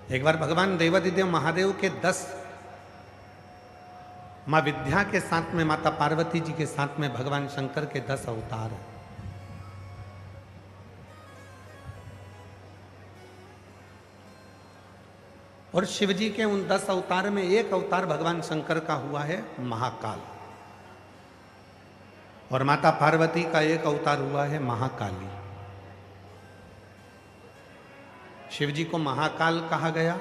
एक बार भगवान देवादिदेव महादेव के 10 माँ विद्या के साथ में माता पार्वती जी के साथ में भगवान शंकर के 10 अवतार हैं। और शिव जी के उन 10 अवतार में एक अवतार भगवान शंकर का हुआ है महाकाल, और माता पार्वती का एक अवतार हुआ है महाकाली। शिव जी को महाकाल कहा गया,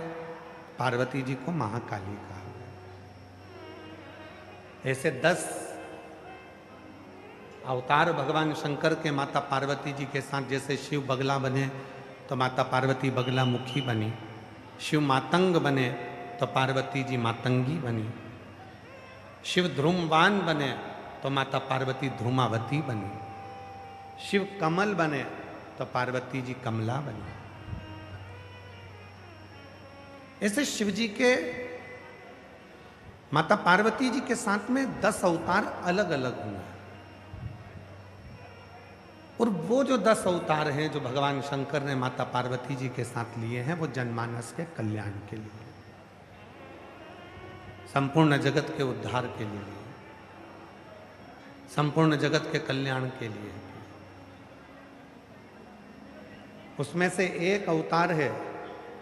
पार्वती जी को महाकाली कहा गया। ऐसे 10 अवतार भगवान शंकर के माता पार्वती जी के साथ, जैसे शिव बगला बने तो माता पार्वती बगला मुखी बनी, शिव मातंग बने तो पार्वती जी मातंगी बनी, शिव ध्रुमवान बने तो माता पार्वती ध्रुमावती बनी, शिव कमल बने तो पार्वती जी कमला बनी। ऐसे शिव जी के माता पार्वती जी के साथ में 10 अवतार अलग अलग हुए हैं। और वो जो 10 अवतार हैं जो भगवान शंकर ने माता पार्वती जी के साथ लिए हैं, वो जनमानस के कल्याण के लिए, संपूर्ण जगत के उद्धार के लिए, संपूर्ण जगत के कल्याण के लिए। उसमें से एक अवतार है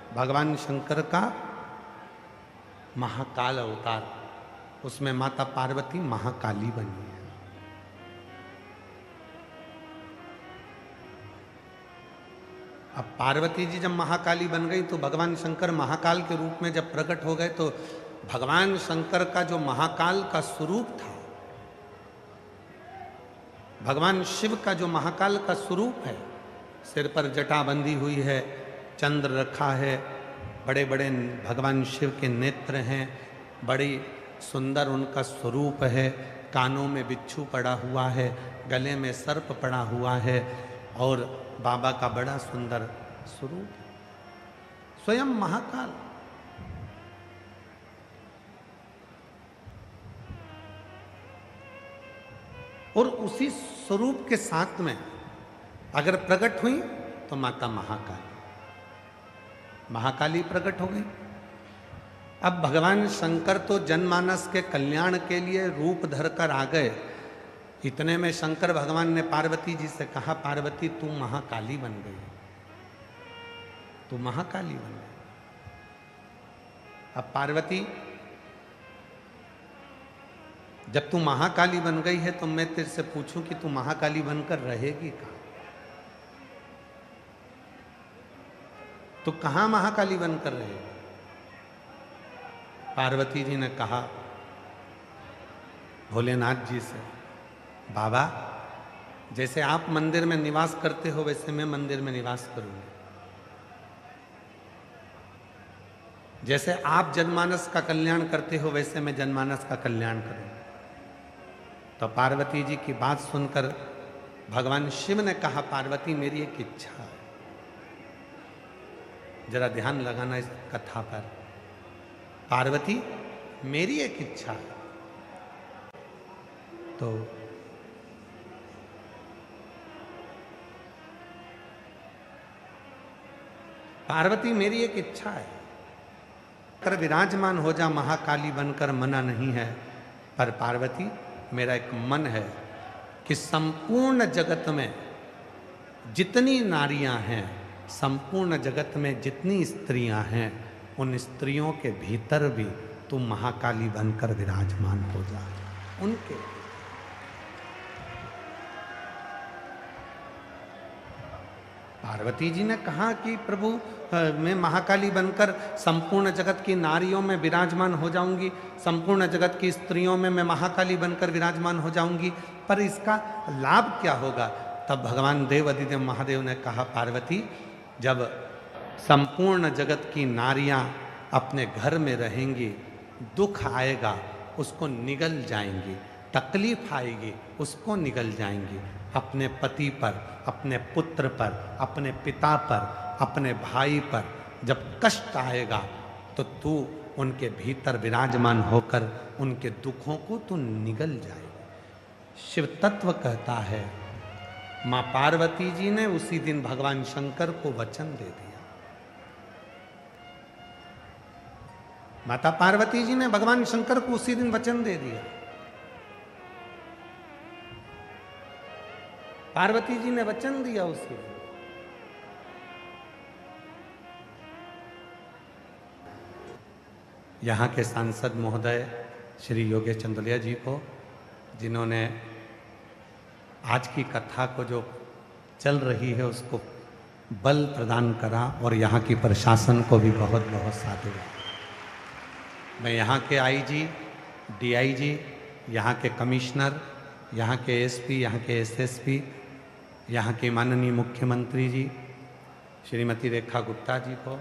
भगवान शंकर का महाकाल अवतार। उसमें माता पार्वती महाकाली बनी है। अब पार्वती जी जब महाकाली बन गई तो भगवान शंकर महाकाल के रूप में जब प्रकट हो गए, तो भगवान शंकर का जो महाकाल का स्वरूप था, भगवान शिव का जो महाकाल का स्वरूप है, सिर पर जटा बंधी हुई है, चंद्र रखा है, बड़े बड़े भगवान शिव के नेत्र हैं, बड़ी सुंदर उनका स्वरूप है, कानों में बिच्छू पड़ा हुआ है, गले में सर्प पड़ा हुआ है, और बाबा का बड़ा सुंदर स्वरूप, स्वयं महाकाल। और उसी स्वरूप के साथ में अगर प्रकट हुई तो माता महाकाली, महाकाली प्रकट हो गई। अब भगवान शंकर तो जनमानस के कल्याण के लिए रूप धरकर आ गए। इतने में शंकर भगवान ने पार्वती जी से कहा, पार्वती तू महाकाली बन गई, तू महाकाली बन गई। अब पार्वती जब तू महाकाली बन गई है तो मैं तेरे से पूछूं कि तू महाकाली बनकर रहेगी कहां? तो कहां महाकाली बनकर रहेगी? पार्वती जी ने कहा भोलेनाथ जी से, बाबा जैसे आप मंदिर में निवास करते हो वैसे मैं मंदिर में निवास करूंगी, जैसे आप जनमानस का कल्याण करते हो वैसे मैं जनमानस का कल्याण करूंगा। तो पार्वती जी की बात सुनकर भगवान शिव ने कहा, पार्वती मेरी एक इच्छा है, जरा ध्यान लगाना इस कथा पर। पार्वती मेरी एक इच्छा है। तो पार्वती मेरी एक इच्छा है, कर विराजमान हो जा महाकाली बनकर, मना नहीं है, पर पार्वती मेरा एक मन है कि संपूर्ण जगत में जितनी नारियां हैं, संपूर्ण जगत में जितनी स्त्रियां हैं, उन स्त्रियों के भीतर भी तू महाकाली बनकर विराजमान हो जा। उनके पार्वती जी ने कहा कि प्रभु मैं महाकाली बनकर संपूर्ण जगत की नारियों में विराजमान हो जाऊंगी, संपूर्ण जगत की स्त्रियों में मैं महाकाली बनकर विराजमान हो जाऊंगी, पर इसका लाभ क्या होगा? तब भगवान देवादिदेव महादेव ने कहा, पार्वती जब संपूर्ण जगत की नारियां अपने घर में रहेंगी, दुख आएगा उसको निगल जाएंगी, तकलीफ आएगी उसको निगल जाएंगी। अपने पति पर, अपने पुत्र पर, अपने पिता पर, अपने भाई पर जब कष्ट आएगा तो तू उनके भीतर विराजमान होकर उनके दुखों को तू निगल जाएगा। शिव तत्व कहता है, मां पार्वती जी ने उसी दिन भगवान शंकर को वचन दे दिया। माता पार्वती जी ने भगवान शंकर को उसी दिन वचन दे दिया। पार्वती जी ने वचन दिया उसी दिन। यहाँ के सांसद महोदय श्री योगेश चंदोलिया जी को, जिन्होंने आज की कथा को जो चल रही है उसको बल प्रदान करा, और यहाँ की प्रशासन को भी बहुत बहुत साधुवाद। मैं यहाँ के आईजी, डीआईजी, यहाँ के कमिश्नर, यहाँ के एसपी, यहाँ के एसएसपी, यहाँ के माननीय मुख्यमंत्री जी श्रीमती रेखा गुप्ता जी को,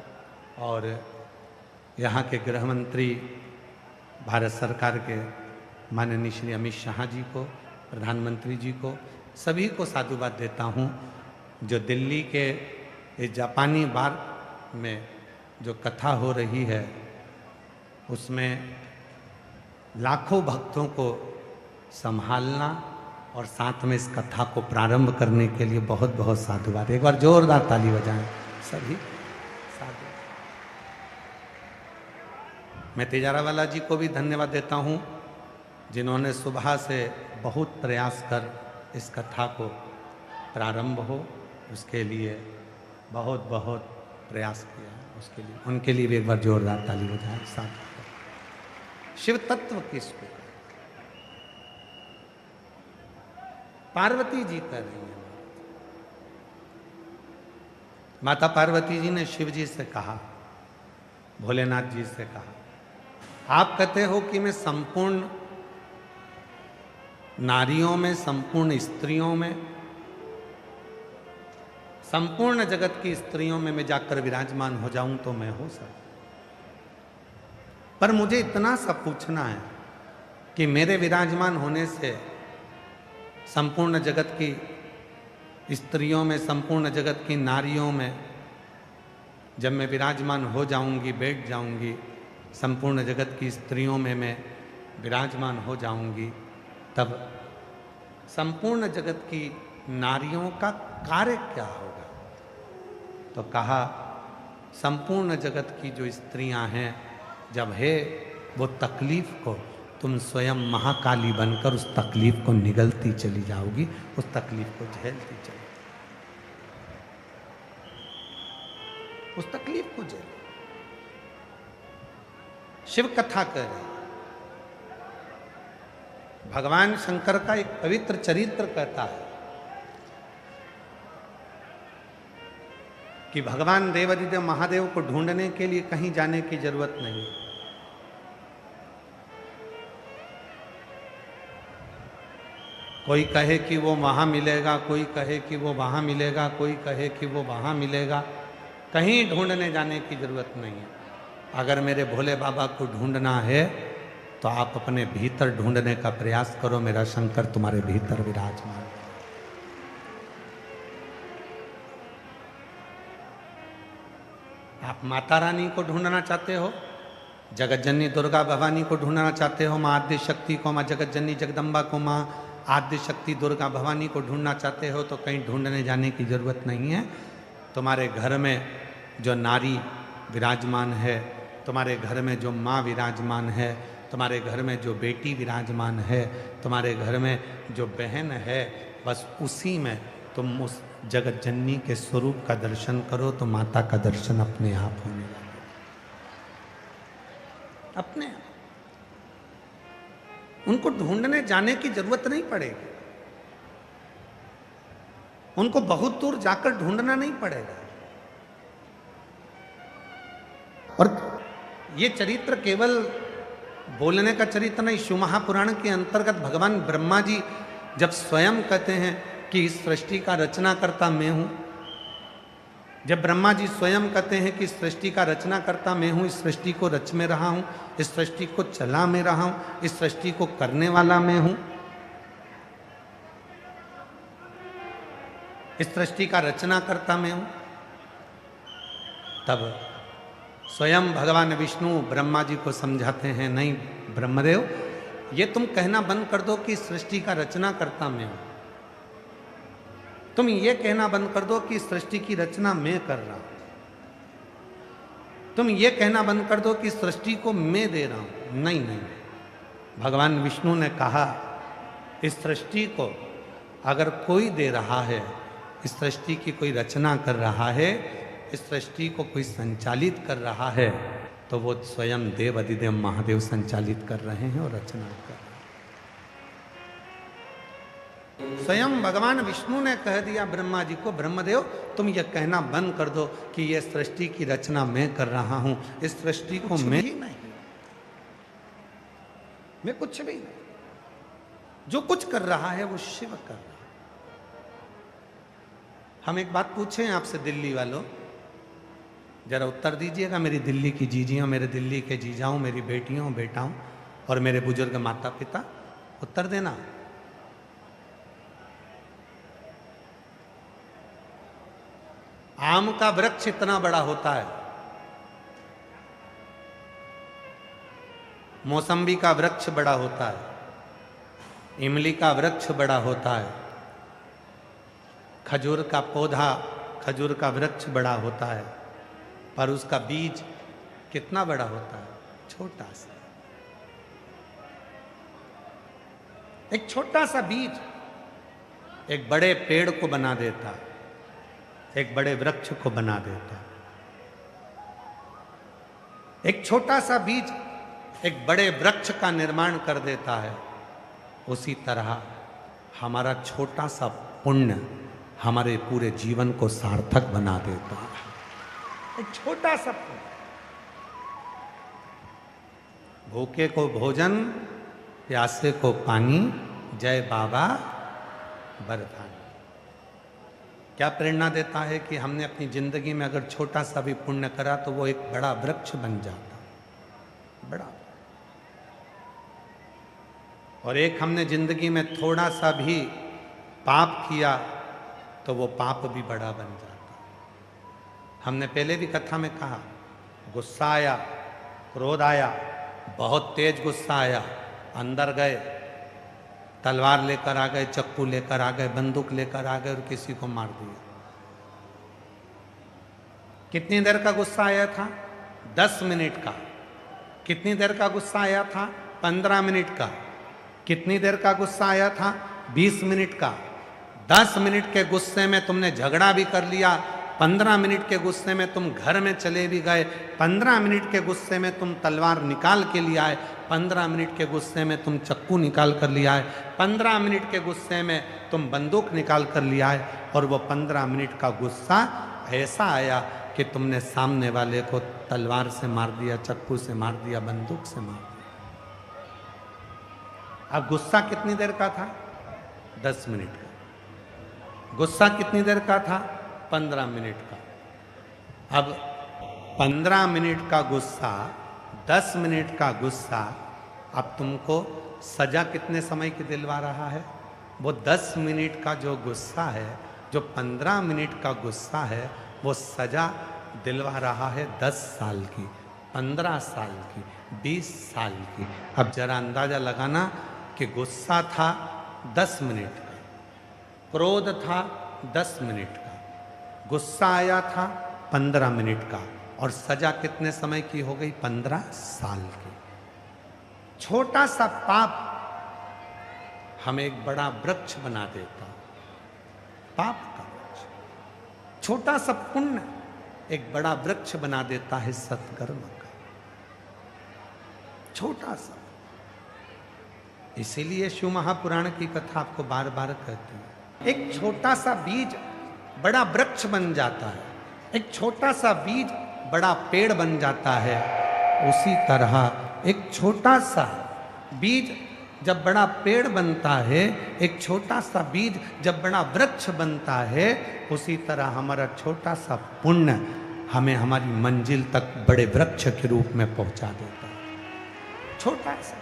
और यहाँ के गृह मंत्री भारत सरकार के माननीय श्री अमित शाह जी को, प्रधानमंत्री जी को, सभी को साधुवाद देता हूँ। जो दिल्ली के इस जापानी बार में जो कथा हो रही है उसमें लाखों भक्तों को संभालना और साथ में इस कथा को प्रारंभ करने के लिए बहुत बहुत साधुवाद। एक बार जोरदार ताली बजाएं सभी साधु। मैं तेजारावाला जी को भी धन्यवाद देता हूँ, जिन्होंने सुबह से बहुत प्रयास कर इस कथा को प्रारंभ हो, उसके लिए बहुत बहुत प्रयास किया है। उसके लिए उनके लिए भी एक बार जोरदार ताली बजाएं साथ। शिव तत्व किसको? पार्वती जी कर रही है। माता पार्वती जी ने शिव जी से कहा, भोलेनाथ जी से कहा, आप कहते हो कि मैं संपूर्ण नारियों में, संपूर्ण स्त्रियों में, संपूर्ण जगत की स्त्रियों में मैं जाकर विराजमान हो जाऊं तो मैं हो सकता, पर मुझे इतना सा पूछना है कि मेरे विराजमान होने से संपूर्ण जगत की स्त्रियों में, संपूर्ण जगत की नारियों में जब मैं विराजमान हो जाऊंगी, बैठ जाऊंगी, संपूर्ण जगत की स्त्रियों में मैं विराजमान हो जाऊंगी, तब संपूर्ण जगत की नारियों का कार्य क्या होगा? तो कहा, संपूर्ण जगत की जो स्त्रियां हैं, जब है वो तकलीफ को तुम स्वयं महाकाली बनकर उस तकलीफ को निगलती चली जाओगी, उस तकलीफ को झेलती चली, उस तकलीफ को झेल। शिव कथा कर रहे, भगवान शंकर का एक पवित्र चरित्र कहता है कि भगवान देवादिदेव महादेव को ढूंढने के लिए कहीं जाने की जरूरत नहीं। कोई कहे कि वो वहां मिलेगा, कोई कहे कि वो वहां मिलेगा, कोई कहे कि वो वहां मिलेगा, कहीं ढूंढने जाने की जरूरत नहीं है। अगर मेरे भोले बाबा को ढूंढना है तो आप अपने भीतर ढूंढने का प्रयास करो, मेरा शंकर तुम्हारे भीतर विराजमान। आप माता रानी को ढूंढना चाहते हो, जगत जननी दुर्गा भवानी को ढूंढना चाहते हो, माँ आद्य शक्ति को, माँ जगत जननी जगदम्बा को, माँ आद्य शक्ति दुर्गा भवानी को ढूंढना चाहते हो, तो कहीं ढूंढने जाने की जरूरत नहीं है। तुम्हारे घर में जो नारी विराजमान है, तुम्हारे घर में जो माँ विराजमान है, तुम्हारे घर में जो बेटी विराजमान है, तुम्हारे घर में जो बहन है, बस उसी में तुम उस जगत जननी के स्वरूप का दर्शन करो तो माता का दर्शन अपने आप होने लगे, अपने आप। उनको ढूंढने जाने की जरूरत नहीं पड़ेगी, उनको बहुत दूर जाकर ढूंढना नहीं पड़ेगा। और ये चरित्र केवल बोलने का चरित्र नहीं, शिव महापुराण के अंतर्गत भगवान ब्रह्मा जी जब स्वयं कहते हैं कि इस सृष्टि का रचनाकर्ता मैं हूं, जब ब्रह्मा जी स्वयं कहते हैं कि इस सृष्टि का रचनाकर्ता मैं हूं, इस सृष्टि को रच में रहा हूं, इस सृष्टि को चला में रहा हूं, इस सृष्टि को करने वाला मैं हूं, इस सृष्टि का रचनाकर्ता मैं हूं, तब स्वयं भगवान विष्णु ब्रह्मा जी को समझाते हैं, नहीं ब्रह्मदेव, ये तुम कहना बंद कर दो कि सृष्टि का रचनाकर्ता मैं हूं, तुम ये कहना बंद कर दो कि सृष्टि की रचना मैं कर रहा हूं। तुम ये कहना बंद कर दो कि सृष्टि को मैं दे रहा हूं। नहीं नहीं, भगवान विष्णु ने कहा इस सृष्टि को अगर कोई दे रहा है, इस सृष्टि की कोई रचना कर रहा है, इस सृष्टि को कोई संचालित कर रहा है, तो वो स्वयं देव अधिदेव महादेव संचालित कर रहे हैं और रचना कर रहे हैं। स्वयं भगवान विष्णु ने कह दिया ब्रह्मा जी को, ब्रह्मदेव तुम ये कहना बंद कर दो कि ये सृष्टि की रचना मैं कर रहा हूं, इस सृष्टि को मैं कुछ भी नहीं, जो कुछ कर रहा है वो शिव कर रहा है। हम एक बात पूछें आपसे दिल्ली वालों, जरा उत्तर दीजिएगा, मेरी दिल्ली की जीजियों, मेरे दिल्ली के जीजाओं, मेरी बेटियों बेटाओं और मेरे बुजुर्ग माता पिता, उत्तर देना। आम का वृक्ष इतना बड़ा होता है, मौसम्बी का वृक्ष बड़ा होता है, इमली का वृक्ष बड़ा होता है, खजूर का पौधा, खजूर का वृक्ष बड़ा होता है, पर उसका बीज कितना बड़ा होता है? छोटा सा। एक छोटा सा बीज एक बड़े पेड़ को बना देता है, एक बड़े वृक्ष को बना देता है। एक छोटा सा बीज एक बड़े वृक्ष का निर्माण कर देता है। उसी तरह हमारा छोटा सा पुण्य हमारे पूरे जीवन को सार्थक बना देता है। एक छोटा सा पुण्य, भूखे को भोजन, प्यासे को पानी, जय बाबा बरदानी। क्या प्रेरणा देता है कि हमने अपनी जिंदगी में अगर छोटा सा भी पुण्य करा तो वो एक बड़ा वृक्ष बन जाता, बड़ा। और एक हमने जिंदगी में थोड़ा सा भी पाप किया तो वो पाप भी बड़ा बन जाता। हमने पहले भी कथा में कहा, गुस्सा आया, क्रोध आया, बहुत तेज गुस्सा आया, अंदर गए, तलवार लेकर आ गए, चक्कू लेकर आ गए, बंदूक लेकर आ गए और किसी को मार दिया। कितनी देर का गुस्सा आया था? 10 मिनट का। कितनी देर का गुस्सा आया था? 15 मिनट का। कितनी देर का गुस्सा आया था? 20 मिनट का। 10 मिनट के गुस्से में तुमने झगड़ा भी कर लिया, 15 मिनट के गुस्से में तुम घर में चले भी गए, 15 मिनट के गुस्से में तुम तलवार निकाल के लिए आए, 15 मिनट के गुस्से में तुम चक्कू निकाल कर लिया आए, 15 मिनट के गुस्से में तुम बंदूक निकाल कर लिया आए, और वो 15 मिनट का गुस्सा ऐसा आया कि तुमने सामने वाले को तलवार से मार दिया, चक्कू से मार दिया, बंदूक से मार दिया। अब गुस्सा कितनी देर का था? 10 मिनट का। गुस्सा कितनी देर का था? 15 मिनट का। अब 15 मिनट का गुस्सा, 10 मिनट का गुस्सा, अब तुमको सजा कितने समय की दिलवा रहा है? वो 10 मिनट का जो गुस्सा है, जो 15 मिनट का गुस्सा है, वो सजा दिलवा रहा है 10 साल की, 15 साल की, 20 साल की। अब जरा अंदाजा लगाना कि गुस्सा था 10 मिनट का, क्रोध था 10 मिनट का, गुस्सा आया था 15 मिनट का, और सजा कितने समय की हो गई? 15 साल की। छोटा सा पाप हमें एक बड़ा वृक्ष बना देता, पाप का वृक्ष। छोटा सा पुण्य एक बड़ा वृक्ष बना देता है सत्कर्म का, छोटा सा। इसीलिए शिव महापुराण की कथा आपको बार बार कहती है, एक छोटा सा बीज बड़ा वृक्ष बन जाता है, एक छोटा सा बीज बड़ा पेड़ बन जाता है। उसी तरह एक छोटा सा बीज जब बड़ा पेड़ बनता है, एक छोटा सा बीज जब बड़ा वृक्ष बनता है, उसी तरह हमारा छोटा सा पुण्य हमें हमारी मंजिल तक बड़े वृक्ष के रूप में पहुंचा देता है। छोटा सा,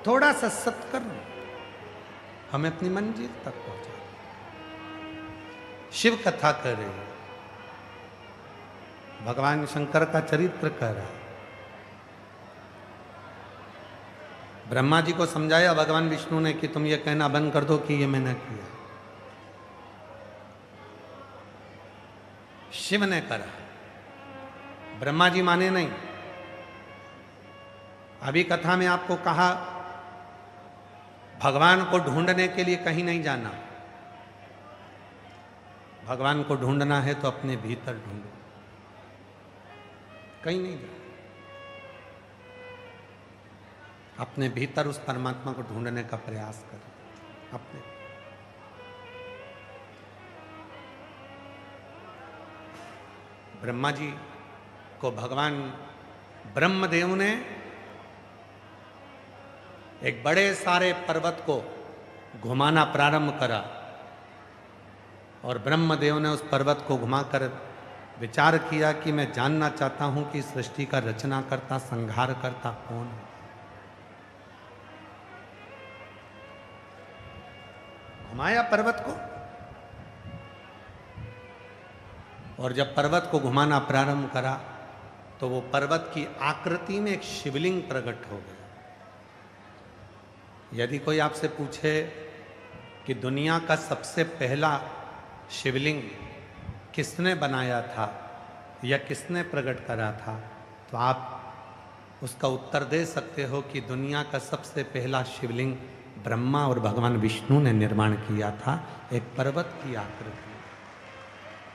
थोड़ा सा सत्कर्म हमें अपनी मंजिल तक पहुंचा। शिव कथा कर रहे हैं, भगवान शंकर का चरित्र कह रहा है। ब्रह्मा जी को समझाया भगवान विष्णु ने कि तुम ये कहना बंद कर दो कि ये मैंने किया। शिव ने करा, ब्रह्मा जी माने नहीं। अभी कथा में आपको कहा भगवान को ढूंढने के लिए कहीं नहीं जाना, भगवान को ढूंढना है तो अपने भीतर ढूंढो, कहीं नहीं जाना, अपने भीतर उस परमात्मा को ढूंढने का प्रयास करो। अपने ब्रह्मा जी को भगवान ब्रह्मदेव ने एक बड़े सारे पर्वत को घुमाना प्रारंभ करा और ब्रह्मदेव ने उस पर्वत को घुमाकर विचार किया कि मैं जानना चाहता हूं कि सृष्टि का रचना करता, संहार करता कौन है। घुमाया पर्वत को, और जब पर्वत को घुमाना प्रारंभ करा तो वो पर्वत की आकृति में एक शिवलिंग प्रकट हो गया। यदि कोई आपसे पूछे कि दुनिया का सबसे पहला शिवलिंग किसने बनाया था या किसने प्रकट करा था, तो आप उसका उत्तर दे सकते हो कि दुनिया का सबसे पहला शिवलिंग ब्रह्मा और भगवान विष्णु ने निर्माण किया था, एक पर्वत की आकृति,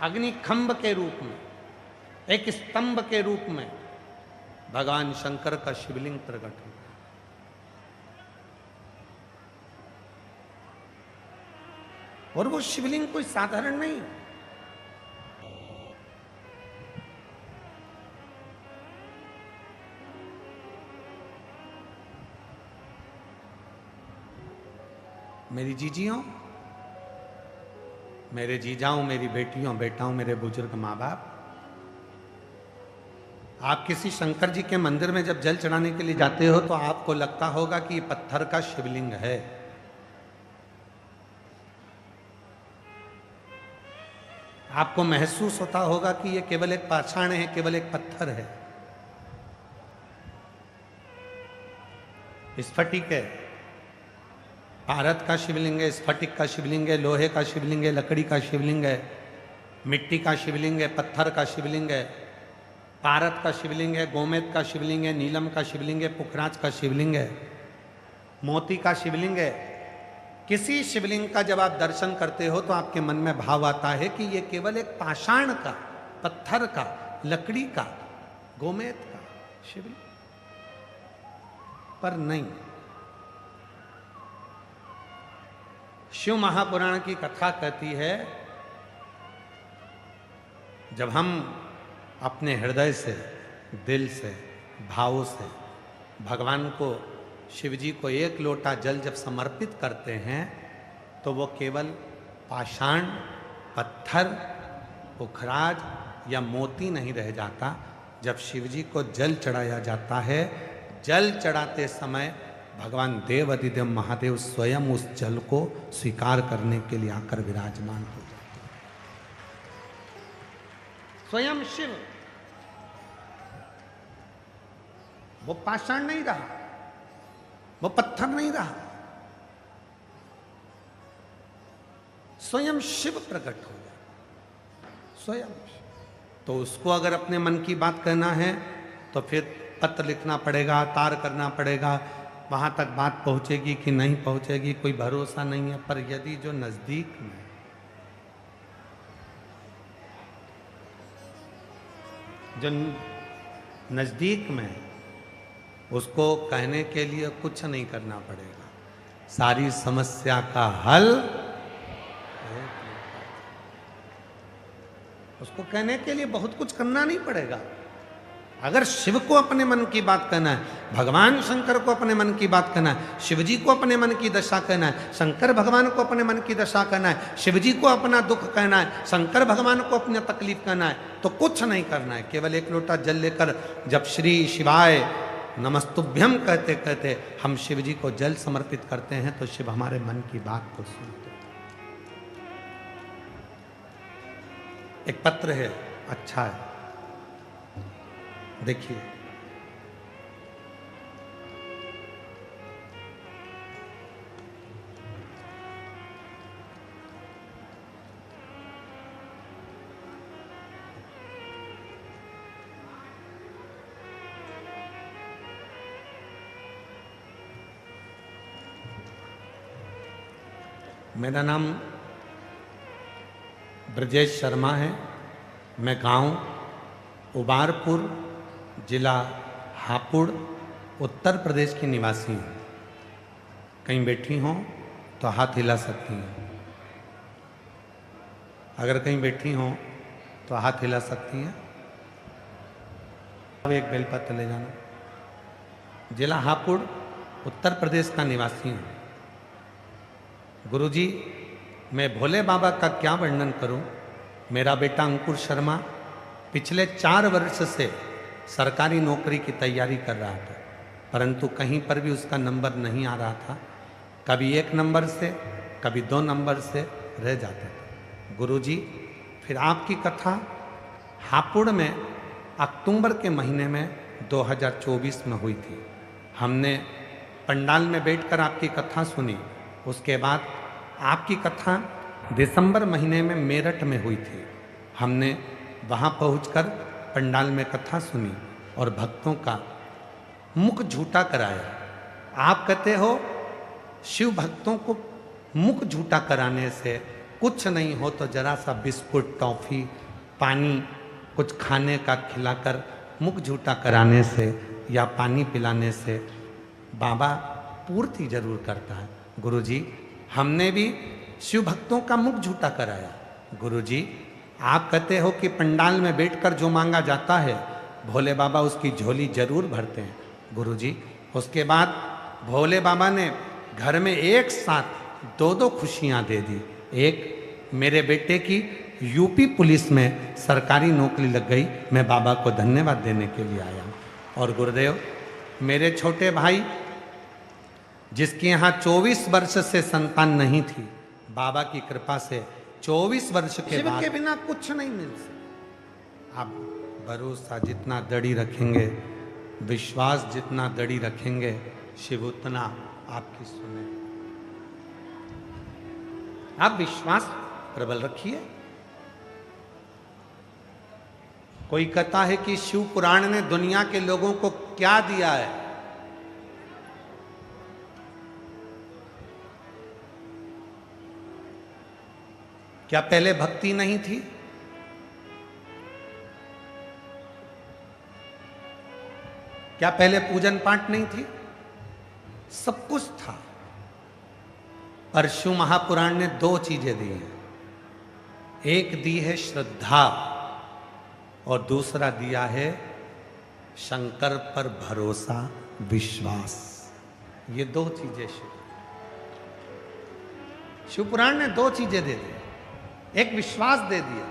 अग्निखंभ के रूप में, एक स्तंभ के रूप में भगवान शंकर का शिवलिंग प्रकट हुआ। और वो शिवलिंग कोई साधारण नहीं, मेरी जीजियों, मेरे जीजाओं, मेरी बेटियों, बेटाओं, मेरे बुजुर्ग माँ बाप, आप किसी शंकर जी के मंदिर में जब जल चढ़ाने के लिए जाते हो तो आपको लगता होगा कि ये पत्थर का शिवलिंग है। आपको महसूस होता होगा कि ये केवल एक पाषाण है, केवल एक पत्थर है, स्फटिक है, भारत का शिवलिंग है, स्फटिक का शिवलिंग है, लोहे का शिवलिंग है, लकड़ी का शिवलिंग है, मिट्टी का शिवलिंग है, पत्थर का शिवलिंग है, पारद का शिवलिंग है, गोमेद का शिवलिंग है, नीलम का शिवलिंग है, पुखराज का शिवलिंग है, मोती का शिवलिंग है। किसी शिवलिंग का जब आप दर्शन करते हो तो आपके मन में भाव आता है कि ये केवल एक पाषाण का, पत्थर का, लकड़ी का, गोमेद का शिवलिंग, पर नहीं। शिव महापुराण की कथा कहती है, जब हम अपने हृदय से, दिल से, भाव से भगवान को, शिव जी को एक लोटा जल जब समर्पित करते हैं तो वो केवल पाषाण, पत्थर, पुखराज या मोती नहीं रह जाता। जब शिव जी को जल चढ़ाया जाता है, जल चढ़ाते समय भगवान देव अधिदेव महादेव स्वयं उस जल को स्वीकार करने के लिए आकर विराजमान हो जाते हैं। स्वयं शिव, वो पाषाण नहीं रहा, वो पत्थर नहीं रहा, स्वयं शिव प्रकट हो गया, स्वयं। तो उसको अगर अपने मन की बात कहना है तो फिर पत्र लिखना पड़ेगा, तार करना पड़ेगा, वहां तक बात पहुंचेगी कि नहीं पहुंचेगी कोई भरोसा नहीं है। पर यदि जो नजदीक में, जो नजदीक में, उसको कहने के लिए कुछ नहीं करना पड़ेगा, सारी समस्या का हल उसको कहने के लिए बहुत कुछ करना नहीं पड़ेगा। अगर शिव को अपने मन की बात कहना है, भगवान शंकर को अपने मन की बात कहना है, शिव जी को अपने मन की दशा कहना है, शंकर भगवान को अपने मन की दशा कहना है, शिव जी को अपना दुख कहना है, शंकर भगवान को अपनी तकलीफ कहना है, तो कुछ नहीं करना है। केवल एक लोटा जल लेकर जब श्री शिवाय नमस्तुभ्यम कहते कहते हम शिव जी को जल समर्पित करते हैं तो शिव हमारे मन की बात को सुनते। एक पत्र है, अच्छा है, देखिए। मेरा नाम ब्रजेश शर्मा है। मैं गांव उबारपुर, जिला हापुड़, उत्तर प्रदेश की निवासी हूँ। कहीं बैठी हों तो हाथ हिला सकती हैं। अगर कहीं बैठी हों तो हाथ हिला सकती हैं। अब एक बेलपत्र ले जाना। जिला हापुड़, उत्तर प्रदेश का निवासी हूँ। गुरुजी, मैं भोले बाबा का क्या वर्णन करूं। मेरा बेटा अंकुर शर्मा पिछले 4 वर्ष से सरकारी नौकरी की तैयारी कर रहा था, परंतु कहीं पर भी उसका नंबर नहीं आ रहा था। कभी 1 नंबर से, कभी 2 नंबर से रह जाता था। गुरुजी, फिर आपकी कथा हापुड़ में अक्टूबर के महीने में 2024 में हुई थी। हमने पंडाल में बैठकर आपकी कथा सुनी। उसके बाद आपकी कथा दिसंबर महीने में मेरठ में हुई थी। हमने वहाँ पहुंचकर पंडाल में कथा सुनी और भक्तों का मुख झूठा कराया। आप कहते हो शिव भक्तों को मुख झूठा कराने से कुछ नहीं हो तो जरा सा बिस्कुट, टॉफ़ी, पानी, कुछ खाने का खिलाकर मुख झूठा कराने से या पानी पिलाने से बाबा पूर्ति जरूर करता है। गुरुजी, हमने भी शिव भक्तों का मुख झूठा कराया। गुरुजी, आप कहते हो कि पंडाल में बैठकर जो मांगा जाता है भोले बाबा उसकी झोली जरूर भरते हैं। गुरुजी, उसके बाद भोले बाबा ने घर में एक साथ 2-2 खुशियां दे दी। एक, मेरे बेटे की यूपी पुलिस में सरकारी नौकरी लग गई। मैं बाबा को धन्यवाद देने के लिए आया हूँ। और गुरुदेव, मेरे छोटे भाई जिसके यहाँ 24 वर्ष से संतान नहीं थी, बाबा की कृपा से 24 वर्ष के बाद के बिना कुछ नहीं मिल सकता। आप भरोसा जितना दड़ी रखेंगे, विश्वास जितना दड़ी रखेंगे, शिव उतना आपकी सुने। आप विश्वास प्रबल रखिए। कोई कहता है कि शिव पुराण ने दुनिया के लोगों को क्या दिया है। क्या पहले भक्ति नहीं थी? क्या पहले पूजन पाठ नहीं थी? सब कुछ था। पर शिव महापुराण ने 2 चीजें दी हैं। एक दी है श्रद्धा और दूसरा दिया है शंकर पर भरोसा, विश्वास। ये 2 चीजें शिव पुराण ने 2 चीजें दे दी। एक विश्वास दे दिया,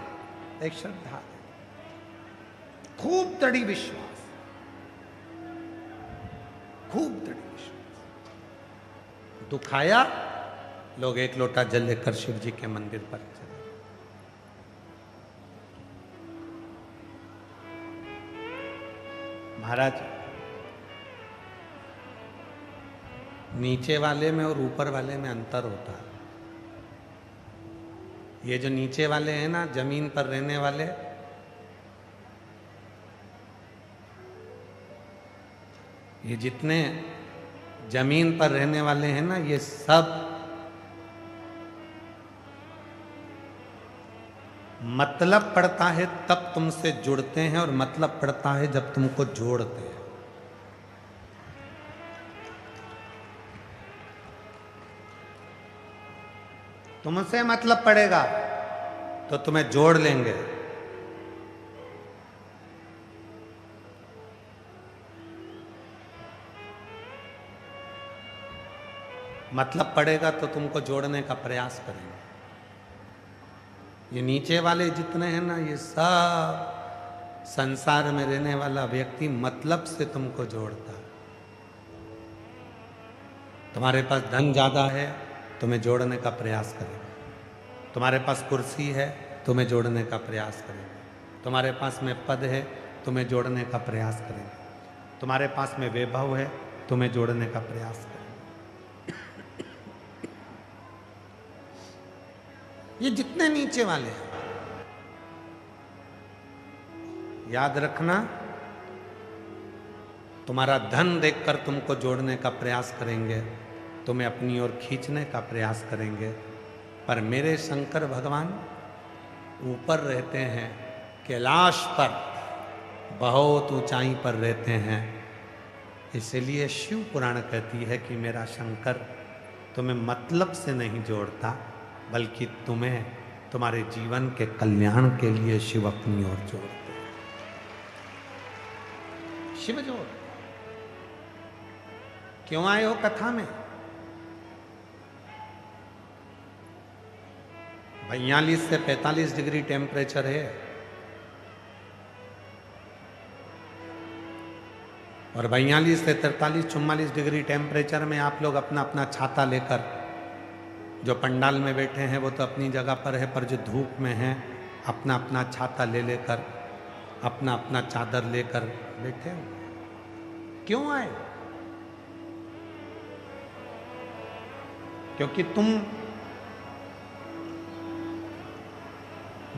एक श्रद्धा, खूब दृढ़ विश्वास, खूब दृढ़ विश्वास। दुखाया, लोग 1 लोटा जल लेकर शिव जी के मंदिर पर चले। महाराज, नीचे वाले में और ऊपर वाले में अंतर होता है। ये जो नीचे वाले हैं ना, जमीन पर रहने वाले, ये जितने जमीन पर रहने वाले हैं ना, ये सब मतलब पड़ता है तब तुमसे जुड़ते हैं और मतलब पड़ता है जब तुमको जोड़ते हैं। तुमसे मतलब पड़ेगा तो तुम्हें जोड़ लेंगे। मतलब पड़ेगा तो तुमको जोड़ने का प्रयास करेंगे। ये नीचे वाले जितने हैं ना, ये सब संसार में रहने वाला व्यक्ति मतलब से तुमको जोड़ता है। तुम्हारे पास धन ज्यादा है, तुम्हें जोड़ने का प्रयास करेंगे। तुम्हारे पास कुर्सी है, तुम्हें जोड़ने का प्रयास करेंगे। तुम्हारे पास में पद है, तुम्हें जोड़ने का प्रयास करेंगे। तुम्हारे पास में वैभव है, तुम्हें जोड़ने का प्रयास करेंगे। ये जितने नीचे वाले हैं, याद रखना, तुम्हारा धन देखकर तुमको जोड़ने का प्रयास करेंगे, तुम्हें अपनी ओर खींचने का प्रयास करेंगे। पर मेरे शंकर भगवान ऊपर रहते हैं, कैलाश पर, बहुत ऊंचाई पर रहते हैं। इसलिए शिव पुराण कहती है कि मेरा शंकर तुम्हें मतलब से नहीं जोड़ता, बल्कि तुम्हें तुम्हारे जीवन के कल्याण के लिए शिव अपनी ओर जोड़ते हैं। शिव जोड़। क्यों आए हो कथा में? 42 से 45 डिग्री टेम्परेचर है, और 42 से 43-44 डिग्री टेम्परेचर में आप लोग अपना अपना छाता लेकर, जो पंडाल में बैठे हैं वो तो अपनी जगह पर है, पर जो धूप में हैं अपना अपना छाता ले लेकर, अपना अपना चादर लेकर बैठे हो। क्यों आए? क्योंकि तुम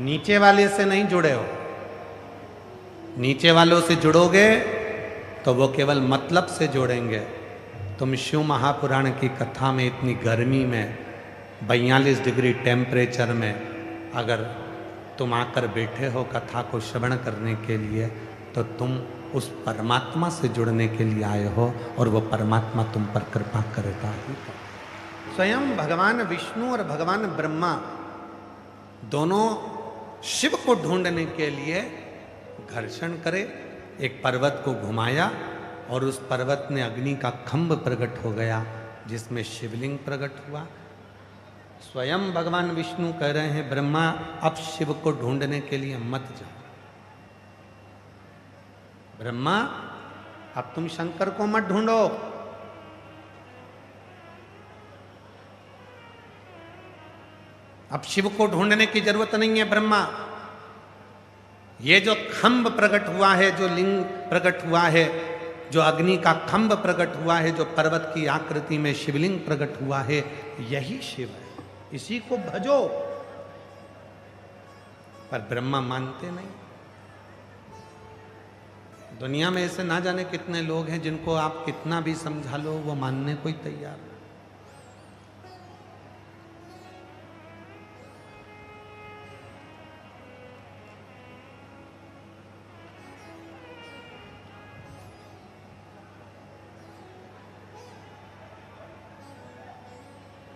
नीचे वाले से नहीं जुड़े हो। नीचे वालों से जुड़ोगे तो वो केवल मतलब से जोड़ेंगे। तुम शिव महापुराण की कथा में इतनी गर्मी में 42 डिग्री टेम्परेचर में अगर तुम आकर बैठे हो कथा को श्रवण करने के लिए, तो तुम उस परमात्मा से जुड़ने के लिए आए हो, और वो परमात्मा तुम पर कृपा करेगा ही। स्वयं भगवान विष्णु और भगवान ब्रह्मा दोनों शिव को ढूंढने के लिए घर्षण करे, एक पर्वत को घुमाया, और उस पर्वत में अग्नि का खंभ प्रकट हो गया, जिसमें शिवलिंग प्रकट हुआ। स्वयं भगवान विष्णु कह रहे हैं, ब्रह्मा अब शिव को ढूंढने के लिए मत जाओ। ब्रह्मा अब तुम शंकर को मत ढूंढो, अब शिव को ढूंढने की जरूरत नहीं है। ब्रह्मा, ये जो खंभ प्रकट हुआ है, जो लिंग प्रकट हुआ है, जो अग्नि का खंभ प्रकट हुआ है, जो पर्वत की आकृति में शिवलिंग प्रकट हुआ है, यही शिव है, इसी को भजो। पर ब्रह्मा मानते नहीं। दुनिया में ऐसे ना जाने कितने लोग हैं जिनको आप कितना भी समझा लो वो मानने को ही तैयार नहीं।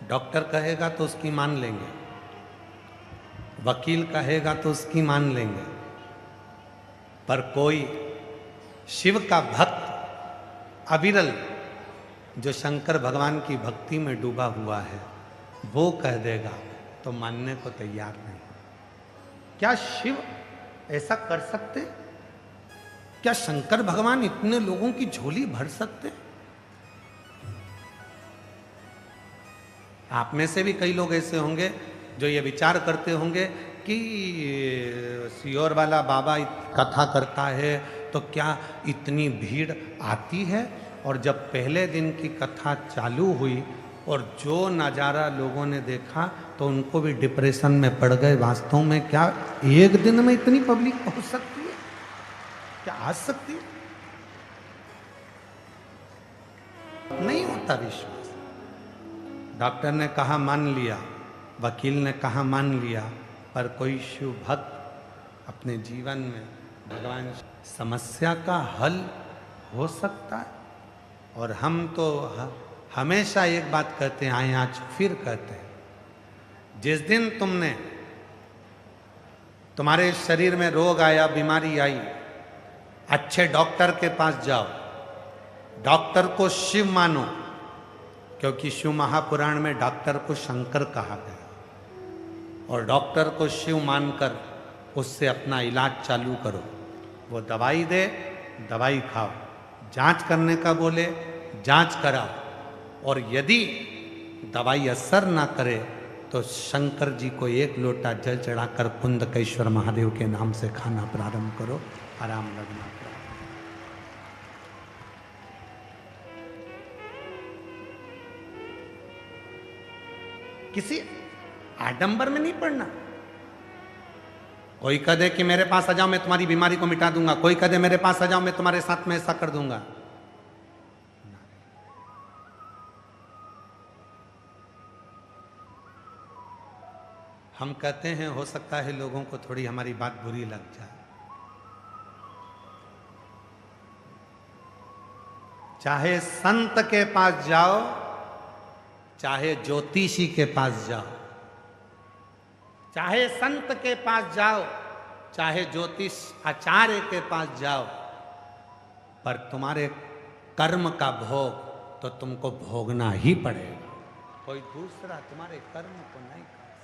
डॉक्टर कहेगा तो उसकी मान लेंगे, वकील कहेगा तो उसकी मान लेंगे, पर कोई शिव का भक्त अविरल जो शंकर भगवान की भक्ति में डूबा हुआ है, वो कह देगा तो मानने को तैयार नहीं। क्या शिव ऐसा कर सकते? क्या शंकर भगवान इतने लोगों की झोली भर सकते? आप में से भी कई लोग ऐसे होंगे जो ये विचार करते होंगे कि सियोर वाला बाबा कथा करता है तो क्या इतनी भीड़ आती है? और जब पहले दिन की कथा चालू हुई और जो नज़ारा लोगों ने देखा तो उनको भी डिप्रेशन में पड़ गए। वास्तव में क्या एक दिन में इतनी पब्लिक पहुंच सकती है? क्या आ सकती है? नहीं होता विश्वास। डॉक्टर ने कहा मान लिया, वकील ने कहा मान लिया, पर कोई शिव भक्त अपने जीवन में भगवान समस्या का हल हो सकता है। और हम तो हमेशा एक बात कहते हैं, आए आज फिर कहते हैं, जिस दिन तुम्हारे शरीर में रोग आया, बीमारी आई, अच्छे डॉक्टर के पास जाओ, डॉक्टर को शिव मानो, क्योंकि शिव महापुराण में डॉक्टर को शंकर कहा गया, और डॉक्टर को शिव मानकर उससे अपना इलाज चालू करो। वो दवाई दे, दवाई खाओ, जांच करने का बोले, जांच कराओ, और यदि दवाई असर ना करे तो शंकर जी को एक लोटा जल चढ़ाकर कुंदकेश्वर महादेव के नाम से खाना प्रारंभ करो, आराम लगना। किसी आडंबर में नहीं पड़ना। कोई कह दे कि मेरे पास आ जाओ मैं तुम्हारी बीमारी को मिटा दूंगा, कोई कह दे मेरे पास आ जाओ मैं तुम्हारे साथ में ऐसा कर दूंगा। हम कहते हैं हो सकता है लोगों को थोड़ी हमारी बात बुरी लग जाए। चाहे संत के पास जाओ, चाहे ज्योतिषी के पास जाओ, चाहे संत के पास जाओ, चाहे ज्योतिष आचार्य के पास जाओ, पर तुम्हारे कर्म का भोग तो तुमको भोगना ही पड़ेगा। कोई दूसरा तुम्हारे कर्म को नहीं कर सकता।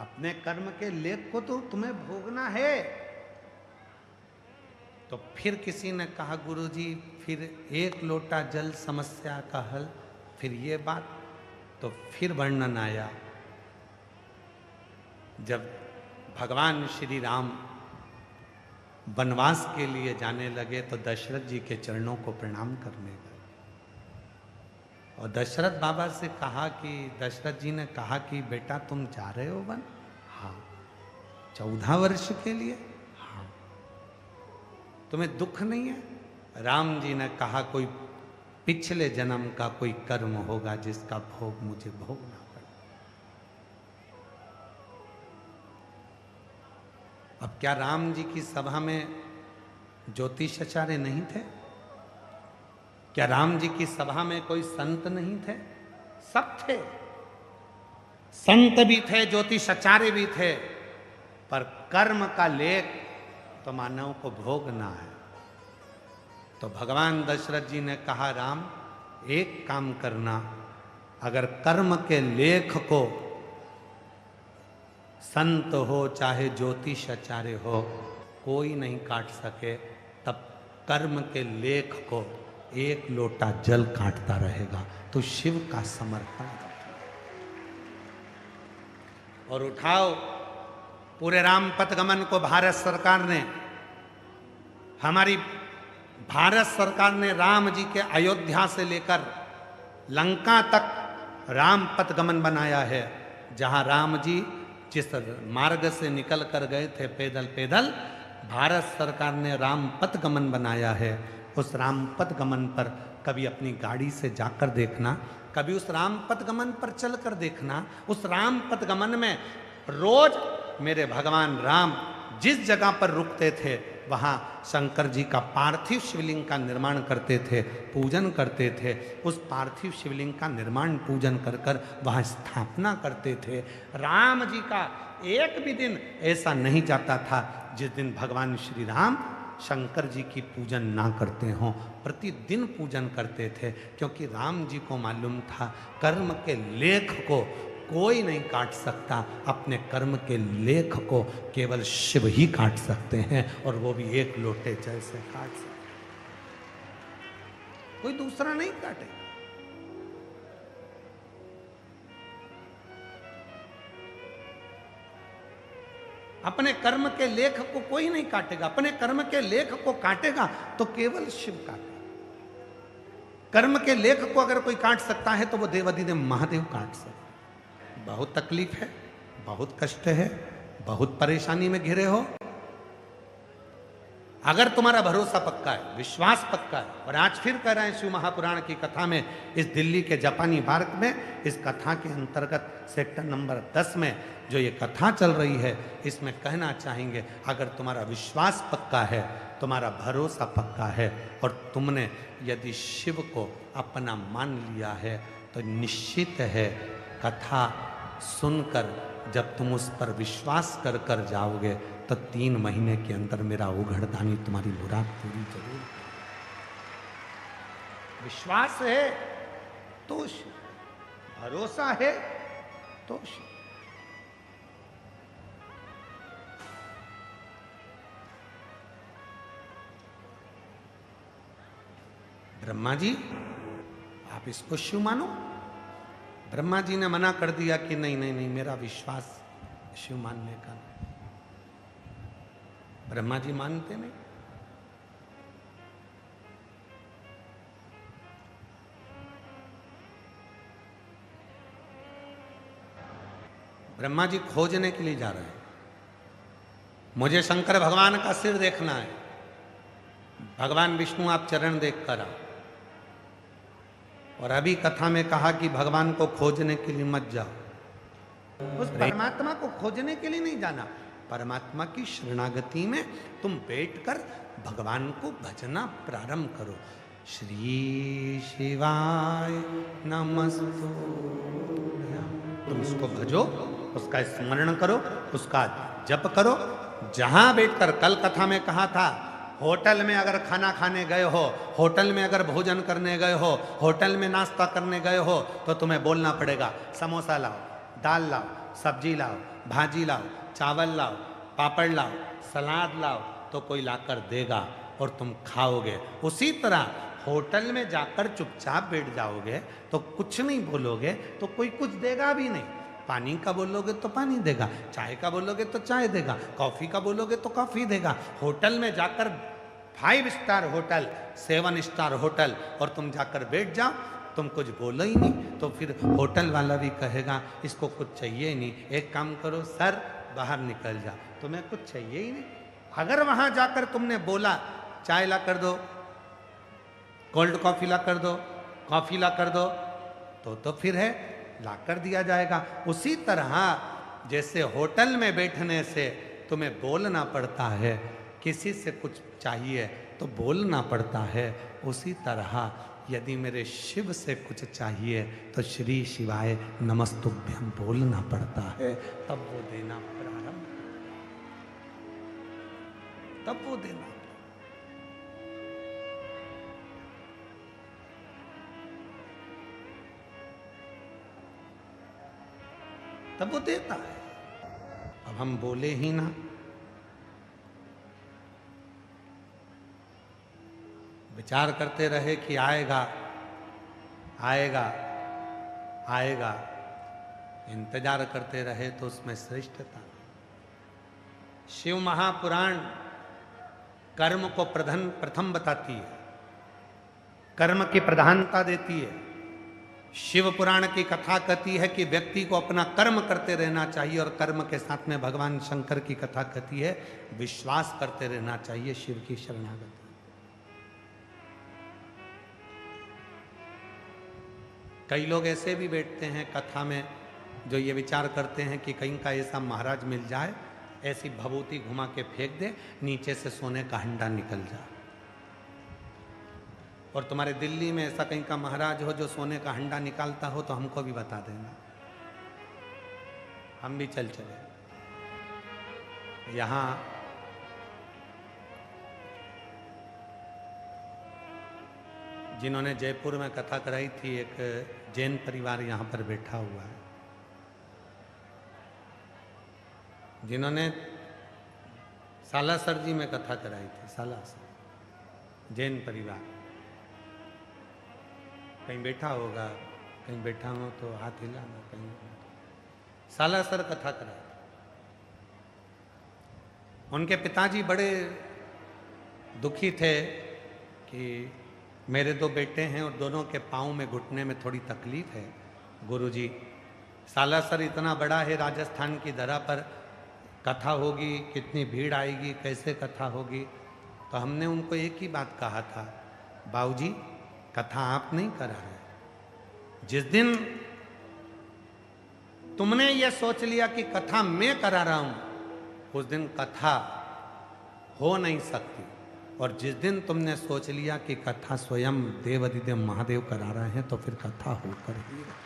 अपने कर्म के लेख को तो तुम्हें भोगना है। तो फिर किसी ने कहा गुरुजी फिर एक लोटा जल समस्या का हल, फिर ये बात, तो फिर वर्णन आया जब भगवान श्री राम वनवास के लिए जाने लगे तो दशरथ जी के चरणों को प्रणाम करने लगे। और दशरथ बाबा से कहा कि दशरथ जी ने कहा कि बेटा तुम जा रहे हो वन? हाँ। 14 वर्ष के लिए? हाँ। तुम्हें दुख नहीं है? राम जी ने कहा कोई पिछले जन्म का कोई कर्म होगा जिसका भोग मुझे भोगना पड़े। अब क्या राम जी की सभा में ज्योतिषाचार्य नहीं थे? क्या राम जी की सभा में कोई संत नहीं थे? सब थे, संत भी थे, ज्योतिषाचार्य भी थे, पर कर्म का लेख तो मानव को भोगना है। तो भगवान दशरथ जी ने कहा राम एक काम करना, अगर कर्म के लेख को संत हो चाहे ज्योतिषाचार्य हो कोई नहीं काट सके, तब कर्म के लेख को एक लोटा जल काटता रहेगा। तो शिव का समर्पण और उठाओ। पूरे राम पथगमन को भारत सरकार ने, हमारी भारत सरकार ने राम जी के अयोध्या से लेकर लंका तक राम पथगमन बनाया है। जहां राम जी जिस मार्ग से निकल कर गए थे पैदल पैदल, भारत सरकार ने राम पथगमन बनाया है। उस राम पथगमन पर कभी अपनी गाड़ी से जाकर देखना, कभी उस राम पथगमन पर चलकर देखना। उस राम पथगमन में रोज मेरे भगवान राम जिस जगह पर रुकते थे वहाँ शंकर जी का पार्थिव शिवलिंग का निर्माण करते थे, पूजन करते थे। उस पार्थिव शिवलिंग का निर्माण पूजन कर कर वहाँ स्थापना करते थे। राम जी का एक भी दिन ऐसा नहीं जाता था जिस दिन भगवान श्री राम शंकर जी की पूजन ना करते हों। प्रतिदिन पूजन करते थे, क्योंकि राम जी को मालूम था कर्म के लेख को कोई नहीं काट सकता। अपने कर्म के लेख को केवल शिव ही काट सकते हैं, और वो भी एक लोटे जल से काट सकते, कोई दूसरा नहीं काटेगा। अपने कर्म के लेख को कोई नहीं काटेगा। अपने कर्म के लेख को काटेगा तो केवल शिव काटेगा। कर्म के लेख को अगर कोई काट सकता है तो वो देवाधिदेव महादेव काट सकते। बहुत तकलीफ है, बहुत कष्ट है, बहुत परेशानी में घिरे हो। अगर तुम्हारा भरोसा पक्का है, विश्वास पक्का है, और आज फिर कह रहे हैं शिव महापुराण की कथा में, इस दिल्ली के जापानी पार्क में इस कथा के अंतर्गत सेक्टर नंबर 10 में जो ये कथा चल रही है, इसमें कहना चाहेंगे अगर तुम्हारा विश्वास पक्का है, तुम्हारा भरोसा पक्का है, और तुमने यदि शिव को अपना मान लिया है, तो निश्चित है कथा सुनकर जब तुम उस पर विश्वास कर कर जाओगे तो 3 महीने के अंदर मेरा उघड़दानी तुम्हारी मुराद पूरी जरूर। विश्वास है तो शिव, भरोसा है तो शिव। ब्रह्मा जी आप इसको शिव मानो। ब्रह्मा जी ने मना कर दिया कि नहीं नहीं नहीं, मेरा विश्वास शिव मानने का नहीं। ब्रह्मा जी मानते नहीं। ब्रह्मा जी खोजने के लिए जा रहे हैं, मुझे शंकर भगवान का सिर देखना है। भगवान विष्णु आप चरण देख कर आओ। और अभी कथा में कहा कि भगवान को खोजने के लिए मत जाओ, उस परमात्मा को खोजने के लिए नहीं जाना, परमात्मा की शरणागति में तुम बैठकर भगवान को भजना प्रारंभ करो। श्री शिवाय नमस्तुभ्यं, तुम उसको भजो, उसका स्मरण करो, उसका जप करो। जहां बैठकर, कल कथा में कहा था, होटल में अगर खाना खाने गए हो, होटल में अगर भोजन करने गए हो, होटल में नाश्ता करने गए हो, तो तुम्हें बोलना पड़ेगा समोसा लाओ, दाल लाओ, सब्जी लाओ, भाजी लाओ, चावल लाओ, पापड़ लाओ, सलाद लाओ, तो कोई लाकर देगा और तुम खाओगे। उसी तरह होटल में जाकर चुपचाप बैठ जाओगे तो कुछ नहीं बोलोगे तो कोई कुछ देगा भी नहीं। पानी का बोलोगे तो पानी देगा, चाय का बोलोगे तो चाय देगा, कॉफी का बोलोगे तो कॉफी देगा। होटल में जाकर 5 स्टार होटल, 7 स्टार होटल, और तुम जाकर बैठ जाओ, तुम कुछ बोलो ही नहीं, तो फिर होटल वाला भी कहेगा इसको कुछ चाहिए ही नहीं, एक काम करो सर बाहर निकल जा, तुम्हें कुछ चाहिए ही नहीं। अगर वहां जाकर तुमने बोला चाय ला कर दो, कोल्ड कॉफी ला कर दो, कॉफी ला कर दो, तो फिर है ला कर दिया जाएगा। उसी तरह जैसे होटल में बैठने से तुम्हें बोलना पड़ता है, किसी से कुछ चाहिए तो बोलना पड़ता है, उसी तरह यदि मेरे शिव से कुछ चाहिए तो श्री शिवाय नमस्तुभ्यं बोलना पड़ता है, तब वो देना प्रारंभ, तब वो देना। तब वो देता है। अब हम बोले ही ना, विचार करते रहे कि आएगा आएगा आएगा, इंतजार करते रहे तो उसमें श्रेष्ठता। शिव महापुराण कर्म को प्रथम बताती है, कर्म की प्रधानता देती है। शिव पुराण की कथा कहती है कि व्यक्ति को अपना कर्म करते रहना चाहिए, और कर्म के साथ में भगवान शंकर की कथा कहती है विश्वास करते रहना चाहिए, शिव की शरणागति। कई लोग ऐसे भी बैठते हैं कथा में जो ये विचार करते हैं कि कहीं का ऐसा महाराज मिल जाए, ऐसी भभूति घुमा के फेंक दे, नीचे से सोने का हंडा निकल जाए। और तुम्हारे दिल्ली में ऐसा कहीं का महाराज हो जो सोने का हंडा निकालता हो तो हमको भी बता देना, हम भी चल चले। यहाँ जिन्होंने जयपुर में कथा कराई थी, एक जैन परिवार यहाँ पर बैठा हुआ है, जिन्होंने सालासर जी में कथा कराई थी, सालासर जैन परिवार। कहीं बैठा होगा, कहीं बैठा हो तो हाथ हिलाना, कहीं सालासर कथा करा। उनके पिताजी बड़े दुखी थे कि मेरे 2 बेटे हैं और दोनों के पाँव में घुटने में थोड़ी तकलीफ है। गुरुजी, सालासर इतना बड़ा है, राजस्थान की धरा पर कथा होगी, कितनी भीड़ आएगी, कैसे कथा होगी। तो हमने उनको एक ही बात कहा था, बाबूजी कथा आप नहीं करा रहे, जिस दिन तुमने ये सोच लिया कि कथा मैं करा रहा हूं, उस दिन कथा हो नहीं सकती। और जिस दिन तुमने सोच लिया कि कथा स्वयं देवाधिदेव महादेव करा रहे हैं, तो फिर कथा होकर ही रहे।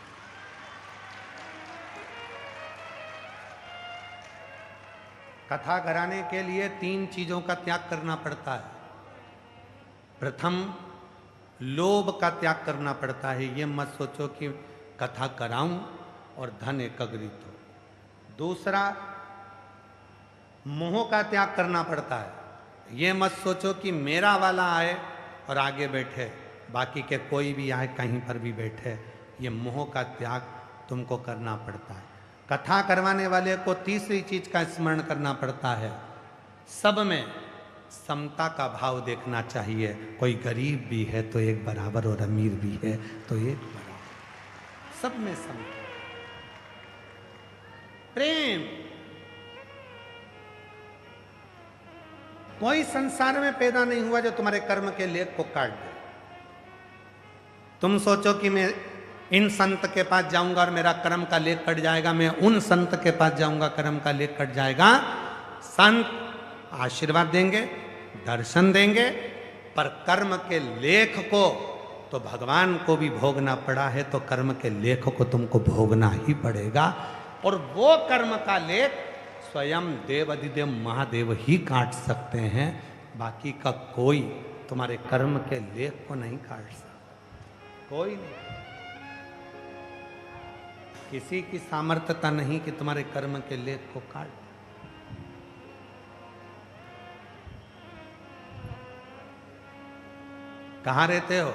कथा कराने के लिए 3 चीजों का त्याग करना पड़ता है। प्रथम, लोभ का त्याग करना पड़ता है, ये मत सोचो कि कथा कराऊं और धन एकत्रित हो। दूसरा, मोह का त्याग करना पड़ता है, ये मत सोचो कि मेरा वाला आए और आगे बैठे, बाकी के कोई भी आए कहीं पर भी बैठे, ये मोह का त्याग तुमको करना पड़ता है। कथा करवाने वाले को तीसरी चीज का स्मरण करना पड़ता है, सब में समता का भाव देखना चाहिए। कोई गरीब भी है तो एक बराबर, और अमीर भी है तो एक बराबर, सब में समता, प्रेम। कोई संसार में पैदा नहीं हुआ जो तुम्हारे कर्म के लेख को काट दे। तुम सोचो कि मैं इन संत के पास जाऊंगा और मेरा कर्म का लेख कट जाएगा, मैं उन संत के पास जाऊंगा कर्म का लेख कट जाएगा। संत आशीर्वाद देंगे, दर्शन देंगे, पर कर्म के लेख को तो भगवान को भी भोगना पड़ा है, तो कर्म के लेख को तुमको भोगना ही पड़ेगा। और वो कर्म का लेख स्वयं देव अधिदेव महादेव ही काट सकते हैं, बाकी का कोई तुम्हारे कर्म के लेख को नहीं काट सकता, कोई नहीं। किसी की सामर्थ्यता नहीं कि तुम्हारे कर्म के लेख को काट। कहाँ रहते हो?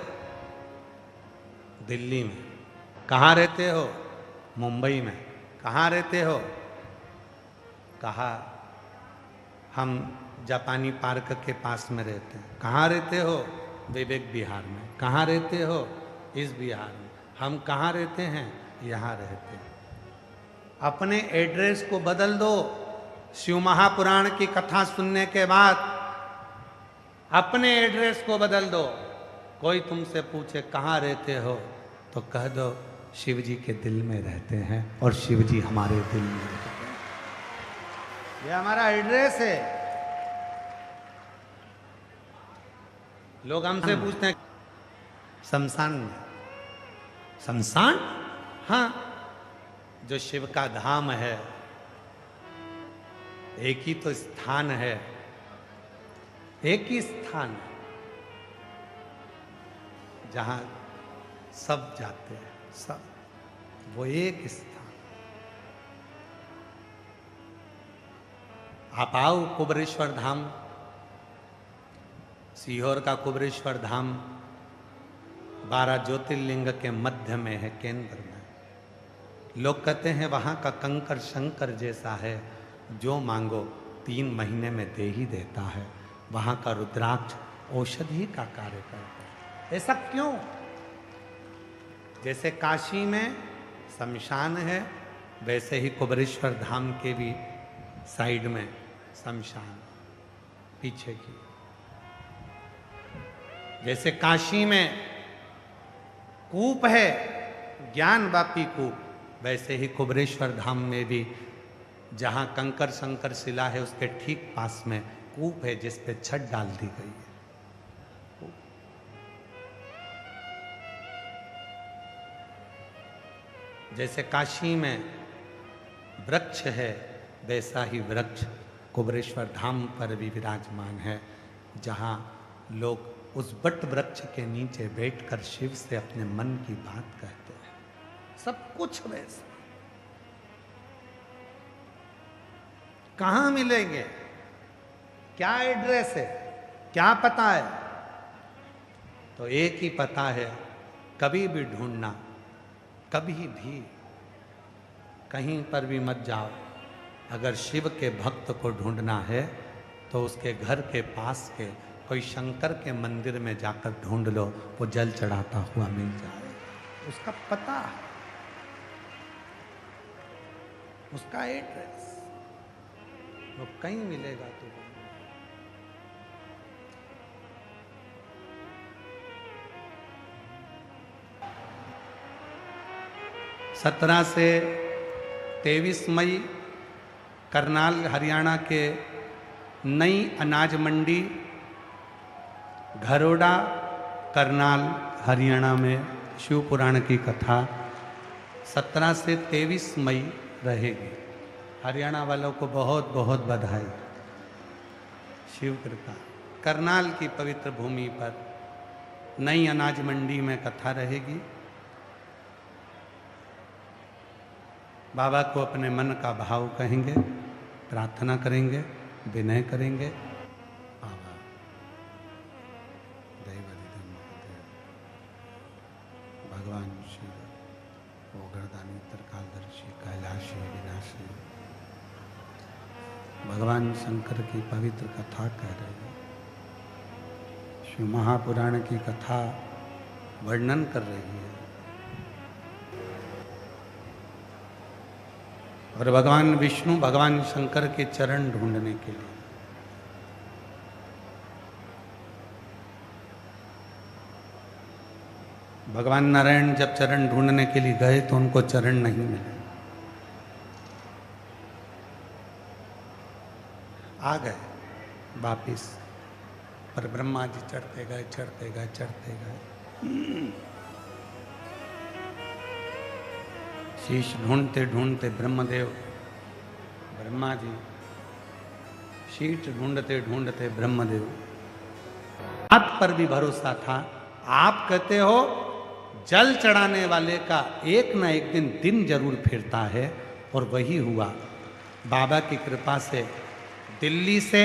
दिल्ली में। कहाँ रहते हो? मुंबई में। कहाँ रहते हो? कहा हम जापानी पार्क के पास में रहते हैं। कहाँ रहते हो? विवेक विहार में। कहाँ रहते हो? इस विहार में। हम कहाँ रहते हैं? यहाँ रहते हैं। अपने एड्रेस को बदल दो। शिव महापुराण की कथा सुनने के बाद अपने एड्रेस को बदल दो। कोई तुमसे पूछे कहाँ रहते हो, तो कह दो शिव जी के दिल में रहते हैं और शिव जी हमारे दिल में रहते हैं। ये हमारा एड्रेस है। लोग हमसे पूछते हैं शमशान में। शमशान? हाँ, जो शिव का धाम है, एक ही तो स्थान है, एक ही स्थान है जहां सब जाते हैं, सब, वो एक स्थान। आप आओ कुबरेश्वर धाम, सीहोर का कुबरेश्वर धाम 12 ज्योतिर्लिंग के मध्य में है, केंद्र में। लोग कहते हैं वहां का कंकर शंकर जैसा है, जो मांगो 3 महीने में दे ही देता है। वहां का रुद्राक्ष औषधि का कार्य करता है। ऐसा क्यों? जैसे काशी में शमशान है, वैसे ही कुबरेश्वर धाम के भी साइड में शमशान पीछे की। जैसे काशी में कूप है, ज्ञान वापी कूप, वैसे ही कुबरेश्वर धाम में भी जहां कंकर शंकर शिला है, उसके ठीक पास में कूप है जिस पे छत डाल दी गई है। जैसे काशी में वृक्ष है, वैसा ही वृक्ष कुबरेश्वर धाम पर भी विराजमान है, जहां लोग उस बट वृक्ष के नीचे बैठकर शिव से अपने मन की बात कहते हैं। सब कुछ वैसा। कहां मिलेंगे? क्या एड्रेस है? क्या पता है? तो एक ही पता है, कभी भी ढूंढना, कभी भी कहीं पर भी मत जाओ। अगर शिव के भक्त को ढूंढना है तो उसके घर के पास के कोई शंकर के मंदिर में जाकर ढूंढ लो, वो जल चढ़ाता हुआ मिल जाएगा। उसका पता है, उसका एड्रेस, वो कहीं मिलेगा तो। 17 से 23 मई करनाल हरियाणा के नई अनाज मंडी घरोड़ा करनाल हरियाणा में शिव पुराण की कथा 17 से 23 मई रहेगी। हरियाणा वालों को बहुत बहुत बधाई। शिव कृपा। करनाल की पवित्र भूमि पर नई अनाज मंडी में कथा रहेगी। बाबा को अपने मन का भाव कहेंगे, प्रार्थना करेंगे, विनय करेंगे। बाबा दैवाधिदेव महादेव, भगवान शिव, ओगरदानी त्रिकालदर्शी कैलाशी विनाशी, भगवान शंकर की पवित्र कथा कह रहे हैं। शिव महापुराण की कथा वर्णन कर रही है। और भगवान विष्णु भगवान शंकर के चरण ढूंढने के लिए भगवान नारायण जब चरण ढूंढने के लिए गए तो उनको चरण नहीं मिले, आ गए वापिस, पर ब्रह्मा जी चढ़ते गए चढ़ते गए चढ़ते गए। शीश ढूंढते ढूंढते ब्रह्मा जी शीश ढूंढते ढूंढते ब्रह्मदेव, आप पर भी भरोसा था। आप कहते हो जल चढ़ाने वाले का एक ना एक दिन जरूर फिरता है, और वही हुआ। बाबा की कृपा से दिल्ली से,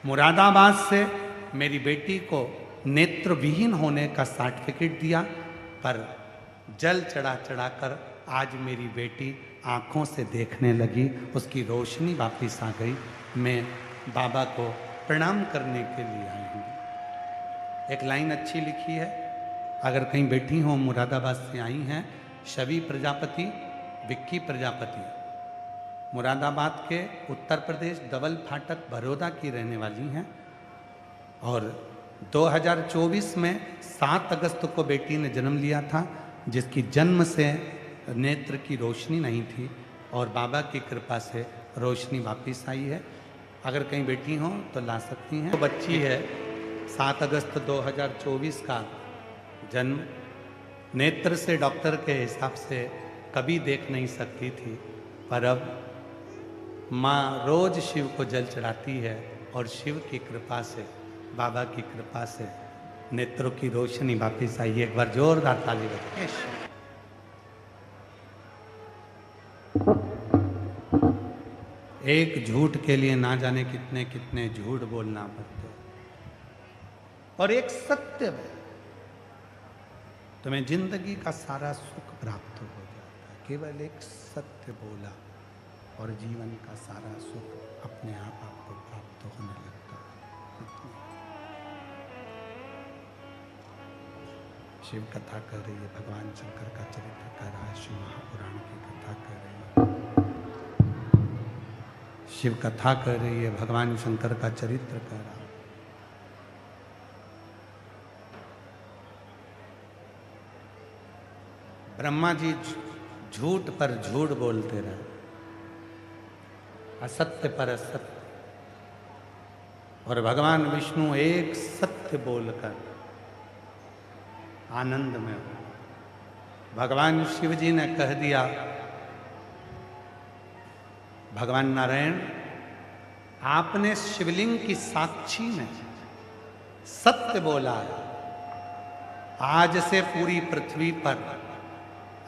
मुरादाबाद से मेरी बेटी को नेत्र विहीन होने का सर्टिफिकेट दिया, पर जल चढ़ा चढ़ाकर आज मेरी बेटी आंखों से देखने लगी, उसकी रोशनी वापस आ गई। मैं बाबा को प्रणाम करने के लिए आई हूँ। एक लाइन अच्छी लिखी है, अगर कहीं बैठी हो, मुरादाबाद से आई हैं, शबी प्रजापति, विक्की प्रजापति, मुरादाबाद के उत्तर प्रदेश डबल फाटक बड़ौदा की रहने वाली हैं, और 2024 में 7 अगस्त को बेटी ने जन्म लिया था, जिसकी जन्म से नेत्र की रोशनी नहीं थी, और बाबा की कृपा से रोशनी वापस आई है। अगर कहीं बैठी हो तो ला सकती हैं। तो बच्ची है 7 अगस्त 2024 का जन्म, नेत्र से डॉक्टर के हिसाब से कभी देख नहीं सकती थी, पर अब माँ रोज शिव को जल चढ़ाती है, और शिव की कृपा से, बाबा की कृपा से नेत्रों की रोशनी वापस आई है। एक बार जोरदार ताली बजाइए। एक झूठ के लिए ना जाने कितने कितने झूठ बोलना पड़ते, और एक सत्य है, तुम्हें जिंदगी का सारा सुख प्राप्त हो जाता है। केवल एक सत्य बोला और जीवन का सारा सुख अपने आप आपको प्राप्त होने लगता है। शिव कथा कर रही है, भगवान शंकर का चरित्र कर रहा है, शिव महापुराण की कथा कर रही है, शिव कथा कर रही है, भगवान शंकर का चरित्र कर रहा है। ब्रह्मा जी झूठ पर झूठ बोलते रहे, असत्य पर असत्य, और भगवान विष्णु एक सत्य बोलकर आनंद में हो। भगवान शिव जी ने कह दिया, भगवान नारायण आपने शिवलिंग की साक्षी में सत्य बोला है, आज से पूरी पृथ्वी पर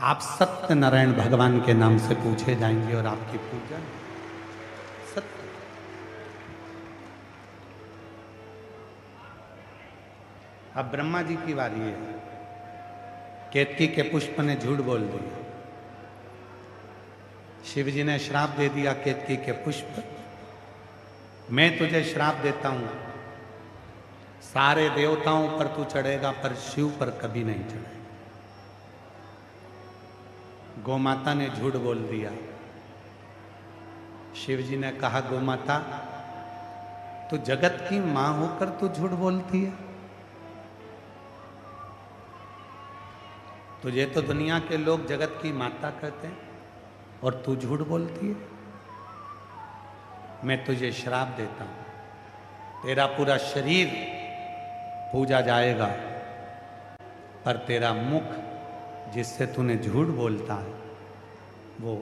आप सत्य नारायण भगवान के नाम से पूछे जाएंगे, और आपकी पूजा सत्य। अब ब्रह्मा जी की बारी है। केतकी के पुष्प ने झूठ बोल दिया, शिव जी ने श्राप दे दिया, केतकी के पुष्प मैं तुझे श्राप देता हूं, सारे देवताओं पर तू चढ़ेगा पर शिव पर कभी नहीं चढ़ेगा। गोमाता ने झूठ बोल दिया, शिव जी ने कहा, गोमाता तू जगत की मां होकर तू झूठ बोलती है, तुझे तो दुनिया के लोग जगत की माता कहते हैं और तू झूठ बोलती है। मैं तुझे श्राप देता हूं, तेरा पूरा शरीर पूजा जाएगा, पर तेरा मुख जिससे तूने झूठ बोलता है वो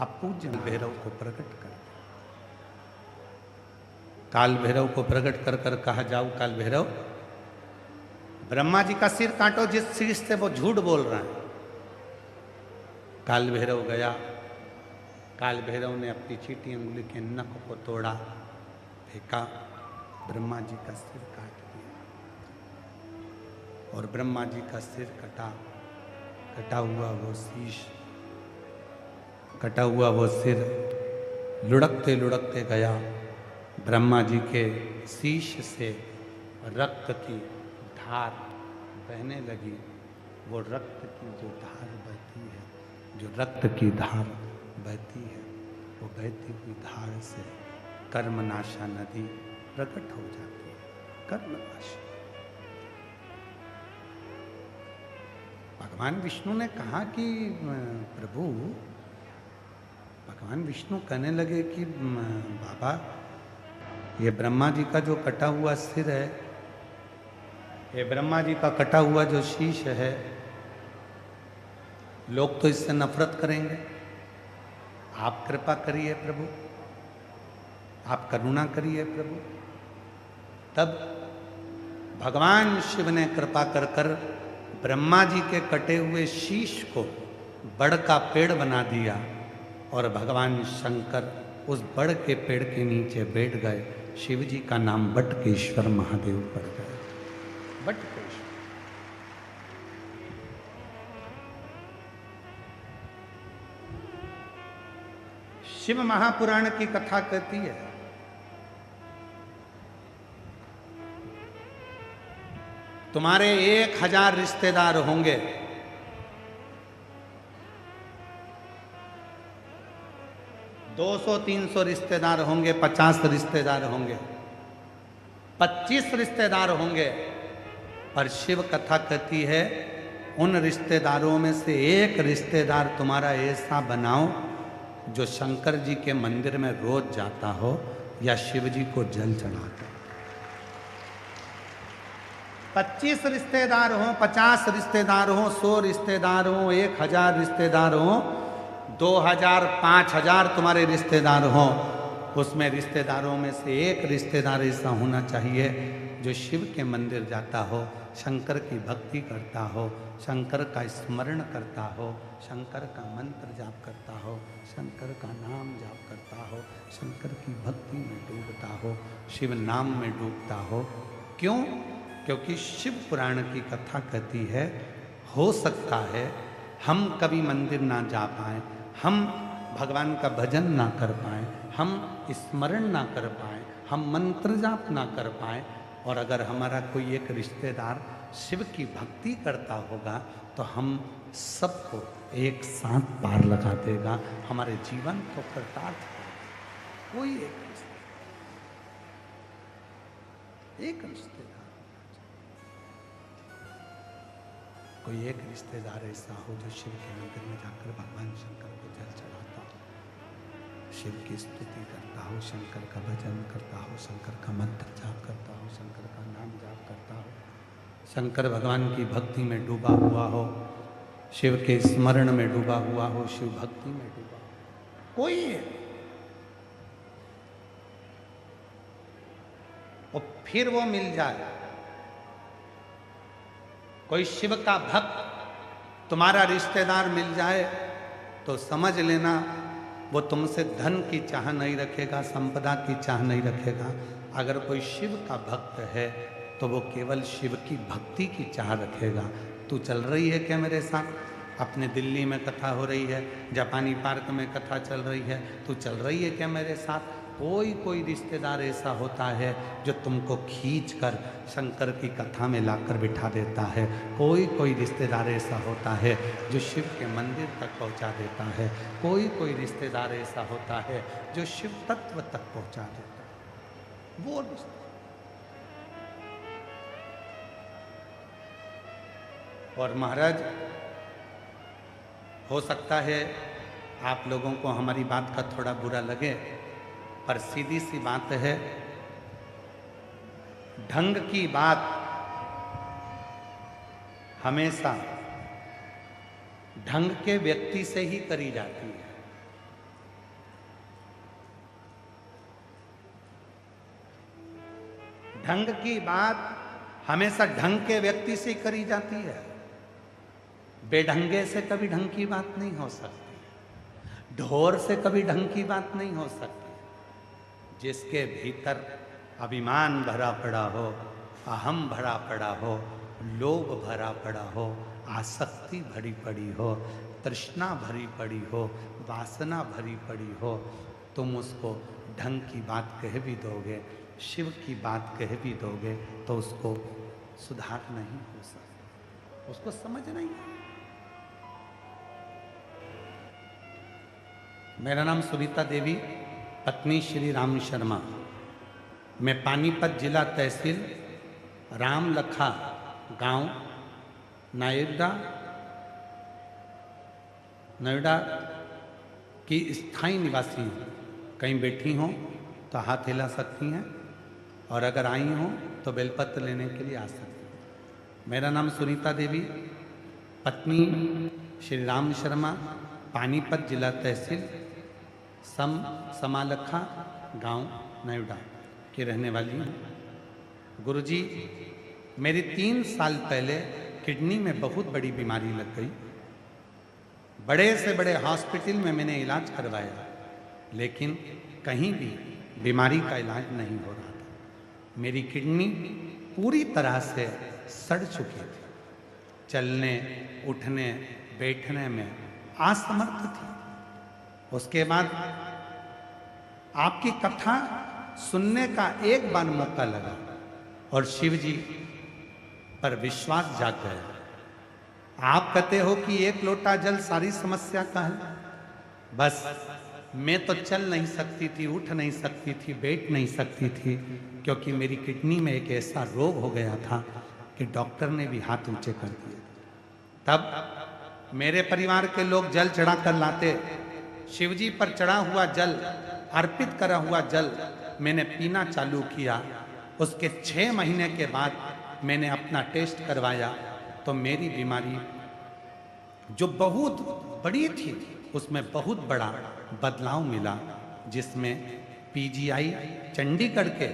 अपूज्य भैरव को प्रकट कर। काल भैरव को प्रकट कर कर कहा, जाओ काल भैरव, ब्रह्मा जी का सिर काटो जिस सिर से वो झूठ बोल रहा है। काल भैरव गया, काल भैरव ने अपनी चीटी अंगुली के नख को तोड़ा, फेंका, ब्रह्मा जी का सिर काट दिया, और ब्रह्मा जी का सिर कटा हुआ वो शीश, कटा हुआ वो सिर लुढ़कते लुढ़कते गया, ब्रह्मा जी के शीश से रक्त की धार बहने लगी। वो रक्त की जो धार बहती है, जो रक्त की धार बहती है, वो बहती हुई धार से कर्मनाशा नदी प्रकट हो जाती है। कर्मनाशा भगवान विष्णु ने कहा कि प्रभु, भगवान विष्णु कहने लगे कि बाबा, ये ब्रह्मा जी का जो कटा हुआ सिर है, ये ब्रह्मा जी का कटा हुआ जो शीश है, लोग तो इससे नफरत करेंगे। आप कृपा करिए प्रभु, आप करुणा करिए प्रभु। तब भगवान शिव ने कृपा कर कर ब्रह्मा जी के कटे हुए शीश को बड़ का पेड़ बना दिया और भगवान शंकर उस बड़ के पेड़ के नीचे बैठ गए। शिव जी का नाम बटकेश्वर महादेव पड़ गया। बटकेश्वर। शिव महापुराण की कथा कहती है, तुम्हारे 1000 रिश्तेदार होंगे, 200-300 रिश्तेदार होंगे, 50 रिश्तेदार होंगे, 25 रिश्तेदार होंगे, पर शिव कथा कहती है उन रिश्तेदारों में से एक रिश्तेदार तुम्हारा ऐसा बनाओ जो शंकर जी के मंदिर में रोज जाता हो या शिव जी को जल चढ़ाता हो। 25 रिश्तेदार हो, 50 रिश्तेदार हो, 100 रिश्तेदार हो, 1000 रिश्तेदार हो, 2000, 5000 तुम्हारे रिश्तेदार हो, उसमें रिश्तेदारों में से एक रिश्तेदार ऐसा होना चाहिए जो शिव के मंदिर जाता हो, शंकर की भक्ति करता हो, शंकर का स्मरण करता हो, शंकर का मंत्र जाप करता हो, शंकर का नाम जाप करता हो, शंकर की भक्ति में डूबता हो, शिव नाम में डूबता हो। क्यों? क्योंकि शिव पुराण की कथा कहती है, हो सकता है हम कभी मंदिर ना जा पाए, हम भगवान का भजन ना कर पाए, हम स्मरण ना कर पाए, हम मंत्र जाप ना कर पाए, और अगर हमारा कोई एक रिश्तेदार शिव की भक्ति करता होगा तो हम सबको एक साथ पार लगा देगा, हमारे जीवन को कृतार्थ होगा। कोई एक रिश्तेदार, कोई एक रिश्तेदार ऐसा हो जो शिव के मंदिर में जाकर भगवान शंकर को जल चढ़ाता हो, शिव की स्तुति करता हो, शंकर का भजन करता हो, शंकर का मंत्र जाप करता हो, शंकर का नाम जाप करता हो, शंकर भगवान की भक्ति में डूबा हुआ हो, शिव के स्मरण में डूबा हुआ हो, शिव भक्ति में डूबा हो। कोई है और फिर वो मिल जाए। कोई शिव का भक्त तुम्हारा रिश्तेदार मिल जाए तो समझ लेना वो तुमसे धन की चाह नहीं रखेगा, संपदा की चाह नहीं रखेगा। अगर कोई शिव का भक्त है तो वो केवल शिव की भक्ति की चाह रखेगा। तू चल रही है क्या मेरे साथ? अपने दिल्ली में कथा हो रही है, जापानी पार्क में कथा चल रही है, तू चल रही है क्या मेरे साथ? कोई रिश्तेदार ऐसा होता है जो तुमको खींचकर शंकर की कथा में लाकर बिठा देता है। कोई रिश्तेदार ऐसा होता है जो शिव के मंदिर तक पहुंचा देता है। कोई रिश्तेदार ऐसा होता है जो शिव तत्व तक पहुंचा देता है। वो रिश्तेदार, और महाराज, हो सकता है आप लोगों को हमारी बात का थोड़ा बुरा लगे, पर सीधी सी बात है, ढंग की बात हमेशा ढंग के व्यक्ति से ही करी जाती है। ढंग की बात हमेशा ढंग के व्यक्ति से करी जाती है। बेढंगे से कभी ढंग की बात नहीं हो सकती, ढोर से कभी ढंग की बात नहीं हो सकती। जिसके भीतर अभिमान भरा पड़ा हो, अहम भरा पड़ा हो, लोभ भरा पड़ा हो, आसक्ति भरी पड़ी हो, तृष्णा भरी पड़ी हो, वासना भरी पड़ी हो, तुम उसको ढंग की बात कह भी दोगे, शिव की बात कह भी दोगे तो उसको सुधार नहीं हो सकता, उसको समझ नहीं। मेरा नाम सुनीता देवी, पत्नी श्री राम शर्मा। मैं पानीपत जिला तहसील रामलखा गांव नायगदा नोएडा की स्थायी निवासी हैं, कहीं बैठी हों तो हाथ हिला सकती हैं, और अगर आई हों तो बेलपत्र लेने के लिए आ सकती हैं। मेरा नाम सुनीता देवी, पत्नी श्री राम शर्मा, पानीपत जिला तहसील समालखा गांव नोएडा की रहने वाली हूँ। गुरुजी, मेरी 3 साल पहले किडनी में बहुत बड़ी बीमारी लग गई। बड़े से बड़े हॉस्पिटल में मैंने इलाज करवाया, लेकिन कहीं भी बीमारी का इलाज नहीं हो रहा था। मेरी किडनी पूरी तरह से सड़ चुकी थी, चलने उठने बैठने में असमर्थ थी। उसके बाद आपकी कथा सुनने का एक बार मौका लगा और शिव जी पर विश्वास जाग गया। आप कहते हो कि 1 लोटा जल सारी समस्या का है। बस मैं तो चल नहीं सकती थी, उठ नहीं सकती थी, बैठ नहीं सकती थी, क्योंकि मेरी किडनी में एक ऐसा रोग हो गया था कि डॉक्टर ने भी हाथ ऊंचे कर दिए। तब मेरे परिवार के लोग जल चढ़ा कर लाते। शिवजी पर चढ़ा हुआ जल, अर्पित करा हुआ जल मैंने पीना चालू किया। उसके 6 महीने के बाद मैंने अपना टेस्ट करवाया तो मेरी बीमारी जो बहुत बड़ी थी उसमें बहुत बड़ा बदलाव मिला, जिसमें पीजीआई चंडीगढ़ के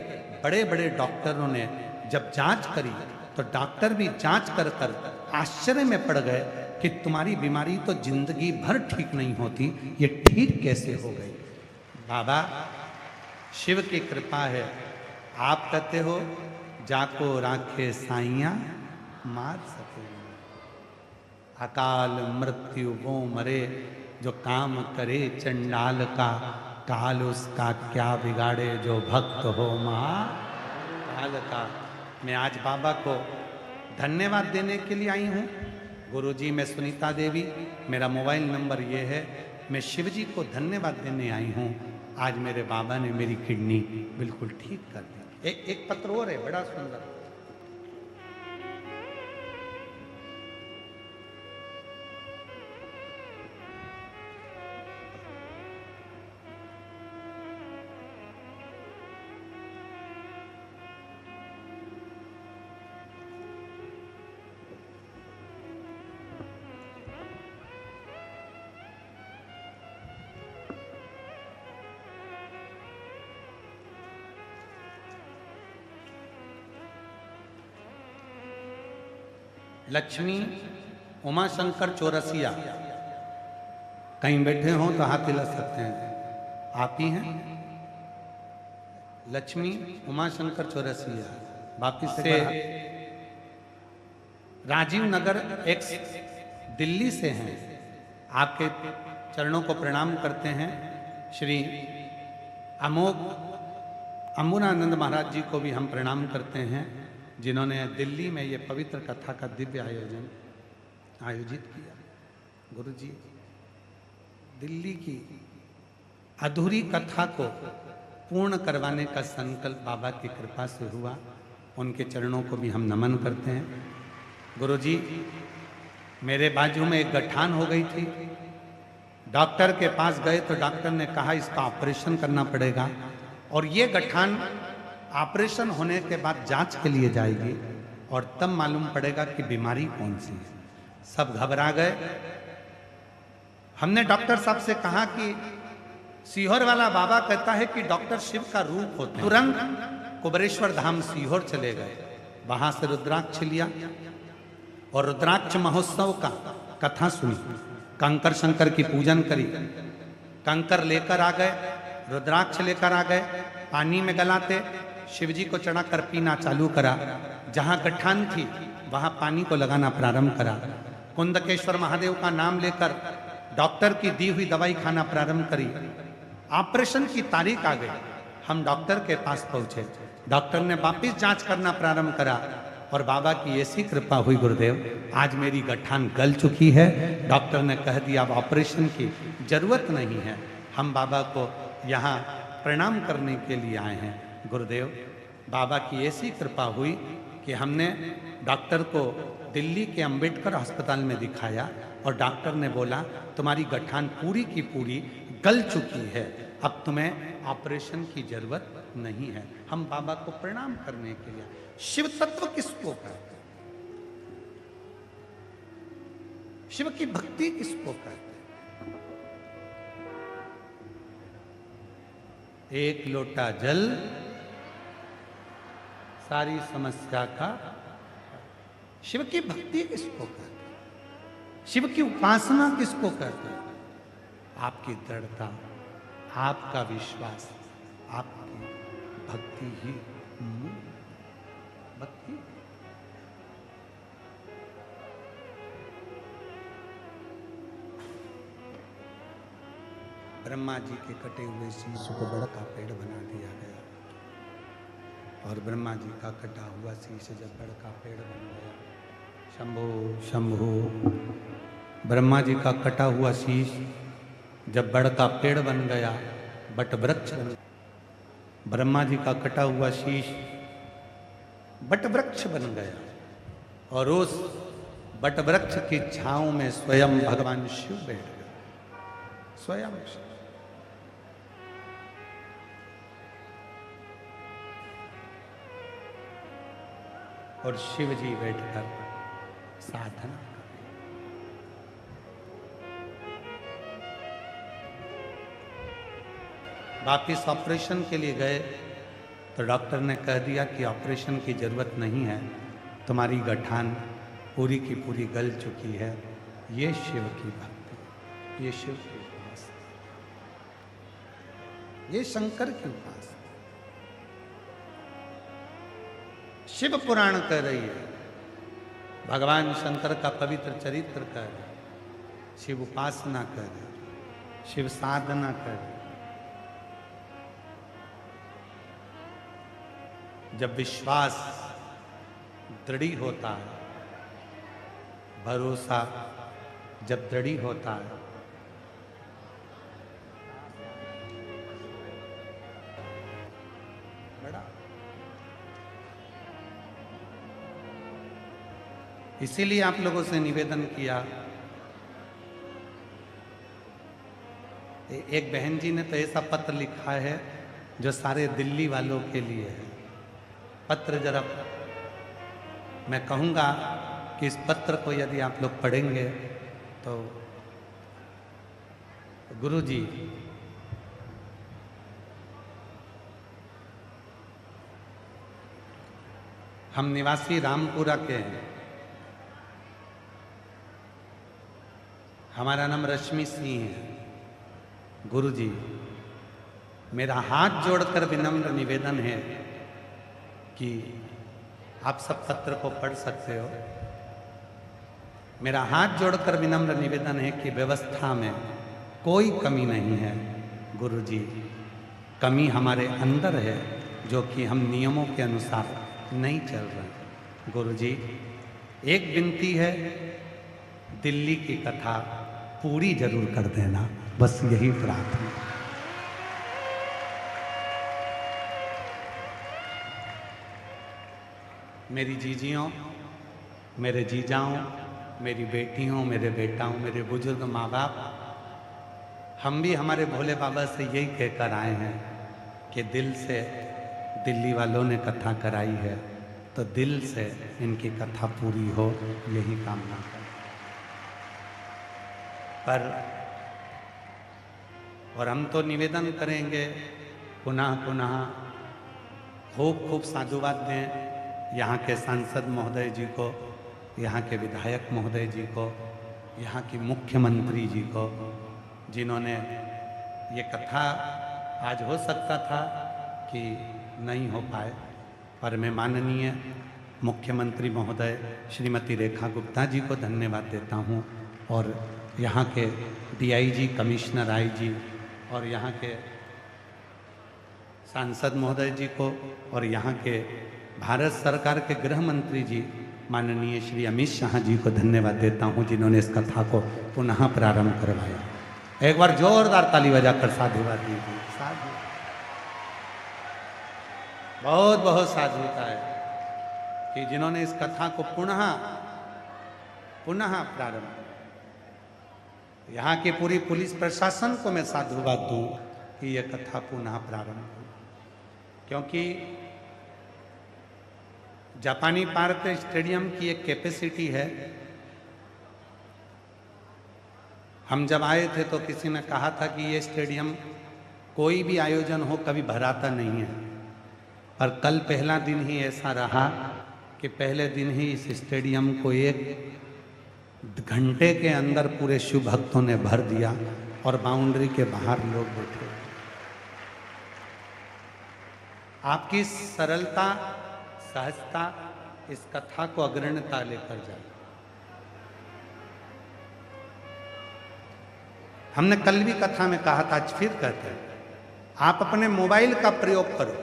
बड़े बड़े डॉक्टरों ने जब जांच करी तो डॉक्टर भी जांच कर कर आश्चर्य में पड़ गए कि तुम्हारी बीमारी तो जिंदगी भर ठीक नहीं होती, ये ठीक कैसे हो गई। बाबा शिव की कृपा है। आप कहते हो जाको राखे साइयां मार सके, अकाल मृत्यु वो मरे जो काम करे चंडाल का, काल उसका क्या बिगाड़े जो भक्त हो महाकाल का। मैं आज बाबा को धन्यवाद देने के लिए आई हूँ। गुरुजी, मैं सुनीता देवी, मेरा मोबाइल नंबर ये है। मैं शिव जी को धन्यवाद देने आई हूँ। आज मेरे बाबा ने मेरी किडनी बिल्कुल ठीक कर दी। एक पत्र और है बड़ा सुंदर। लक्ष्मी उमाशंकर चौरसिया, कहीं बैठे हों तो हाथ हिला सकते हैं। आप ही हैं लक्ष्मी उमाशंकर चौरसिया, वापिस से राजीव नगर एक्स दिल्ली से हैं। आपके चरणों को प्रणाम करते हैं। श्री अमोघ अंबुनानंद महाराज जी को भी हम प्रणाम करते हैं, जिन्होंने दिल्ली में ये पवित्र कथा का दिव्य आयोजित किया। गुरु जी, दिल्ली की अधूरी कथा को पूर्ण करवाने का संकल्प बाबा की कृपा से हुआ। उनके चरणों को भी हम नमन करते हैं। गुरु जी, मेरे बाजू में एक गठान हो गई थी। डॉक्टर के पास गए तो डॉक्टर ने कहा इसका ऑपरेशन करना पड़ेगा, और ये गठान ऑपरेशन होने के बाद जांच के लिए जाएगी और तब मालूम पड़ेगा कि बीमारी कौन सी है। सब घबरा गए। हमने डॉक्टर साहब से कहा कि सीहोर वाला बाबा कहता है कि डॉक्टर शिव का रूप होते हैं। तुरंत कुबरेश्वर धाम सीहोर चले गए। वहां से रुद्राक्ष लिया और रुद्राक्ष महोत्सव का कथा सुनी। कंकर शंकर की पूजन करी। कंकर लेकर आ गए, रुद्राक्ष लेकर आ गए, पानी में गलाते शिवजी को चढ़ाकर पीना चालू करा। जहां गठान थी वहां पानी को लगाना प्रारंभ करा। कुंदकेश्वर महादेव का नाम लेकर डॉक्टर की दी हुई दवाई खाना प्रारंभ करी। ऑपरेशन की तारीख आ गई। हम डॉक्टर के पास पहुंचे। डॉक्टर ने वापिस जांच करना प्रारंभ करा और बाबा की ऐसी कृपा हुई गुरुदेव, आज मेरी गठान गल चुकी है। डॉक्टर ने कह दिया अब ऑपरेशन की जरूरत नहीं है। हम बाबा को यहाँ प्रणाम करने के लिए आए हैं। गुरुदेव, बाबा की ऐसी कृपा हुई कि हमने डॉक्टर को दिल्ली के अंबेडकर अस्पताल में दिखाया। और डॉक्टर ने बोला तुम्हारी गठान पूरी की पूरी गल चुकी है, अब तुम्हें ऑपरेशन की जरूरत नहीं है। हम बाबा को प्रणाम करने के लिए, शिव तत्व किसको कहते हैं, शिव की भक्ति किसको कहते हैं? एक लोटा जल सारी समस्या का, शिव की भक्ति किसको कहते हैं, शिव की उपासना किसको कहते हैं? आपकी दृढ़ता, आपका विश्वास, आपकी भक्ति ही भक्ति। ब्रह्मा जी के कटे हुए शीश को बड़ा का पेड़ बना दिया गया, और ब्रह्मा जी का कटा हुआ शीश जब बड़ा का पेड़ बन गया, शंभो शंभो, ब्रह्मा जी का कटा हुआ शीश जब बड़ का पेड़ बन गया, बट वृक्ष बन, ब्रह्मा जी का कटा हुआ शीश बट वृक्ष बन गया, और उस बट वृक्ष की छांव में स्वयं भगवान शिव बैठ गए, स्वयं। और शिव जी बैठकर साधना, वापिस ऑपरेशन के लिए गए तो डॉक्टर ने कह दिया कि ऑपरेशन की जरूरत नहीं है, तुम्हारी गठान पूरी की पूरी गल चुकी है। ये शिव की भक्ति, ये शिव की उपासना, ये शंकर की उपासना। शिव पुराण कह रही है, भगवान शंकर का पवित्र चरित्र कह रहे, शिव उपासना कर रहे, शिव साधना कर रहे। जब विश्वास दृढ़ होता है, भरोसा जब दृढ़ होता है, बड़ा, इसीलिए आप लोगों से निवेदन किया। एक बहन जी ने तो ऐसा पत्र लिखा है जो सारे दिल्ली वालों के लिए है। पत्र जरा मैं कहूँगा कि इस पत्र को यदि आप लोग पढ़ेंगे तो गुरु जी, हम निवासी रामपुरा के हैं, हमारा नाम रश्मि सिंह है। गुरु जी, मेरा हाथ जोड़कर विनम्र निवेदन है कि आप सब पत्र को पढ़ सकते हो। मेरा हाथ जोड़कर विनम्र निवेदन है कि व्यवस्था में कोई कमी नहीं है। गुरु जी, कमी हमारे अंदर है, जो कि हम नियमों के अनुसार नहीं चल रहे। गुरु जी, एक विनती है, दिल्ली की कथा पूरी जरूर कर देना, बस यही प्रार्थना। मेरी जीजियों, मेरे जीजाओं, मेरी बेटियों, मेरे बेटाओं, मेरे बुजुर्ग माँ बाप, हम भी हमारे भोले बाबा से यही कहकर आए हैं कि दिल से दिल्ली वालों ने कथा कराई है तो दिल से इनकी कथा पूरी हो, यही कामना करें। पर और हम तो निवेदन करेंगे पुनः पुनः, खूब खूब साधुवाद दें यहाँ के सांसद महोदय जी को, यहाँ के विधायक महोदय जी को, यहाँ की मुख्यमंत्री जी को, जिन्होंने ये कथा, आज हो सकता था कि नहीं हो पाए, पर मैं माननीय मुख्यमंत्री महोदय श्रीमती रेखा गुप्ता जी को धन्यवाद देता हूँ, और यहाँ के डीआईजी, कमिश्नर आईजी, और यहाँ के सांसद महोदय जी को, और यहाँ के भारत सरकार के गृह मंत्री जी माननीय श्री अमित शाह जी को धन्यवाद देता हूँ, जिन्होंने इस कथा को पुनः प्रारंभ करवाया। एक बार जोरदार ताली बजाकर साधुवाद दीजिए। साधु, बहुत बहुत साधुता है कि जिन्होंने इस कथा को पुनः प्रारंभ। यहाँ की पूरी पुलिस प्रशासन को मैं साधुवाद दूं कि यह कथा पुनः प्रारंभ हो, क्योंकि जापानी पार्क स्टेडियम की एक कैपेसिटी है। हम जब आए थे तो किसी ने कहा था कि ये स्टेडियम कोई भी आयोजन हो कभी भराता नहीं है, पर कल पहला दिन ही ऐसा रहा कि पहले दिन ही इस स्टेडियम को 1 घंटे के अंदर पूरे शिव भक्तों ने भर दिया और बाउंड्री के बाहर लोग बैठे। आपकी सरलता, सहजता इस कथा को अग्रणता लेकर जाए। हमने कल भी कथा में कहा था, आज फिर कहते हैं, आप अपने मोबाइल का प्रयोग करो।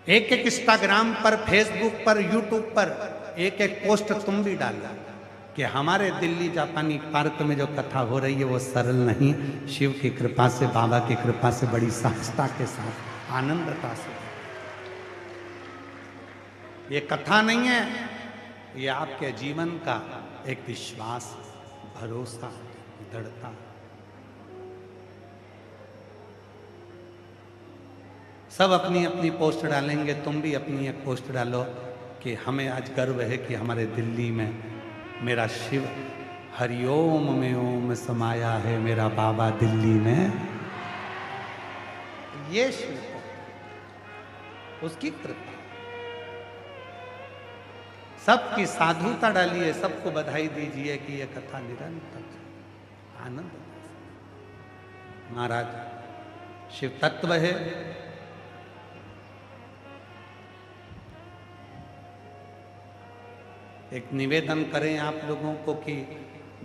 एक इंस्टाग्राम पर, फेसबुक पर, यूट्यूब पर एक पोस्ट तुम भी डालो कि हमारे दिल्ली जापानी पार्क में जो कथा हो रही है वो सरल नहीं, शिव की कृपा से, बाबा की कृपा से बड़ी सहजता के साथ, आनंदता से। ये कथा नहीं है, ये आपके जीवन का एक विश्वास, भरोसा, दृढ़ता। सब अपनी अपनी पोस्ट डालेंगे, तुम भी अपनी एक पोस्ट डालो कि हमें आज गर्व है कि हमारे दिल्ली में मेरा शिव हरिओम में ओम समाया है, मेरा बाबा दिल्ली में। ये शिव को, उसकी कृपा। सबकी साधुता डालिए, सबको बधाई दीजिए कि यह कथा निरंतर आनंद। महाराज शिव तत्व है। एक निवेदन करें आप लोगों को कि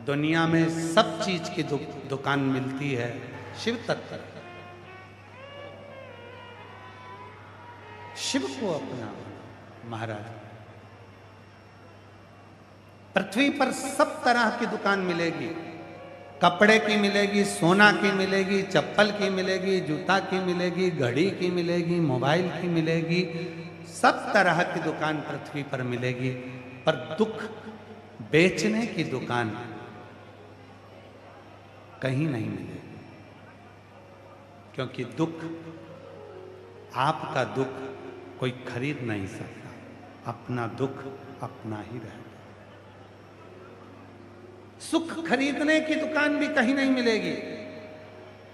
दुनिया में सब चीज की दुकान मिलती है, शिव तत्व। शिव को अपना महाराज। पृथ्वी पर सब तरह की दुकान मिलेगी, कपड़े की मिलेगी, सोना की मिलेगी, चप्पल की मिलेगी, जूता की मिलेगी, घड़ी की मिलेगी, मोबाइल की मिलेगी, सब तरह की दुकान पृथ्वी पर मिलेगी। पर दुख बेचने की दुकान कहीं नहीं मिलेगी, क्योंकि दुख, आपका दुख कोई खरीद नहीं सकता। अपना दुख अपना ही रहेगा। सुख खरीदने की दुकान भी कहीं नहीं मिलेगी।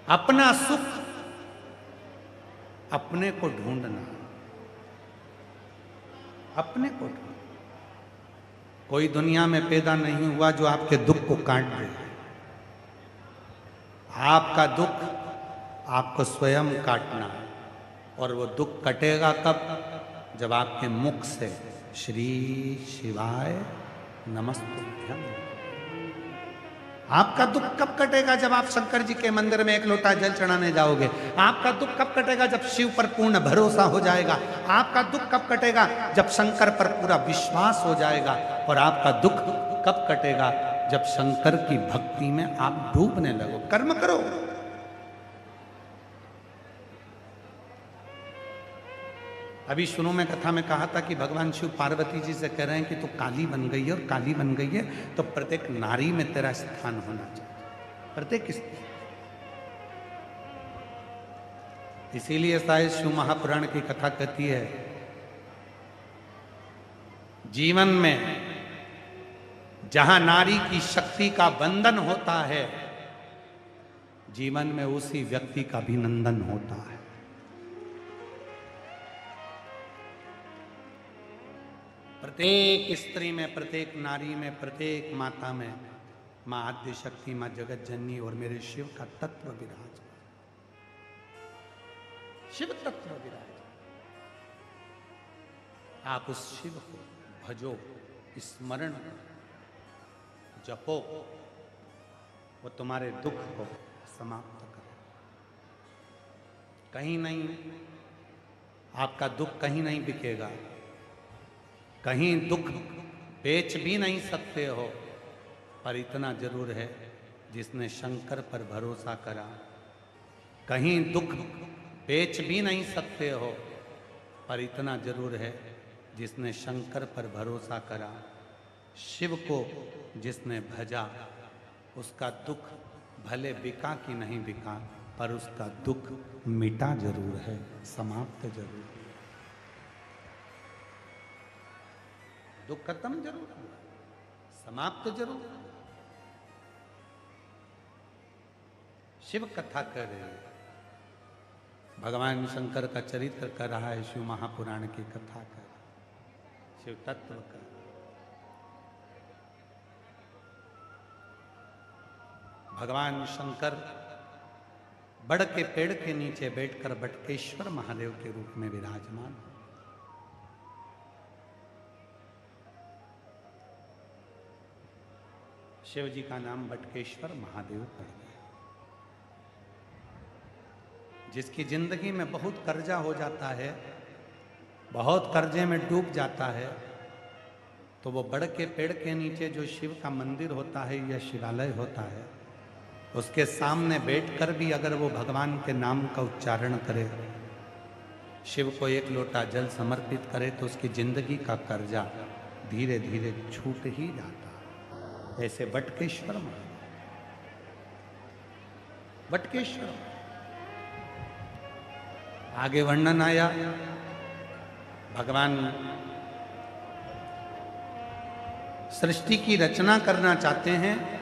अपना सुख अपने को ढूंढना, अपने को ढूंढना। कोई दुनिया में पैदा नहीं हुआ जो आपके दुख को काट दे। आपका दुख आपको स्वयं काटना है, और वो दुख कटेगा कब? जब आपके मुख से श्री शिवाय नमस्तुभ्यम। आपका दुख कब कटेगा? जब आप शंकर जी के मंदिर में 1 लोटा जल चढ़ाने जाओगे। आपका दुख कब कटेगा? जब शिव पर पूर्ण भरोसा हो जाएगा। आपका दुख कब कटेगा? जब शंकर पर पूरा विश्वास हो जाएगा। और आपका दुख कब कटेगा? जब शंकर की भक्ति में आप डूबने लगो। कर्म करो। अभी शुरू में कथा में कहा था कि भगवान शिव पार्वती जी से कह रहे हैं कि तू काली बन गई है, और काली बन गई है तो प्रत्येक नारी में तेरा स्थान होना चाहिए, प्रत्येक स्त्री। इसीलिए शायद शिव महापुराण की कथा कहती है, जीवन में जहां नारी की शक्ति का बंधन होता है, जीवन में उसी व्यक्ति का भी नंदन होता है। प्रत्येक स्त्री में, प्रत्येक नारी में, प्रत्येक माता में मां आद्य शक्ति, मां जगत जननी और मेरे शिव का तत्व विराज, शिव तत्व विराज। आप उस शिव को भजो, स्मरण करो, जपो, वो तुम्हारे दुख को समाप्त करे। कहीं नहीं, आपका दुख कहीं नहीं बिकेगा, कहीं दुख बेच भी नहीं सकते हो, पर इतना जरूर है जिसने शंकर पर भरोसा करा। कहीं दुख बेच भी नहीं सकते हो, पर इतना जरूर है जिसने शंकर पर भरोसा करा। शिव को जिसने भजा उसका दुख भले बिका कि नहीं बिका, पर उसका दुख मिटा जरूर है, समाप्त जरूर है। दुख खत्म जरूर हुआ, समाप्त जरूर हुआ। शिव कथा कर रहे हैं, भगवान शंकर का चरित्र कर रहा है, शिव महापुराण की कथा कर, शिव तत्व का। भगवान शंकर बड़ के पेड़ के नीचे बैठकर बटकेश्वर महादेव के रूप में विराजमान। शिव जी का नाम बटकेश्वर महादेव पड़ गया। जिसकी जिंदगी में बहुत कर्जा हो जाता है, बहुत कर्जे में डूब जाता है, तो वो बड़ के पेड़ के नीचे जो शिव का मंदिर होता है या शिवालय होता है, उसके सामने बैठकर भी अगर वो भगवान के नाम का उच्चारण करे, शिव को एक लोटा जल समर्पित करे, तो उसकी जिंदगी का कर्जा धीरे धीरे छूट ही जाता। ऐसे बटकेश्वर महादेव, बटकेश्वर। आगे वर्णन आया, भगवान सृष्टि की रचना करना चाहते हैं,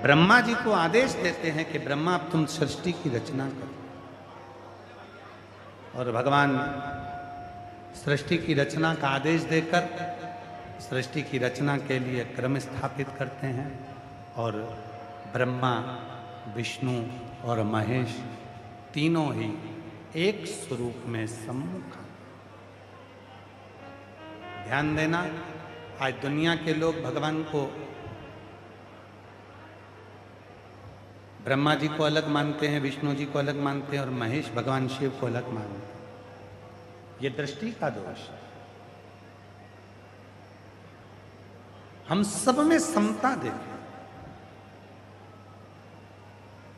ब्रह्मा जी को आदेश देते हैं कि ब्रह्मा अब तुम सृष्टि की रचना करो। और भगवान सृष्टि की रचना का आदेश देकर सृष्टि की रचना के लिए क्रम स्थापित करते हैं, और ब्रह्मा, विष्णु और महेश तीनों ही एक स्वरूप में सम्मुख। ध्यान देना, आज दुनिया के लोग भगवान को, ब्रह्मा जी को अलग मानते हैं, विष्णु जी को अलग मानते हैं, और महेश भगवान शिव को अलग मानते हैं। ये दृष्टि का दोष है। हम सब में समता देखें,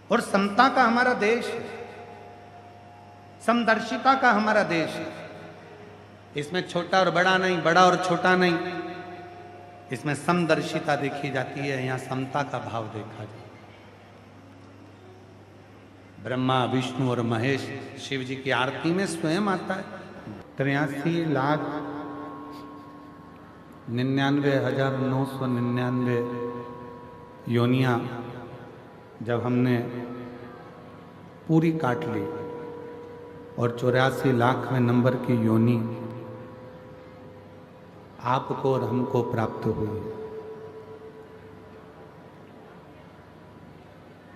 और समता का हमारा देश है, समदर्शिता का हमारा देश है। इसमें छोटा और बड़ा नहीं, बड़ा और छोटा नहीं, इसमें समदर्शिता देखी जाती है, यहां समता का भाव देखा जाता है। ब्रह्मा, विष्णु और महेश शिव जी की आरती में स्वयं आता है। 83,99,999 योनियां जब हमने पूरी काट ली, और 84,00,000वें नंबर की योनि आपको और हमको प्राप्त हुई।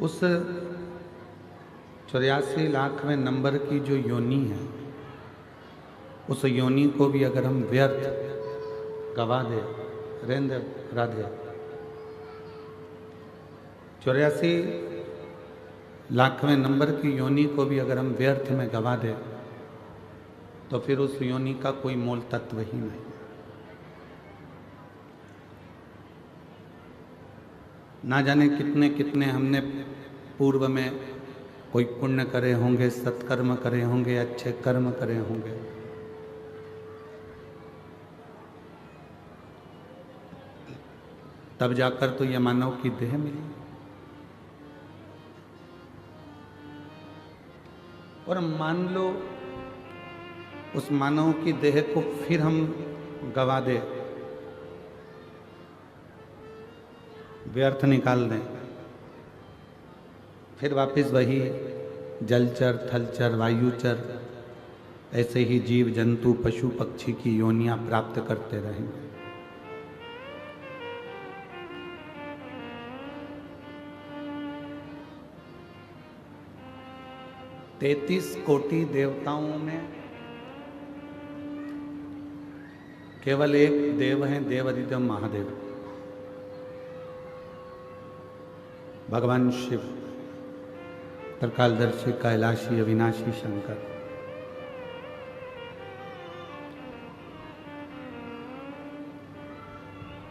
उस 84,00,000वें नंबर की जो योनि है, उस योनि को भी अगर हम व्यर्थ गवा दे, रेंद्र राधे, 84,00,000वें नंबर की योनि को भी अगर हम व्यर्थ में गवा दे, तो फिर उस योनि का कोई मोल तत्व ही नहीं। ना जाने कितने कितने हमने पूर्व में कोई पुण्य करे होंगे, सत्कर्म करे होंगे, अच्छे कर्म करे होंगे, तब जाकर तो ये मानव की देह मिली। और मान लो उस मानव की देह को फिर हम गवा दे, व्यर्थ निकाल दें, फिर वापस वही जलचर, थलचर, वायुचर, ऐसे ही जीव जंतु, पशु पक्षी की योनियां प्राप्त करते रहेंगे। तैतीस कोटि देवताओं में केवल एक देव हैं, देवादिदेव महादेव, भगवान शिव, त्रिकालदर्शी, कैलाशी, अविनाशी शंकर।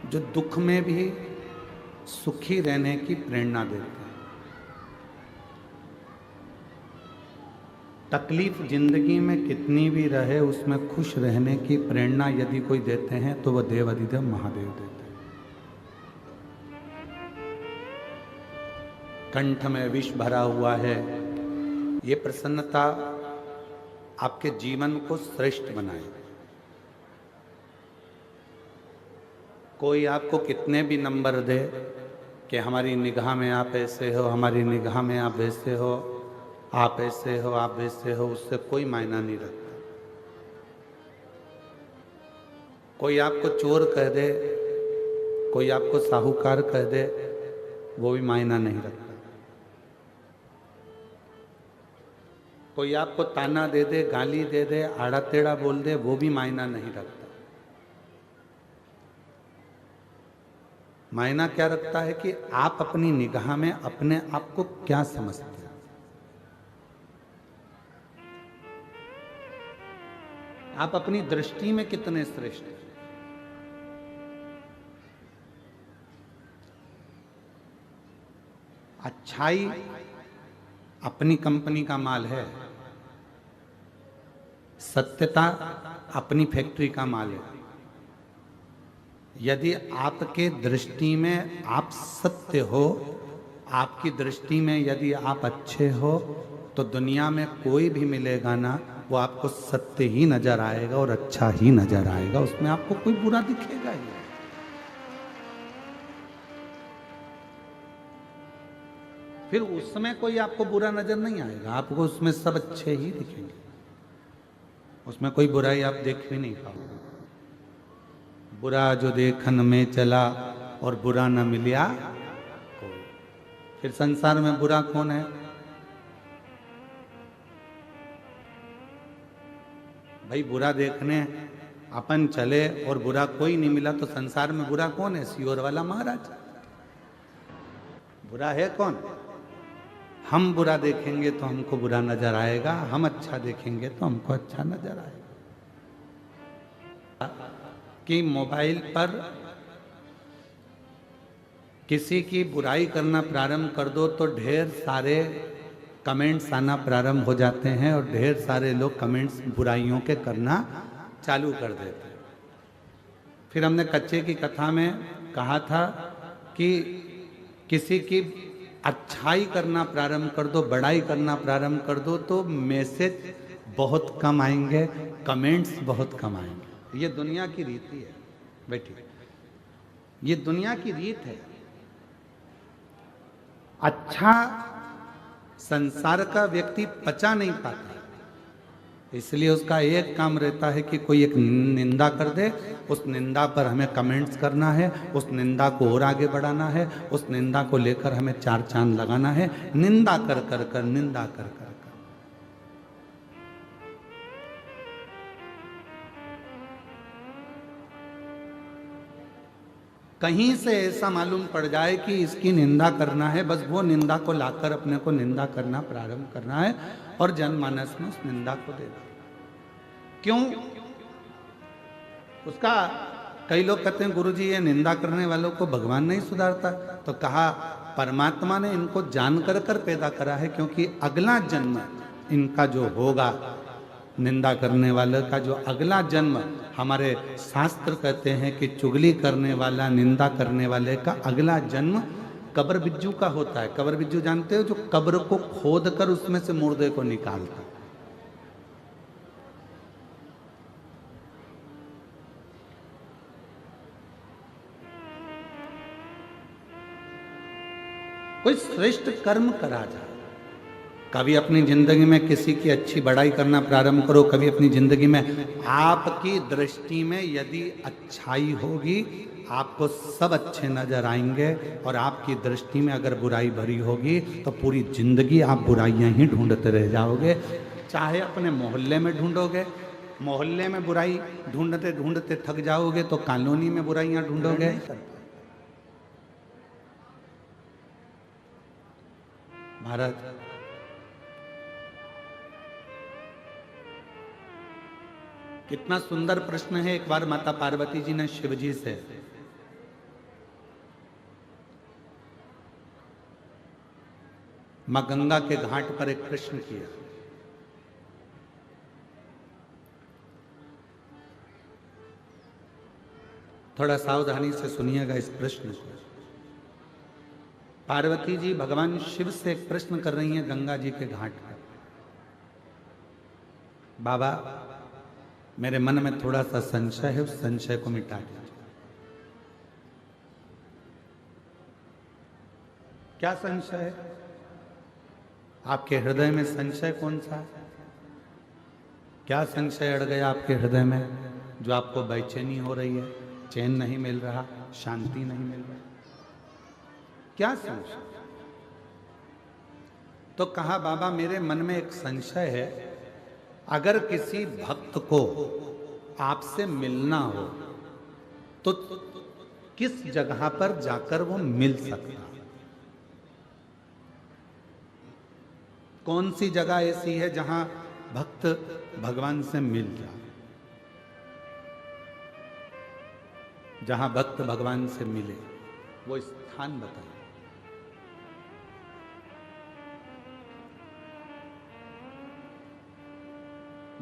जो दुख में भी सुखी रहने की प्रेरणा देते हैं। तकलीफ जिंदगी में कितनी भी रहे, उसमें खुश रहने की प्रेरणा यदि कोई देते हैं तो वह देवादिदेव महादेव देते हैं। कंठ में विष भरा हुआ है। ये प्रसन्नता आपके जीवन को श्रेष्ठ बनाए। कोई आपको कितने भी नंबर दे कि हमारी निगाह में आप ऐसे हो, हमारी निगाह में आप वैसे हो, आप ऐसे हो, आप वैसे हो, उससे कोई मायना नहीं रखता। कोई आपको चोर कह दे, कोई आपको साहूकार कह दे, वो भी मायना नहीं रखता। कोई आपको ताना दे दे, गाली दे दे, आड़ा टेढ़ा बोल दे, वो भी मायना नहीं रखता। मायना क्या रखता है कि आप अपनी निगाह में अपने आप को क्या समझते हैं। आप अपनी दृष्टि में कितने श्रेष्ठ हैं। अच्छाई अपनी कंपनी का माल है, सत्यता अपनी फैक्ट्री का माल है। यदि आपके दृष्टि में आप सत्य हो, आपकी दृष्टि में यदि आप अच्छे हो, तो दुनिया में कोई भी मिलेगा ना, वो आपको सत्य ही नजर आएगा और अच्छा ही नजर आएगा। उसमें आपको कोई बुरा दिखेगा ही। फिर उसमें कोई आपको बुरा नजर नहीं आएगा, आपको उसमें सब अच्छे ही दिखेंगे। उसमें कोई बुराई आप देख भी नहीं पाओगे। बुरा जो देखन में चला और बुरा न मिलिया कोई। फिर संसार में बुरा कौन है? भाई बुरा देखने अपन चले और बुरा कोई नहीं मिला तो संसार में बुरा कौन है? सियोर वाला महाराज। बुरा है कौन? हम बुरा देखेंगे तो हमको बुरा नजर आएगा, हम अच्छा देखेंगे तो हमको अच्छा नजर आएगा। कि मोबाइल पर किसी की बुराई करना प्रारंभ कर दो तो ढेर सारे कमेंट्स आना प्रारंभ हो जाते हैं और ढेर सारे लोग कमेंट्स बुराइयों के करना चालू कर देते हैं। फिर हमने कच्चे की कथा में कहा था कि किसी की अच्छाई करना प्रारंभ कर दो, बड़ाई करना प्रारंभ कर दो तो मैसेज बहुत कम आएंगे, कमेंट्स बहुत कम आएंगे। ये दुनिया की रीति है बेटी, ये दुनिया की रीत है। अच्छा संसार का व्यक्ति पचा नहीं पाता, इसलिए उसका एक काम रहता है कि कोई एक निंदा कर दे, उस निंदा पर हमें कमेंट्स करना है, उस निंदा को और आगे बढ़ाना है, उस निंदा को लेकर हमें चार चांद लगाना है। निंदा कर कर कर, निंदा कर कर कर। कहीं से ऐसा मालूम पड़ जाए कि इसकी निंदा करना है, बस वो निंदा को लाकर अपने को निंदा करना प्रारंभ करना है और जनमानस में उस निंदा को देना। क्यों? उसका कई लोग कहते हैं गुरुजी ये निंदा करने वालों को भगवान नहीं सुधारता, तो कहा परमात्मा ने इनको जान कर कर पैदा करा है, क्योंकि अगला जन्म इनका जो होगा, निंदा करने वाले का जो अगला जन्म, हमारे शास्त्र कहते हैं कि चुगली करने वाला, निंदा करने वाले का अगला जन्म कब्र बिज्जू का होता है। कब्र बिज्जू जानते हो? जो कब्र को खोद कर उसमें से मुर्दे को निकालता। कोई श्रेष्ठ कर्म करा जाए। कभी अपनी जिंदगी में किसी की अच्छी बड़ाई करना प्रारंभ करो, कभी अपनी जिंदगी में आपकी दृष्टि में यदि अच्छाई होगी, आपको सब अच्छे नजर आएंगे, और आपकी दृष्टि में अगर बुराई भरी होगी तो पूरी जिंदगी आप बुराइयां ही ढूंढते रह जाओगे। चाहे अपने मोहल्ले में ढूंढोगे, मोहल्ले में बुराई ढूंढते ढूंढते थक जाओगे तो कॉलोनी में बुराइयां ढूंढोगे। भारत कितना सुंदर प्रश्न है। एक बार माता पार्वती जी ने शिव जी से मां गंगा के घाट पर एक प्रश्न किया। थोड़ा सावधानी से सुनिएगा इस प्रश्न को। पार्वती जी भगवान शिव से एक प्रश्न कर रही हैं गंगा जी के घाट पर। बाबा, मेरे मन में थोड़ा सा संशय है, उस संशय को मिटा दीजिए। क्या संशय है? आपके हृदय में संशय कौन सा है? क्या संशय अड़ गया आपके हृदय में जो आपको बेचैनी हो रही है, चैन नहीं मिल रहा, शांति नहीं मिल रहा? क्या संशय? तो कहा बाबा मेरे मन में एक संशय है, अगर किसी भक्त को आपसे मिलना हो तो किस जगह पर जाकर वो मिल सकता है? कौन सी जगह ऐसी है जहां भक्त भगवान से मिल जाए, जहां भक्त भगवान से मिले, वो स्थान बताइए।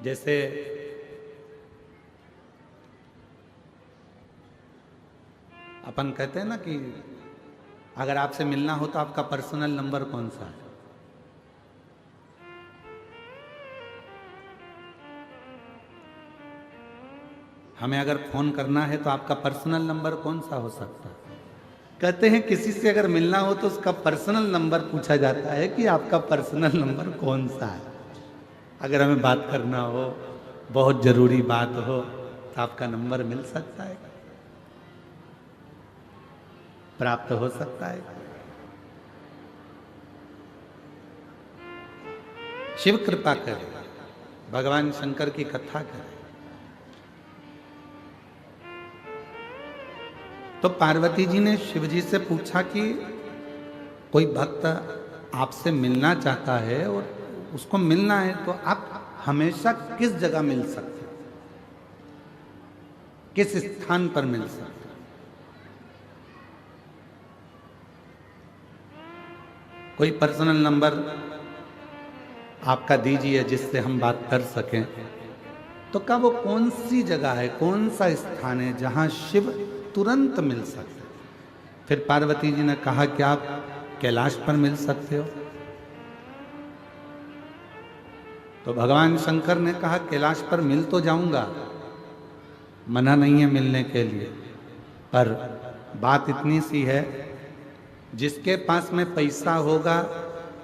जैसे अपन कहते हैं ना कि अगर आपसे मिलना हो तो आपका पर्सनल नंबर कौन सा है? हमें अगर फोन करना है तो आपका पर्सनल नंबर कौन सा हो सकता है? कहते हैं किसी से अगर मिलना हो तो उसका पर्सनल नंबर पूछा जाता है कि आपका पर्सनल नंबर कौन सा है। अगर हमें बात करना हो, बहुत जरूरी बात हो, तो आपका नंबर मिल सकता है, प्राप्त हो सकता है। शिव कृपा करे, भगवान शंकर की कथा करे। तो पार्वती जी ने शिव जी से पूछा कि कोई भक्त आपसे मिलना चाहता है और उसको मिलना है तो आप हमेशा किस जगह मिल सकते हैं, किस स्थान पर मिल सकते हैं? कोई पर्सनल नंबर आपका दीजिए जिससे हम बात कर सकें। तो क्या वो कौन सी जगह है, कौन सा स्थान है जहां शिव तुरंत मिल सकते? फिर पार्वती जी ने कहा कि आप कैलाश पर मिल सकते हो। तो भगवान शंकर ने कहा कैलाश पर मिल तो जाऊंगा, मना नहीं है मिलने के लिए, पर बात इतनी सी है, जिसके पास में पैसा होगा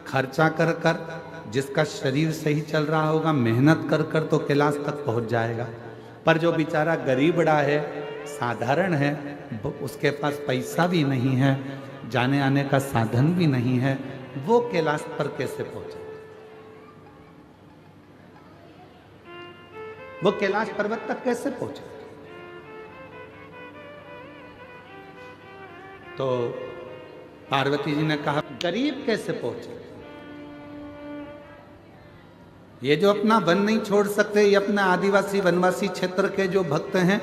खर्चा कर कर, जिसका शरीर सही चल रहा होगा मेहनत कर कर तो कैलाश तक पहुंच जाएगा। पर जो बेचारा गरीबड़ा है, साधारण है, उसके पास पैसा भी नहीं है, जाने आने का साधन भी नहीं है, वो कैलाश पर कैसे पहुंचे? वो कैलाश पर्वत तक कैसे पहुंचे? तो पार्वती जी ने कहा गरीब कैसे पहुंचे? ये जो अपना वन नहीं छोड़ सकते, ये अपना आदिवासी वनवासी क्षेत्र के जो भक्त हैं,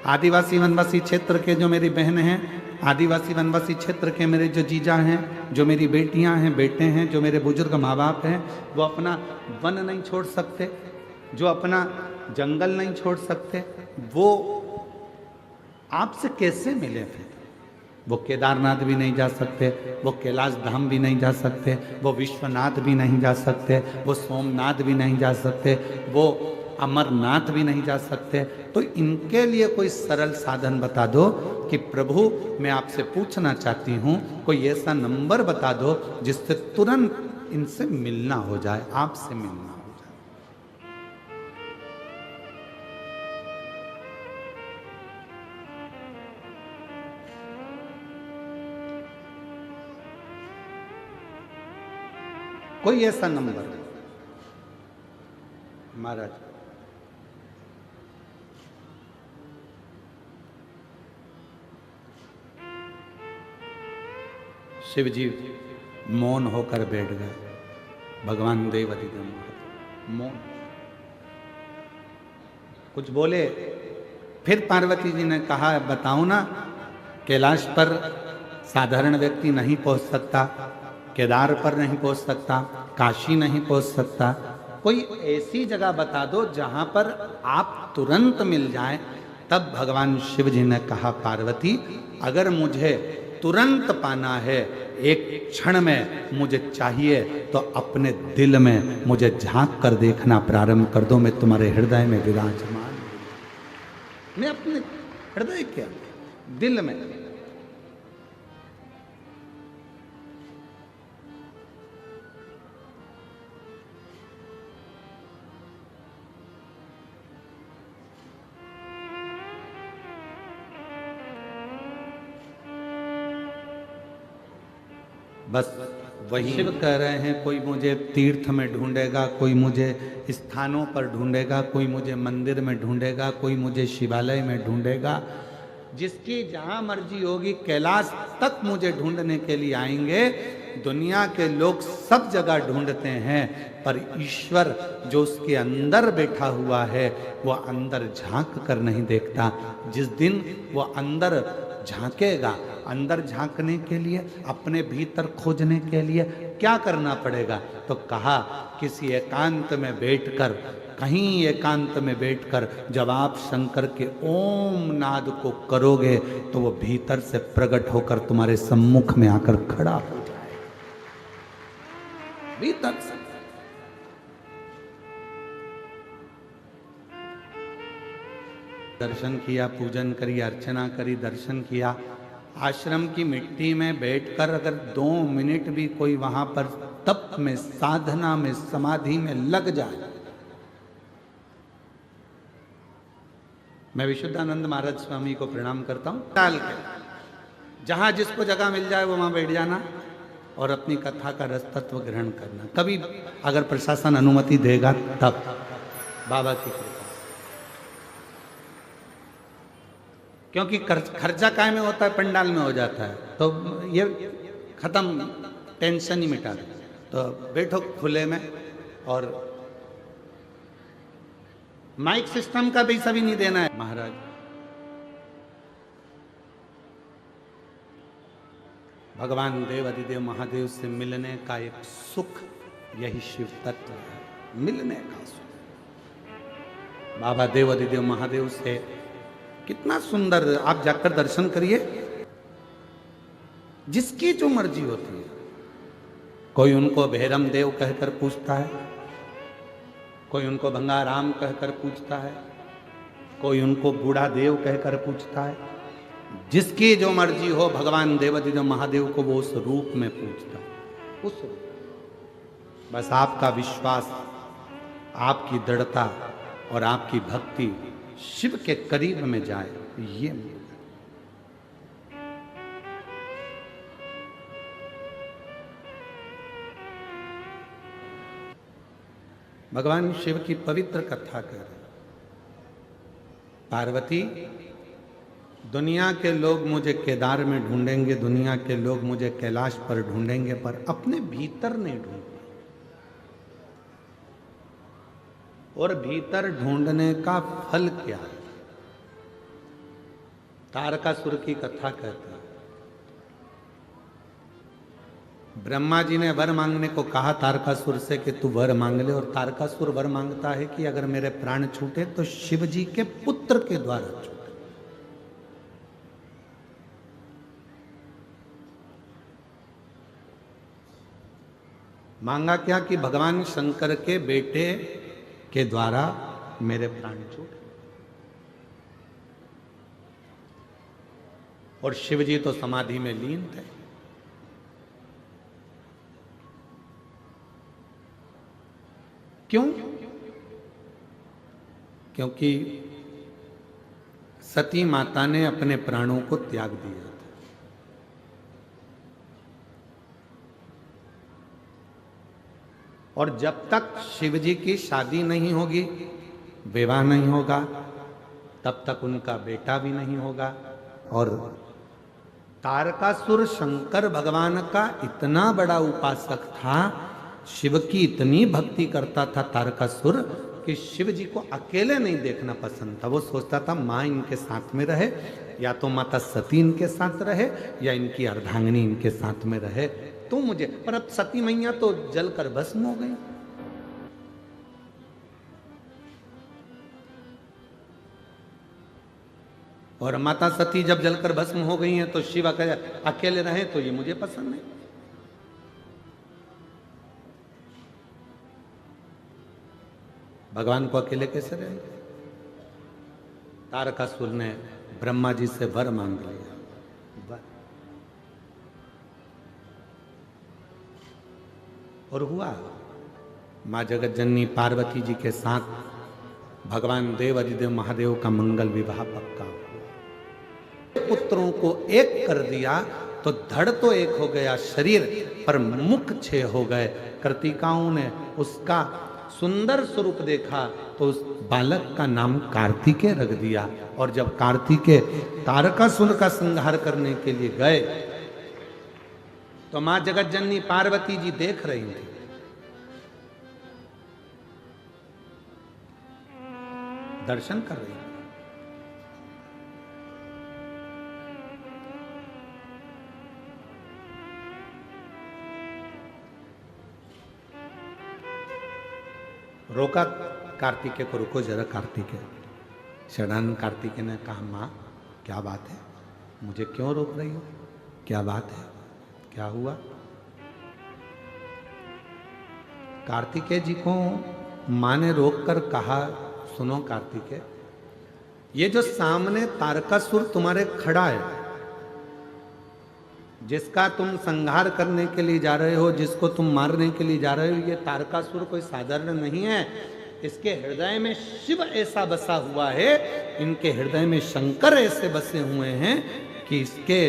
आदिवासी वनवासी क्षेत्र के जो मेरी बहन हैं, आदिवासी वनवासी क्षेत्र के मेरे जो जीजा हैं, जो मेरी बेटियां हैं, बेटे हैं, जो मेरे बुजुर्ग माँ बाप हैं, वो अपना वन नहीं छोड़ सकते, जो अपना जंगल नहीं छोड़ सकते, वो आपसे कैसे मिले? फिर वो केदारनाथ भी नहीं जा सकते, वो कैलाश धाम भी नहीं जा सकते, वो विश्वनाथ भी नहीं जा सकते, वो सोमनाथ भी नहीं जा सकते, वो अमरनाथ भी नहीं जा सकते। तो इनके लिए कोई सरल साधन बता दो कि प्रभु मैं आपसे पूछना चाहती हूँ, कोई ऐसा नंबर बता दो जिससे तुरंत इनसे मिलना हो जाए, आपसे मिलना हो जाए। कोई ऐसा नंबर महाराज? शिव जी मौन होकर बैठ गए। भगवान देव अधिदेव मौन, कुछ बोले। फिर पार्वती जी ने कहा बताओ ना, कैलाश पर साधारण व्यक्ति नहीं पहुंच सकता, केदार पर नहीं पहुंच सकता, काशी नहीं पहुंच सकता, कोई ऐसी जगह बता दो जहां पर आप तुरंत मिल जाएं। तब भगवान शिव जी ने कहा पार्वती, अगर मुझे तुरंत पाना है, एक क्षण में मुझे चाहिए, तो अपने दिल में मुझे झांक कर देखना प्रारंभ कर दो। मैं तुम्हारे हृदय में विराजमान, मैं अपने हृदय के दिल में। बस वही शिव कह रहे हैं, कोई मुझे तीर्थ में ढूंढेगा, कोई मुझे स्थानों पर ढूंढेगा, कोई मुझे मंदिर में ढूंढेगा, कोई मुझे शिवालय में ढूंढेगा, जिसकी जहां मर्जी होगी कैलाश तक मुझे ढूंढने के लिए आएंगे। दुनिया के लोग सब जगह ढूंढते हैं, पर ईश्वर जो उसके अंदर बैठा हुआ है वो अंदर झांक कर नहीं देखता। जिस दिन वो अंदर झांकेगा, अंदर झांकने के लिए, अपने भीतर खोजने के लिए क्या करना पड़ेगा? तो कहा किसी एकांत में बैठकर, कहीं एकांत में बैठकर जब आप शंकर के ओम नाद को करोगे तो वो भीतर से प्रकट होकर तुम्हारे सम्मुख में आकर खड़ा हो जाए, भीतर से। दर्शन किया, पूजन करी, अर्चना करी, दर्शन किया। आश्रम की मिट्टी में बैठकर अगर 2 मिनट भी कोई वहां पर तप में, साधना में, समाधि में लग जाए। मैं विशुद्धानंद महाराज स्वामी को प्रणाम करता हूं। डाल के जहां जिसको जगह मिल जाए वो वहां बैठ जाना और अपनी कथा का रस तत्व ग्रहण करना। कभी अगर प्रशासन अनुमति देगा तब, बाबा की कृपा। क्योंकि खर्चा काय में होता है, पंडाल में हो जाता है, तो ये खत्म, टेंशन ही मिटा दे। तो बैठो खुले में, और माइक सिस्टम का पैसा भी नहीं देना है महाराज। भगवान देव अधिदेव महादेव से मिलने का एक सुख, यही शिव तत्व है, मिलने का सुख। बाबा देव अधिदेव महादेव से कितना सुंदर, आप जाकर दर्शन करिए। जिसकी जो मर्जी होती है, कोई उनको भैरम देव कहकर पूछता है, कोई उनको भंगाराम कहकर पूछता है, कोई उनको बूढ़ा देव कहकर पूछता है। जिसकी जो मर्जी हो, भगवान देवाधिदेव महादेव को वो उस रूप में पूछता है, उस रूप। बस आपका विश्वास, आपकी दृढ़ता और आपकी भक्ति शिव के करीब में जाए, ये भगवान शिव की पवित्र कथा कर रहे। पार्वती, दुनिया के लोग मुझे केदार में ढूंढेंगे, दुनिया के लोग मुझे कैलाश पर ढूंढेंगे, पर अपने भीतर नहीं ढूंढेंगे। और भीतर ढूंढने का फल क्या है? तारकासुर की कथा कहते हैं, ब्रह्मा जी ने वर मांगने को कहा तारकासुर से कि तू वर मांग ले, और तारकासुर वर मांगता है कि अगर मेरे प्राण छूटे तो शिव जी के पुत्र के द्वारा छूटे। मांगा क्या कि भगवान शंकर के बेटे के द्वारा मेरे प्राण छूटे। और शिव जी तो समाधि में लीन थे। क्यों? क्योंकि सती माता ने अपने प्राणों को त्याग दिया था। और जब तक शिव जी की शादी नहीं होगी, विवाह नहीं होगा, तब तक उनका बेटा भी नहीं होगा। और तारकासुर शंकर भगवान का इतना बड़ा उपासक था, शिव की इतनी भक्ति करता था तारकासुर, कि शिव जी को अकेले नहीं देखना पसंद था। वो सोचता था माँ इनके साथ में रहे, या तो माता सती इनके साथ रहे, या इनकी अर्धांगिनी इनके साथ में रहे, तो मुझे। पर अब सती मैया तो जलकर भस्म हो गई। और माता सती जब जलकर भस्म हो गई हैं तो शिव अकेले रहे तो ये मुझे पसंद नहीं। भगवान को अकेले कैसे रहेंगे? तारकासुर ने ब्रह्मा जी से वर मांग लिया, वर। और हुआ, मां जगत जननी पार्वती जी के साथ भगवान देव अधिदेव महादेव का मंगल विवाह पक्का हुआ। पुत्रों को एक कर दिया तो धड़ तो एक हो गया शरीर, पर मुख 6 हो गए। कर्तिकाओं ने उसका सुंदर स्वरूप देखा तो उस बालक का नाम कार्तिकेय रख दिया। और जब कार्तिकेय तारकासुर का संहार करने के लिए गए तो मां जगत जननी पार्वती जी देख रही थी। दर्शन कर रही थी। रोका कार्तिकेय को, रुको जरा कार्तिकेय। शरण कार्तिकेय ने कहा, मां क्या बात है, मुझे क्यों रोक रही हो, क्या बात है, क्या हुआ? कार्तिकेय जी को मां ने रोककर कहा, सुनो कार्तिकेय, ये जो सामने तारकासुर तुम्हारे खड़ा है, जिसका तुम संहार करने के लिए जा रहे हो, जिसको तुम मारने के लिए जा रहे हो, ये तारकासुर कोई साधारण नहीं है। इसके हृदय में शिव ऐसा बसा हुआ है, इनके हृदय में शंकर ऐसे बसे हुए हैं कि इसके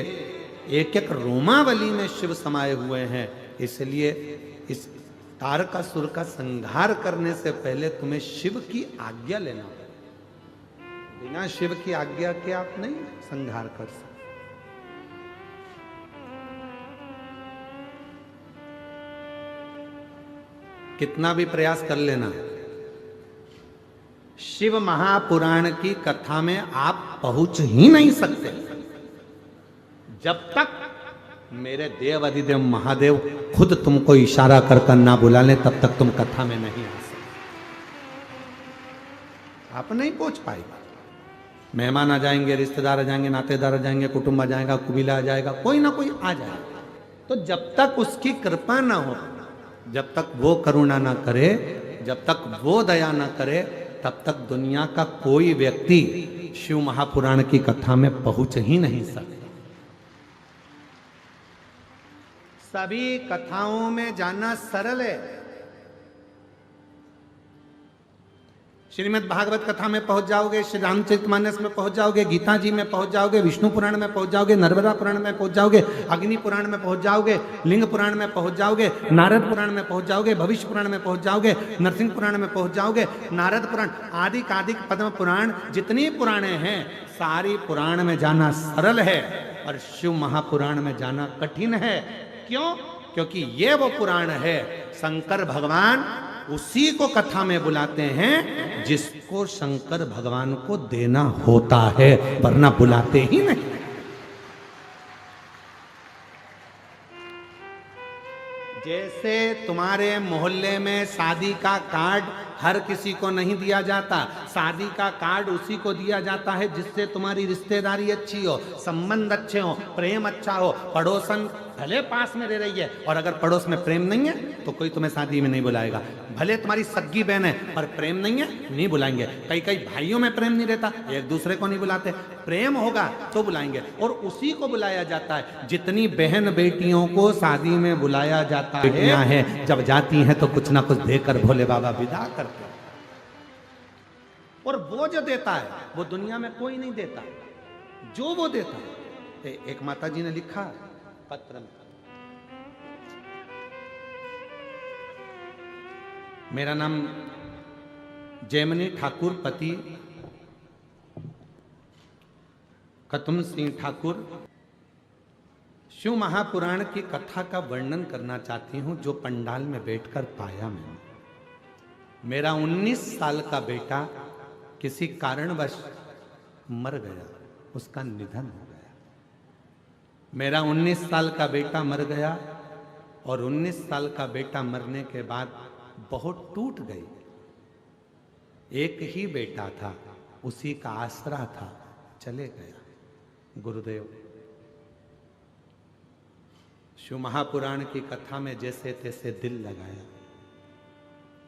एक एक रोमावली में शिव समाये हुए हैं। इसलिए इस तारकासुर का संहार करने से पहले तुम्हें शिव की आज्ञा लेना होगा। बिना शिव की आज्ञा के आप नहीं संहार कर सकते। कितना भी प्रयास कर लेना, शिव महापुराण की कथा में आप पहुंच ही नहीं सकते जब तक मेरे देव अधिदेव महादेव खुद तुमको इशारा कर ना बुला ले, तब तक तुम कथा में नहीं आ सकते। आप नहीं पहुंच पाएगा। मेहमान आ जाएंगे, रिश्तेदार आ जाएंगे, नातेदार आ जाएंगे, कुटुंब आ जाएगा, कुबीला आ जाएगा, कोई ना कोई आ जाएगा। तो जब तक उसकी कृपा ना हो, जब तक वो करुणा ना करे, जब तक वो दया ना करे, तब तक दुनिया का कोई व्यक्ति शिव महापुराण की कथा में पहुंच ही नहीं सकता। सभी कथाओं में जाना सरल है। श्रीमद् भागवत कथा में पहुंच जाओगे, श्री रामचरितमानस में पहुंच जाओगे, गीता जी में पहुंच जाओगे, विष्णु पुराण में पहुंच जाओगे, नर्मदा पुराण में पहुंच जाओगे, अग्नि पुराण में पहुंच जाओगे, लिंग पुराण में पहुंच जाओगे, नारद पुराण में पहुंच जाओगे, भविष्य पुराण में पहुंच जाओगे, नरसिंह पुराण में पहुंच जाओगे, नारद पुराण आदि कादिक पद्म पुराण, जितनी पुराणे हैं सारी पुराण में जाना सरल है और शिव महापुराण में जाना कठिन है। क्यों? क्योंकि ये वो पुराण है, शंकर भगवान उसी को कथा में बुलाते हैं जिसको शंकर भगवान को देना होता है, वरना बुलाते ही नहीं। जैसे तुम्हारे मोहल्ले में शादी का कार्ड हर किसी को नहीं दिया जाता, शादी का कार्ड उसी को दिया जाता है जिससे तुम्हारी रिश्तेदारी अच्छी हो, संबंध अच्छे हो, प्रेम अच्छा हो। पड़ोसन भले पास में रह रही है और अगर पड़ोस में प्रेम नहीं है तो कोई तुम्हें शादी में नहीं बुलाएगा। भले तुम्हारी सग्गी बहन है पर प्रेम नहीं है, नहीं बुलाएंगे। कई कई भाइयों में प्रेम नहीं रहता, एक दूसरे को नहीं बुलाते। प्रेम होगा तो बुलाएंगे और उसी को बुलाया जाता है। जितनी बहन बेटियों को शादी में बुलाया जाता है, जब जाती हैं तो कुछ ना कुछ देकर भोले बाबा विदा करते। और वो जो देता है वो दुनिया में कोई नहीं देता, जो वो देता है। एक माता जी ने लिखा पत्र में, मेरा नाम जयमनी ठाकुर, पति कतुम सिंह ठाकुर। शिव महापुराण की कथा का वर्णन करना चाहती हूं जो पंडाल में बैठकर पाया मैंने। मेरा 19 साल का बेटा किसी कारणवश मर गया, उसका निधन हो गया। मेरा 19 साल का बेटा मर गया और 19 साल का बेटा मरने के बाद बहुत टूट गई। एक ही बेटा था, उसी का आसरा था, चले गया गुरुदेव। शिव महापुराण की कथा में जैसे तैसे दिल लगाया।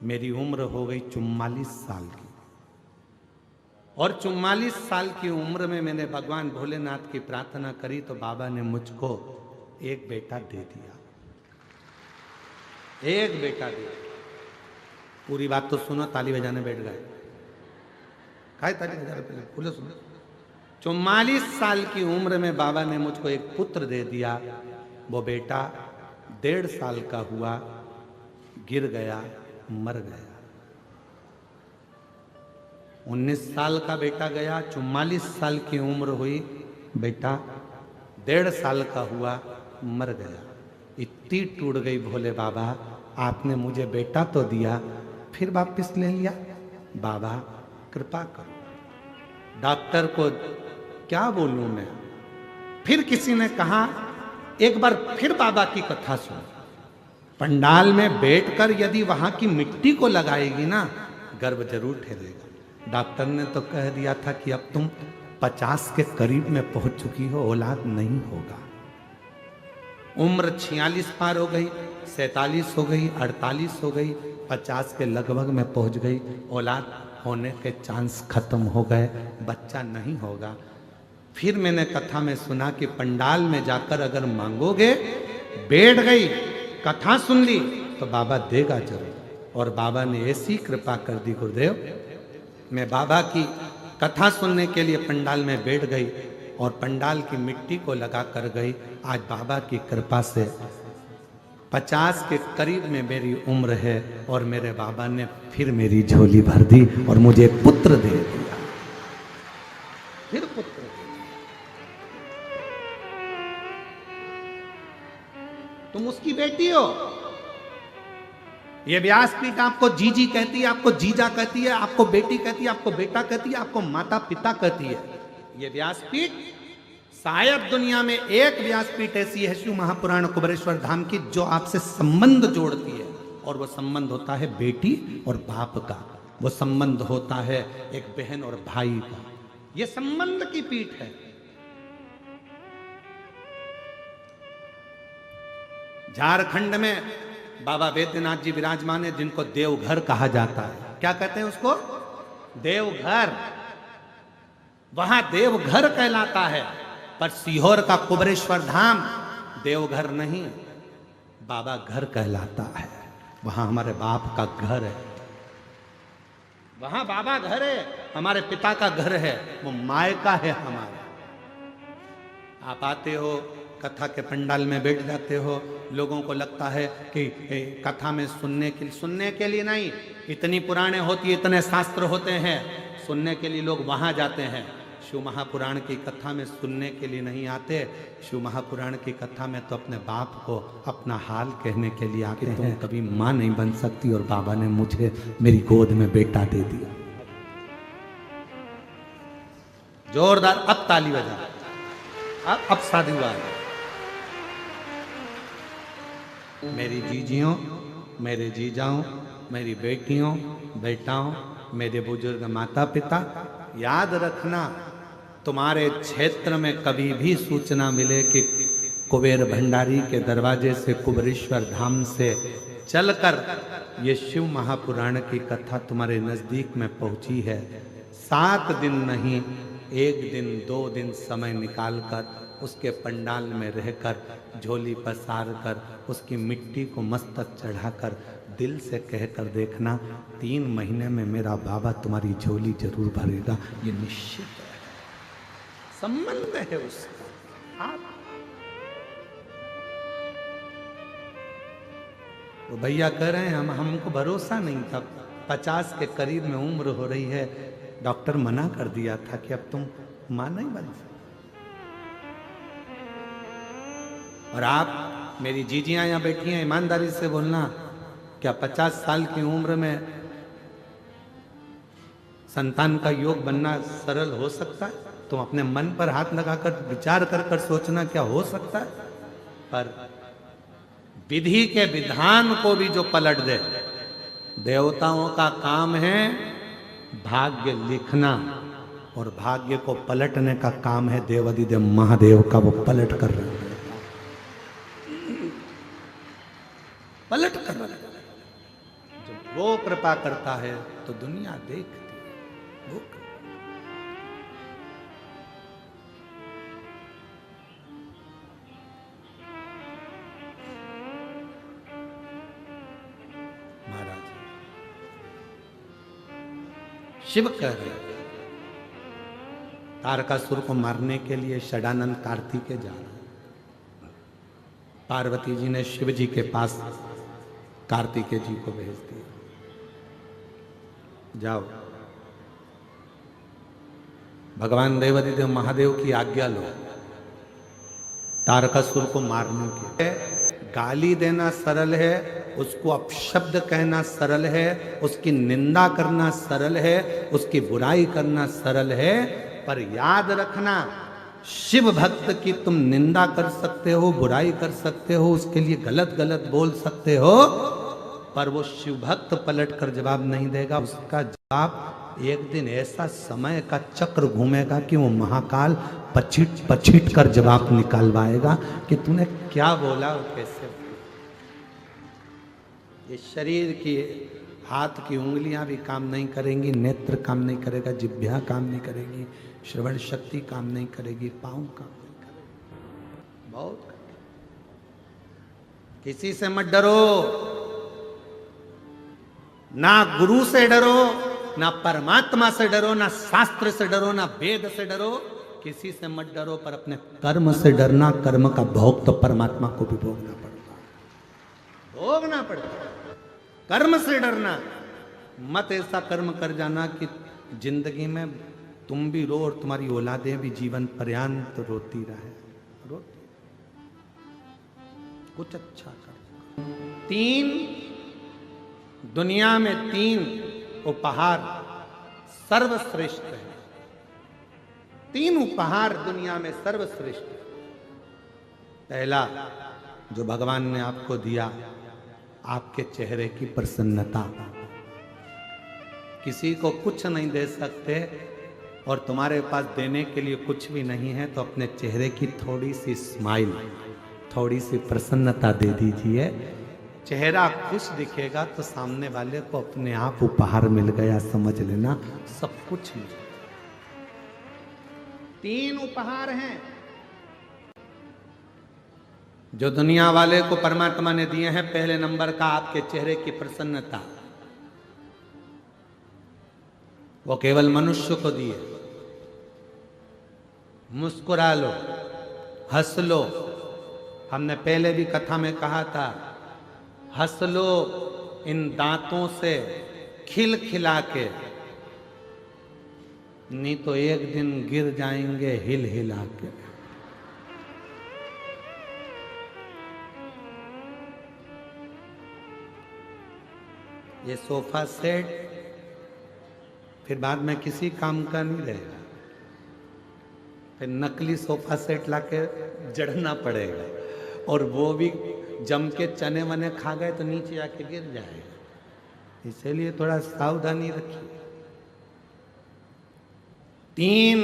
मेरी उम्र हो गई 44 साल की, और 44 साल की उम्र में मैंने भगवान भोलेनाथ की प्रार्थना करी तो बाबा ने मुझको एक बेटा दे दिया। एक बेटा दे दिया। पूरी बात तो सुनो, ताली बजाने बैठ गए। काय ताली बजा रहे पहले, बोलो सुनो। 44 साल की उम्र में बाबा ने मुझको एक पुत्र दे दिया। वो बेटा 1.5 साल का हुआ, गिर गया, मर गया। 19 साल का बेटा गया, 44 साल की उम्र हुई, बेटा 1.5 साल का हुआ, मर गया। इतनी टूट गई, भोले बाबा आपने मुझे बेटा तो दिया, फिर वापिस ले लिया। बाबा कृपा करो। डॉक्टर को क्या बोलूं मैं। फिर किसी ने कहा एक बार फिर बाबा की कथा सुनो। पंडाल में बैठकर यदि वहां की मिट्टी को लगाएगी ना, गर्भ जरूर ठहरेगा। डॉक्टर ने तो कह दिया था कि अब तुम 50 के करीब में पहुंच चुकी हो, औलाद नहीं होगा। उम्र 46 पार हो गई, 47 हो गई, 48 हो गई, 50 के लगभग में पहुंच गई। औलाद होने के चांस खत्म हो गए, बच्चा नहीं होगा। फिर मैंने कथा में सुना कि पंडाल में जाकर अगर मांगोगे, बैठ गई, कथा सुन ली तो बाबा देगा जरूर। और बाबा ने ऐसी कृपा कर दी गुरुदेव, मैं बाबा की कथा सुनने के लिए पंडाल में बैठ गई और पंडाल की मिट्टी को लगा कर गई। आज बाबा की कृपा से 50 के करीब में मेरी उम्र है और मेरे बाबा ने फिर मेरी झोली भर दी और मुझे पुत्र दे दिया। फिर पुत्र। तुम उसकी बेटी हो। ये व्यासपीठ आपको जीजी कहती है, आपको जीजा कहती है, आपको बेटी कहती है, आपको बेटा कहती है, आपको माता पिता कहती है। ये व्यासपीठ शायद दुनिया में एक व्यासपीठ ऐसी है शिव महापुराण कुबेरेश्वर धाम की जो आपसे संबंध जोड़ती है, और वो संबंध होता है बेटी और बाप का। वो संबंध होता है एक बहन और भाई का। ये संबंध की पीठ है। झारखंड में बाबा वैद्यनाथ जी विराजमान है, जिनको देवघर कहा जाता है। क्या कहते हैं उसको? देवघर। वहां देवघर कहलाता है, पर सीहोर का कुबेरेश्वर धाम देवघर नहीं, बाबा घर कहलाता है। वहां हमारे बाप का घर है, वहां बाबा घर है, हमारे पिता का घर है, वो मायका है हमारा। आप आते हो, कथा के पंडाल में बैठ जाते हो, लोगों को लगता है कि कथा में सुनने के लिए नहीं, इतनी पुराने होती है, इतने शास्त्र होते हैं, सुनने के लिए लोग वहां जाते हैं। शिव महापुराण की कथा में सुनने के लिए नहीं आते। शिव महापुराण की कथा में तो अपने बाप को अपना हाल कहने के लिए आते हैं। तुम कभी माँ नहीं बन सकती और बाबा ने मुझे मेरी गोद में बेटा दे दिया। जोरदार अब ताली बजा, अब शादी हुआ है। मेरी जीजियों, मेरे जीजाओं, मेरी बेटियों, बेटाओं, मेरे बुजुर्ग माता पिता, याद रखना, तुम्हारे क्षेत्र में कभी भी सूचना मिले कि कुबेर भंडारी के दरवाजे से कुबेरेश्वर धाम से चलकर ये शिव महापुराण की कथा तुम्हारे नजदीक में पहुंची है, 7 दिन नहीं, 1 दिन 2 दिन समय निकालकर उसके पंडाल में रहकर, झोली पसार कर, उसकी मिट्टी को मस्तक चढ़ाकर दिल से कहकर देखना, 3 महीने में मेरा बाबा तुम्हारी झोली जरूर भरेगा। ये निश्चित है, संबंध है उसका। आप वो भैया कह रहे हैं हमको भरोसा नहीं था, 50 के करीब में उम्र हो रही है, डॉक्टर मना कर दिया था कि अब तुम मां नहीं बन सकते। और आप मेरी जीजियां यहाँ बैठी हैं, ईमानदारी से बोलना, क्या 50 साल की उम्र में संतान का योग बनना सरल हो सकता है? तुम अपने मन पर हाथ लगाकर विचार कर सोचना, क्या हो सकता है? पर विधि के विधान को भी जो पलट दे, देवताओं का काम है भाग्य लिखना, और भाग्य को पलटने का काम है देवाधिदेव महादेव का। वो पलट कर रहे हैं, पलट कर रहे हैं। जब वो कृपा करता है तो दुनिया देखती है। वो महाराज शिव कह रहे हैं, तारकासुर को मारने के लिए षडानंद कार्तिकेय जा रहे हैं। पार्वती जी ने शिव जी के पास कार्तिकेय जी को भेज दिया, जाओ भगवान देवाधिदेव महादेव की आज्ञा लो, तारकासुर को मारने के। गाली देना सरल है, उसको अपशब्द कहना सरल है, उसकी निंदा करना सरल है, उसकी बुराई करना सरल है, पर याद रखना शिव भक्त की तुम निंदा कर सकते हो, बुराई कर सकते हो, उसके लिए गलत गलत बोल सकते हो, पर वो शिव भक्त पलट कर जवाब नहीं देगा। उसका जवाब एक दिन ऐसा समय का चक्र घूमेगा कि वो महाकाल पछिट पछिट कर जवाब निकालवाएगा कि तूने क्या बोला और कैसे बोला। ये शरीर की हाथ की उंगलियां भी काम नहीं करेंगी, नेत्र काम नहीं करेगा, जिह्वा काम नहीं करेगी, श्रवण शक्ति काम नहीं करेगी, पांव काम नहीं करेगी। बहुत किसी से मत डरो, ना गुरु से डरो, ना परमात्मा से डरो, ना शास्त्र से डरो, ना वेद से डरो, किसी से मत डरो, पर अपने कर्म से डरना। कर्म का भोग तो परमात्मा को भी भोगना पड़ता है, भोगना पड़ता है। कर्म से डरना, मत ऐसा कर्म कर जाना कि जिंदगी में तुम भी रो और तुम्हारी औलादें भी जीवन पर्यंत रोती रहे। रोती, कुछ अच्छा कर। तीन दुनिया में तीन उपहार सर्वश्रेष्ठ है, तीन उपहार दुनिया में सर्वश्रेष्ठ है। पहला जो भगवान ने आपको दिया, आपके चेहरे की प्रसन्नता। किसी को कुछ नहीं दे सकते और तुम्हारे पास देने के लिए कुछ भी नहीं है, तो अपने चेहरे की थोड़ी सी स्माइल, थोड़ी सी प्रसन्नता दे दीजिए। चेहरा खुश दिखेगा तो सामने वाले को अपने आप उपहार मिल गया, समझ लेना, सब कुछ मिल गया। तीन उपहार हैं जो दुनिया वाले को परमात्मा ने दिए हैं। पहले नंबर का आपके चेहरे की प्रसन्नता, वो केवल मनुष्य को दिए। मुस्कुरा लो, हंस लो। हमने पहले भी कथा में कहा था, हंस लो इन दांतों से खिल खिला के, नहीं तो एक दिन गिर जाएंगे हिल हिला के। ये सोफा सेट फिर बाद में किसी काम का नहीं रहेगा, फिर नकली सोफा सेट लाके जड़ना पड़ेगा, और वो भी जम के चने वने खा गए तो नीचे आके गिर जाएगा। इसीलिए थोड़ा सावधानी रखिए। तीन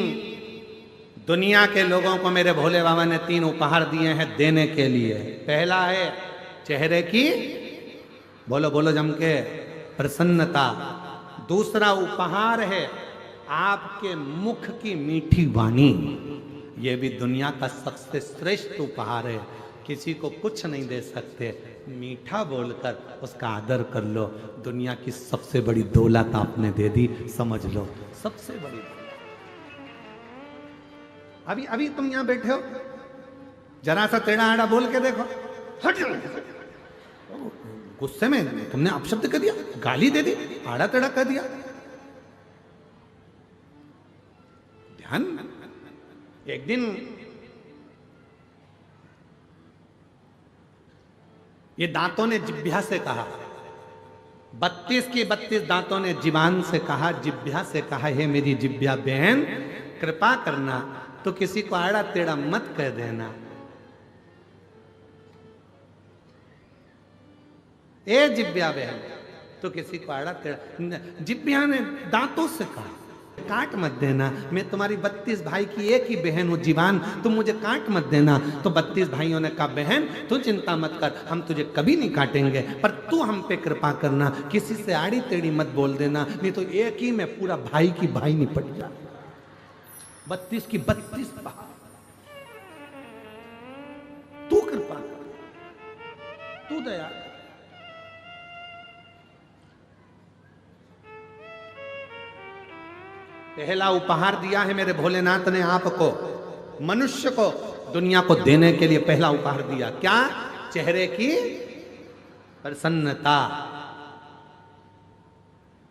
दुनिया के लोगों को मेरे भोले बाबा ने तीन उपहार दिए हैं देने के लिए। पहला है चेहरे की, बोलो बोलो जम के, प्रसन्नता। दूसरा उपहार है आपके मुख की मीठी वाणी। यह भी दुनिया का सबसे श्रेष्ठ उपहार है। किसी को कुछ नहीं दे सकते, मीठा बोलकर उसका आदर कर लो। दुनिया की सबसे बड़ी दौलत आपने दे दी, समझ लो, सबसे बड़ी। अभी अभी तुम यहां बैठे हो, जरा सा टेढ़ा आड़ा बोल के देखो, गुस्से में तुमने अपशब्द कर दिया, गाली दे दी, आड़ा टेढ़ा कर दिया। ध्यान, एक दिन ये दांतों ने जिह्वा से कहा, 32 की 32 दांतों ने जीवान से कहा, जिह्वा से कहा, हे मेरी जिह्वा बहन, कृपा करना तो किसी को आड़ा टेढ़ा मत कह देना। ए जिह्वा बहन, तो किसी को आड़ा टेढ़ा। जिह्वा ने दांतों से कहा, काट मत देना, मैं तुम्हारी 32 भाई की एक ही बहन हूँ जीवान, तुम मुझे काट मत देना। तो 32 भाइयों ने कहा बहन तू चिंता मत कर, हम तुझे कभी नहीं काटेंगे, पर तू हम पे कृपा करना, किसी से आड़ी टेढ़ी मत बोल देना, नहीं तो एक ही में पूरा भाई की भाई निपट जा। 32 की 32 भाई, तू कृपा कर, तू दया। पहला उपहार दिया है मेरे भोलेनाथ ने आपको, मनुष्य को, दुनिया को देने के लिए पहला उपहार दिया। क्या? चेहरे की प्रसन्नता।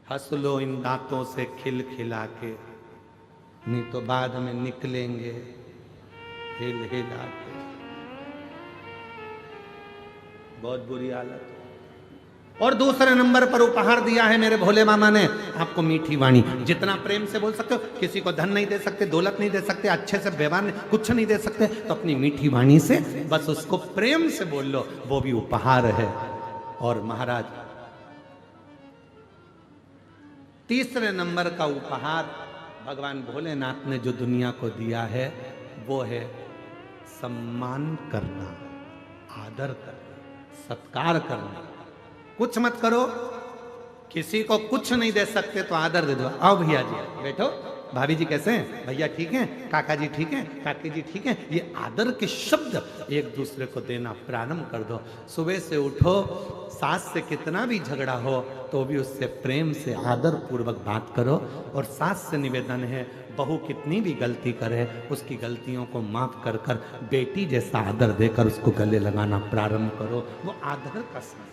हंस लो इन दांतों से खिल खिला के, नहीं तो बाद में निकलेंगे हिल हिला के। बहुत बुरी हालत। और दूसरे नंबर पर उपहार दिया है मेरे भोले मामा ने आपको मीठी वाणी। जितना प्रेम से बोल सकते हो, किसी को धन नहीं दे सकते, दौलत नहीं दे सकते, अच्छे से व्यवहार कुछ नहीं दे सकते, तो अपनी मीठी वाणी से बस उसको प्रेम से बोल लो, वो भी उपहार है। और महाराज तीसरे नंबर का उपहार भगवान भोलेनाथ ने जो दुनिया को दिया है वो है सम्मान करना, आदर करना, सत्कार करना। कुछ मत करो, किसी को कुछ नहीं दे सकते तो आदर दे दो। आओ भैया जी बैठो, भाभी जी कैसे हैं, भैया ठीक हैं, काका जी ठीक हैं, काकी जी ठीक हैं। ये आदर के शब्द एक दूसरे को देना प्रारंभ कर दो। सुबह से उठो, सास से कितना भी झगड़ा हो तो भी उससे प्रेम से आदर पूर्वक बात करो। और सास से निवेदन है, बहू कितनी भी गलती करे उसकी गलतियों को माफ कर कर बेटी जैसा आदर देकर उसको गले लगाना प्रारंभ करो। वो आदर का संस्कार,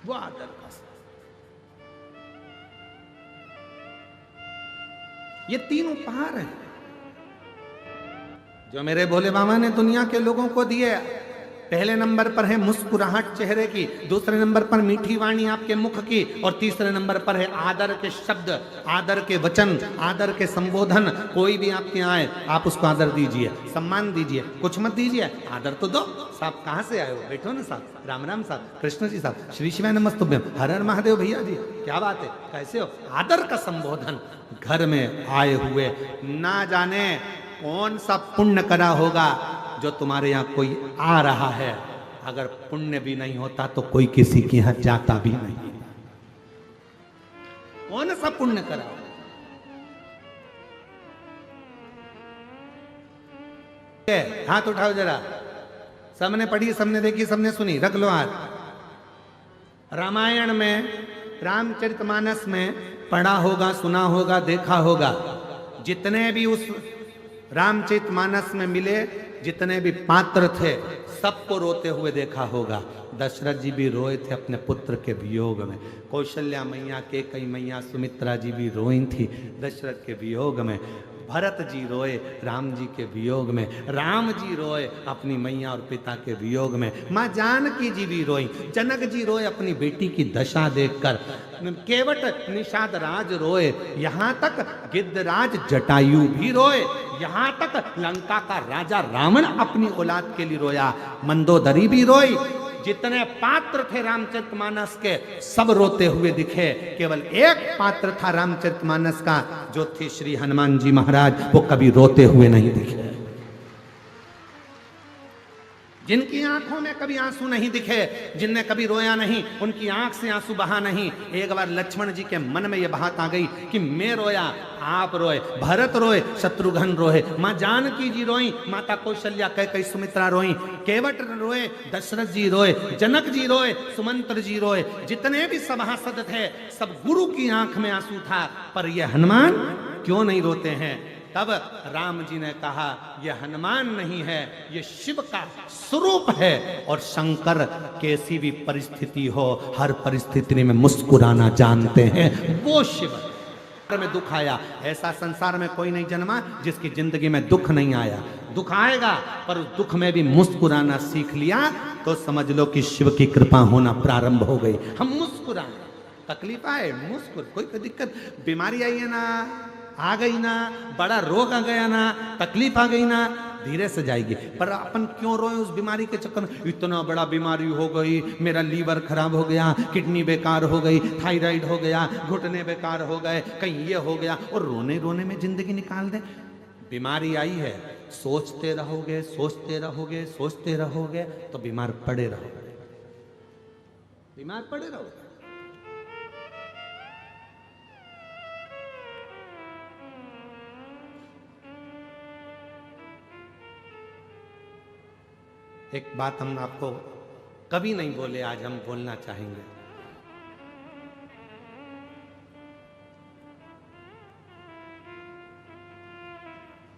वो आदर का संस्कार। ये 3 उपहार हैं जो मेरे भोले बाबा ने दुनिया के लोगों को दिए। पहले नंबर पर है मुस्कुराहट चेहरे की, दूसरे नंबर पर मीठी वाणी आपके मुख की, और तीसरे नंबर पर है आदर के शब्द, आदर के वचन, आदर के संबोधन। कोई भी आपके आए आप उसको आदर दीजिए, सम्मान दीजिए, कुछ मत दीजिए, आदर तो दो। साहब कहाँ से आए हो, बैठो ना साहब, राम राम साहब, कृष्ण जी साहब, श्री शिवाय नमस्तुभ्यम, हर हर महादेव भैया जी क्या बात है, कैसे हो। आदर का संबोधन। घर में आए हुए ना जाने कौन सा पुण्य करा होगा जो तुम्हारे यहाँ कोई आ रहा है, अगर पुण्य भी नहीं होता तो कोई किसी के यहाँ जाता भी नहीं। कौन सा पुण्य करा? हाथ उठाओ जरा, सबने पढ़ी, सबने देखी, सबने सुनी, रख लो हाथ। रामायण में, रामचरितमानस में पढ़ा होगा, सुना होगा, देखा होगा। जितने भी उस रामचरितमानस में मिले, जितने भी पात्र थे, सबको रोते हुए देखा होगा। दशरथ जी भी रोए थे अपने पुत्र के वियोग में, कौशल्या मैया, कैकेयी मैया, सुमित्रा जी भी रोई थी दशरथ के वियोग में, भरत जी रोए राम जी के वियोग में, राम जी रोए अपनी मैया और पिता के वियोग में, माँ जानकी जी भी रोई, जनक जी रोए अपनी बेटी की दशा देखकर, केवट निषाद राज रोए, यहाँ तक गिद्धराज जटायु भी रोए, यहाँ तक लंका का राजा रावण अपनी औलाद के लिए रोया, मंदोदरी भी रोई। जितने पात्र थे रामचरितमानस के सब रोते हुए दिखे, केवल एक पात्र था रामचरितमानस का, जो थे श्री हनुमान जी महाराज, वो कभी रोते हुए नहीं दिखे। जिनकी आंखों में कभी आंसू नहीं दिखे, जिनने कभी रोया नहीं, उनकी आंख से आंसू बहा नहीं। एक बार लक्ष्मण जी के मन में यह बात आ गई कि मैं रोया, आप रोए, भरत रोए, शत्रुघ्न रोए, माँ जानकी जी रोई, माता कौशल्या, कैकेयी, सुमित्रा रोई, केवट रोए, दशरथ जी रोए, जनक जी रोए, सुमंत्र जी रोए, जितने भी सभासद थे सब गुरु की आंख में आंसू था, पर ये हनुमान क्यों नहीं रोते हैं? तब राम जी ने कहा, यह हनुमान नहीं है, यह शिव का स्वरूप है, और शंकर कैसी भी परिस्थिति हो, हर परिस्थिति में मुस्कुराना जानते हैं, वो शिव में दुख आया। ऐसा संसार में कोई नहीं जन्मा जिसकी जिंदगी में दुख नहीं आया। दुख आएगा, पर उस दुख में भी मुस्कुराना सीख लिया तो समझ लो कि शिव की कृपा होना प्रारंभ हो गई। हम मुस्कुराए, तकलीफ आए मुस्कुर, कोई दिक्कत, बीमारी आई है ना, आ गई ना, बड़ा रोग आ गया ना, तकलीफ आ गई ना, धीरे से जाएगी। पर अपन क्यों रोए उस बीमारी के चक्कर में, इतना बड़ा बीमारी हो गई, मेरा लीवर खराब हो गया, किडनी बेकार हो गई, थायराइड हो गया, घुटने बेकार हो गए, कहीं ये हो गया, और रोने रोने में जिंदगी निकाल दे। बीमारी आई है, सोचते रहोगे सोचते रहोगे सोचते रहोगे तो बीमार पड़े रहोगे, बीमार पड़े रहोगे। एक बात हम आपको कभी नहीं बोले, आज हम बोलना चाहेंगे।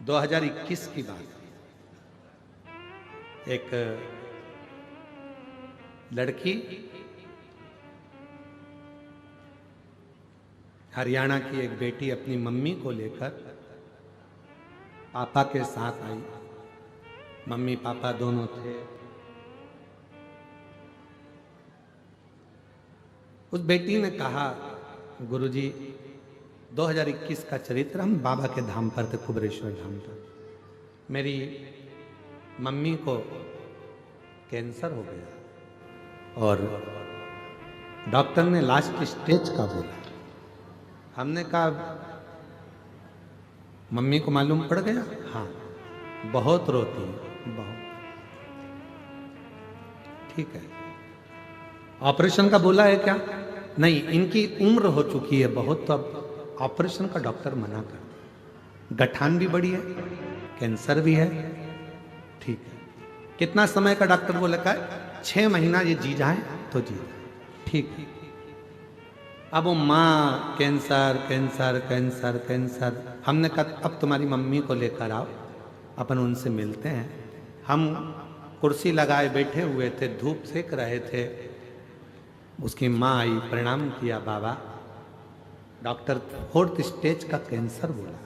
दो 2021 की बात, एक लड़की हरियाणा की एक बेटी अपनी मम्मी को लेकर पापा के साथ आई। मम्मी पापा दोनों थे। उस बेटी ने कहा, गुरुजी 2021 का चरित्र, हम बाबा के धाम पर थे, कुबरेश्वर धाम पर। मेरी मम्मी को कैंसर हो गया और डॉक्टर ने लास्ट स्टेज का बोला। हमने कहा, मम्मी को मालूम पड़ गया? हाँ, बहुत रोती है, बहुत। ठीक है, ऑपरेशन का बोला है क्या? नहीं, इनकी उम्र हो चुकी है बहुत, तो अब ऑपरेशन का डॉक्टर मना कर। गठान भी बड़ी है, कैंसर भी है। ठीक है, कितना समय का डॉक्टर बोला का? 6 महीना ये जी जाए तो जी जाए। ठीक है, अब वो माँ कैंसर कैंसर कैंसर कैंसर। हमने कहा अब तुम्हारी मम्मी को लेकर आओ, अपन उनसे मिलते हैं। हम कुर्सी लगाए बैठे हुए थे, धूप सेक रहे थे। उसकी माँ आई, प्रणाम किया, बाबा डॉक्टर 4th स्टेज का कैंसर बोला।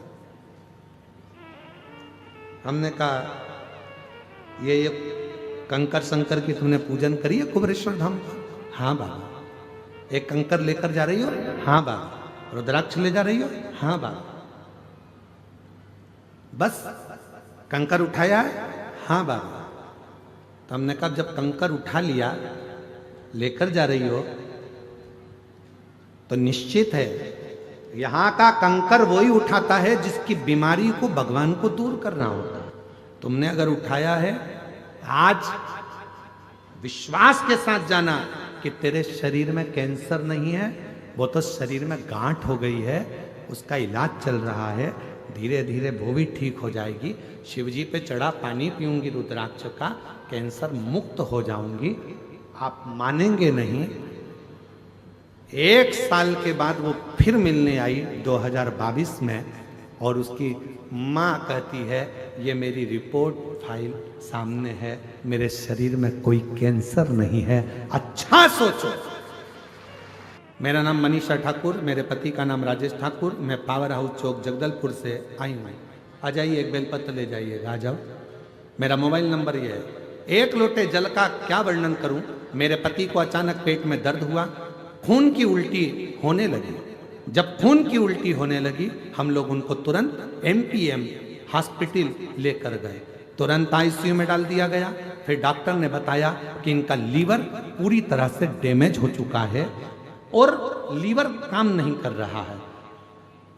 हमने कहा, ये कंकर शंकर की तुमने पूजन करी है कुबरेश्वर धाम? हाँ बाबा। एक कंकर लेकर जा रही हो? हाँ बाबा। रुद्राक्ष ले जा रही हो? हाँ बाबा। बस कंकर उठाया है? हाँ बाबा। तो हमने कहा, जब कंकर उठा लिया, लेकर जा रही हो, तो निश्चित है यहां का कंकर वही उठाता है जिसकी बीमारी को भगवान को दूर करना होता है। तुमने अगर उठाया है, आज विश्वास के साथ जाना कि तेरे शरीर में कैंसर नहीं है, वो तो शरीर में गांठ हो गई है, उसका इलाज चल रहा है, धीरे धीरे वो भी ठीक हो जाएगी। शिवजी पे चढ़ा पानी पीऊंगी रुद्राक्ष का, कैंसर मुक्त हो जाऊंगी। आप मानेंगे नहीं, 1 साल के बाद वो फिर मिलने आई 2022 में, और उसकी माँ कहती है, ये मेरी रिपोर्ट फाइल सामने है, मेरे शरीर में कोई कैंसर नहीं है। अच्छा सोचो। मेरा नाम मनीषा ठाकुर, मेरे पति का नाम राजेश ठाकुर, मैं पावर हाउस चौक जगदलपुर से आई हूँ। आ जाइए, एक बेलपत्र ले जाइएगा, आ जाओ। मेरा मोबाइल नंबर ये है। 1 लोटे जल का क्या वर्णन करूं। मेरे पति को अचानक पेट में दर्द हुआ, खून की उल्टी होने लगी। जब खून की उल्टी होने लगी, हम लोग उनको तुरंत MPM हॉस्पिटल लेकर गए। तुरंत ICU में डाल दिया गया। फिर डॉक्टर ने बताया कि इनका लीवर पूरी तरह से डैमेज हो चुका है और लीवर काम नहीं कर रहा है,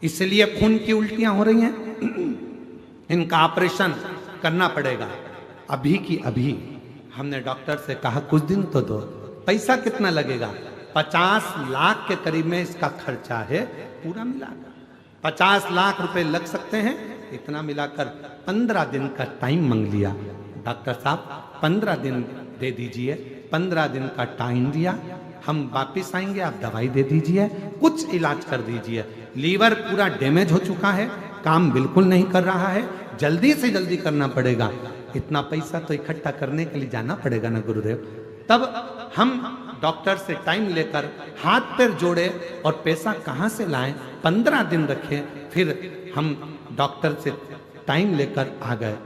इसलिए खून की उल्टियां हो रही हैं। इनका ऑपरेशन करना पड़ेगा अभी की अभी। हमने डॉक्टर से कहा, कुछ दिन तो दो। पैसा कितना लगेगा? 50 लाख के करीब में इसका खर्चा है, पूरा मिलाकर 50 लाख रुपए लग सकते हैं। इतना मिलाकर 15 दिन का टाइम मांग लिया। डॉक्टर साहब 15 दिन दे दीजिए। 15 दिन का टाइम दिया, हम वापिस आएंगे, आप दवाई दे दीजिए, कुछ इलाज कर दीजिए। लीवर पूरा डैमेज हो चुका है, काम बिल्कुल नहीं कर रहा है, जल्दी से जल्दी करना पड़ेगा। इतना पैसा तो इकट्ठा करने के लिए जाना पड़ेगा ना गुरुदेव। तब हम डॉक्टर से टाइम लेकर हाथ पैर जोड़े और पैसा कहाँ से लाएं, 15 दिन रखे। फिर हम डॉक्टर से टाइम लेकर आ गए।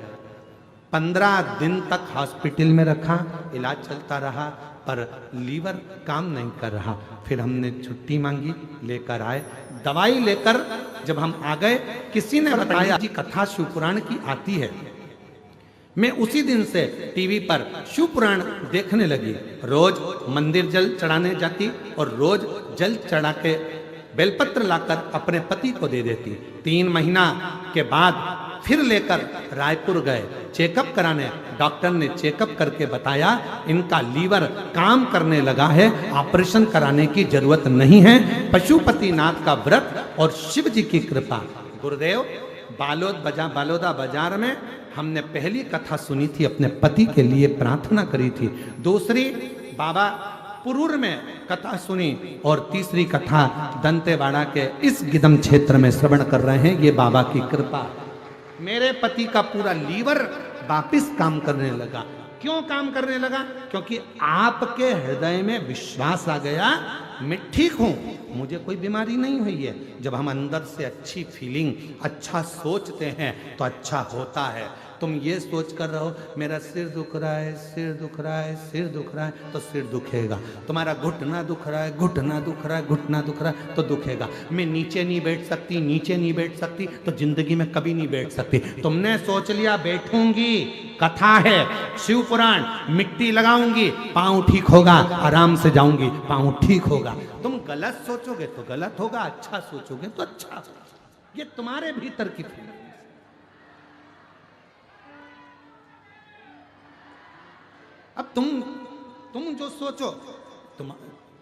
15 दिन तक हॉस्पिटल में रखा, इलाज चलता रहा, पर लीवर काम नहीं कर रहा। फिर हमने छुट्टी मांगी, लेकर आए। दवाई लेकर जब हम आ गए, किसी ने बताया जी कथा शिवपुराण की आती है मैं उसी दिन से टीवी पर शिव पुराण देखने लगी। रोज मंदिर जल चढ़ाने जाती और रोज जल चढ़ा के बेलपत्र लाकर अपने पति को दे देती। 3 महीना के बाद फिर लेकर रायपुर गए चेकअप कराने। डॉक्टर ने चेकअप करके बताया इनका लीवर काम करने लगा है, ऑपरेशन कराने की जरूरत नहीं है। पशुपतिनाथ का व्रत और शिव जी की कृपा। गुरुदेव बालोदा बाजार में हमने पहली कथा सुनी थी, अपने पति के लिए प्रार्थना करी थी। दूसरी बाबा पुरूर में कथा सुनी और तीसरी कथा दंतेवाड़ा के इस गिदम क्षेत्र में श्रवण कर रहे हैं। ये बाबा की कृपा। मेरे पति का पूरा लीवर वापिस काम करने लगा। क्यों काम करने लगा? क्योंकि आपके हृदय में विश्वास आ गया मैं ठीक हूं, मुझे कोई बीमारी नहीं हुई है। जब हम अंदर से अच्छी फीलिंग, अच्छा सोचते हैं तो अच्छा होता है। तुम ये सोच कर रहो मेरा सिर दुख रहा है, सिर दुख रहा है, सिर दुख रहा है, तो सिर दुखेगा। तुम्हारा घुटना दुख रहा है, घुटना दुख रहा है, घुटना दुख रहा है, तो दुखेगा। मैं नीचे नहीं बैठ सकती, नीचे नहीं बैठ सकती, तो जिंदगी में कभी नहीं बैठ सकती। तुमने सोच लिया बैठूंगी, कथा है शिव पुराण, मिट्टी लगाऊंगी, पाँव ठीक होगा, आराम से जाऊंगी, पाँव ठीक होगा। तुम गलत सोचोगे तो गलत होगा, अच्छा सोचोगे तो अच्छा होगा। ये तुम्हारे भीतर की फीलिंग। अब तुम जो सोचो तुम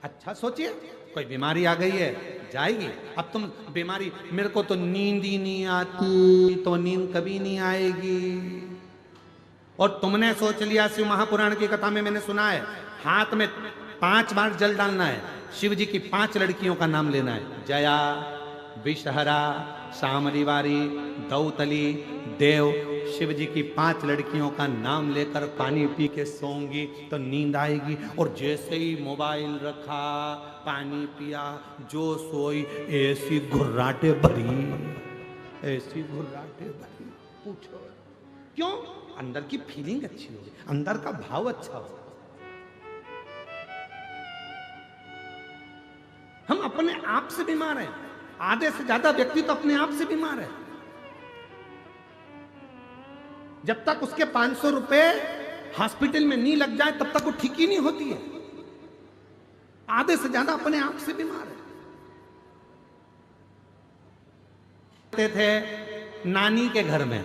अच्छा सोचिए। कोई बीमारी आ गई है जाएगी। अब तुम बीमारी, मेरे को तो नींद ही नहीं आती, तो नींद कभी नहीं आएगी। और तुमने सोच लिया, शिव महापुराण की कथा में मैंने सुना है, हाथ में 5 बार जल डालना है, शिव जी की 5 लड़कियों का नाम लेना है। जया, विषहरा, शामरीवारी, दौतली, देव, शिव जी की 5 लड़कियों का नाम लेकर पानी पी के सोऊंगी तो नींद आएगी। और जैसे ही मोबाइल रखा, पानी पिया, जो सोई, ऐसी घुर्राटे भरी, ऐसी घुर्राटे भरी, पूछो क्यों? अंदर की फीलिंग अच्छी होगी, अंदर का भाव अच्छा हो। हम अपने आप से बीमार हैं। आधे से ज्यादा व्यक्ति तो अपने आप से बीमार है। जब तक उसके 500 रुपए हॉस्पिटल में नहीं लग जाए तब तक वो ठीक ही नहीं होती है। आधे से ज्यादा अपने आप से बीमार है। थे नानी के घर में,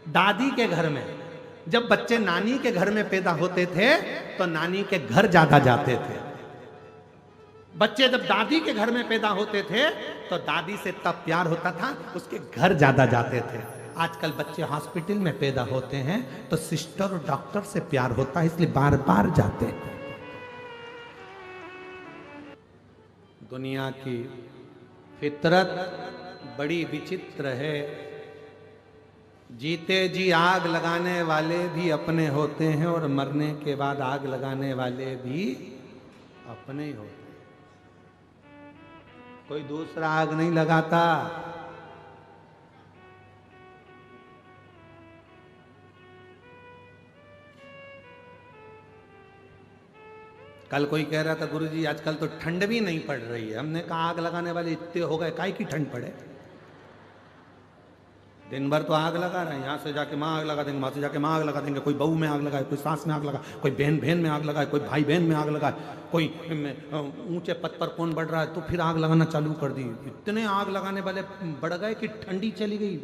दादी के घर में। जब बच्चे नानी के घर में पैदा होते थे तो नानी के घर ज्यादा जाते थे। बच्चे जब दादी के घर में पैदा होते थे तो दादी से तब प्यार होता था, उसके घर ज्यादा जाते थे। आजकल बच्चे हॉस्पिटल में पैदा होते हैं तो सिस्टर और डॉक्टर से प्यार होता है, इसलिए बार बार जाते हैं। दुनिया की फितरत बड़ी विचित्र है। जीते जी आग लगाने वाले भी अपने होते हैं और मरने के बाद आग लगाने वाले भी अपने ही होते हैं। कोई दूसरा आग नहीं लगाता। कल कोई कह रहा था गुरुजी आजकल तो ठंड भी नहीं पड़ रही है। हमने कहा आग लगाने वाले इतने हो गए, काहे की ठंड पड़े? दिन भर तो आग लगा रहे हैं, यहाँ से जाके माँ आग लगा देंगे, वहाँ से जाके माँ आग लगा देंगे। कोई बहू में आग लगाए, कोई सास में आग लगाए, कोई बहन बहन में आग लगाए, कोई भाई बहन में आग लगाए, कोई ऊंचे पद पर कौन बढ़ रहा है तो फिर आग लगाना चालू कर दी। इतने आग लगाने वाले बढ़ गए कि ठंडी चली गई।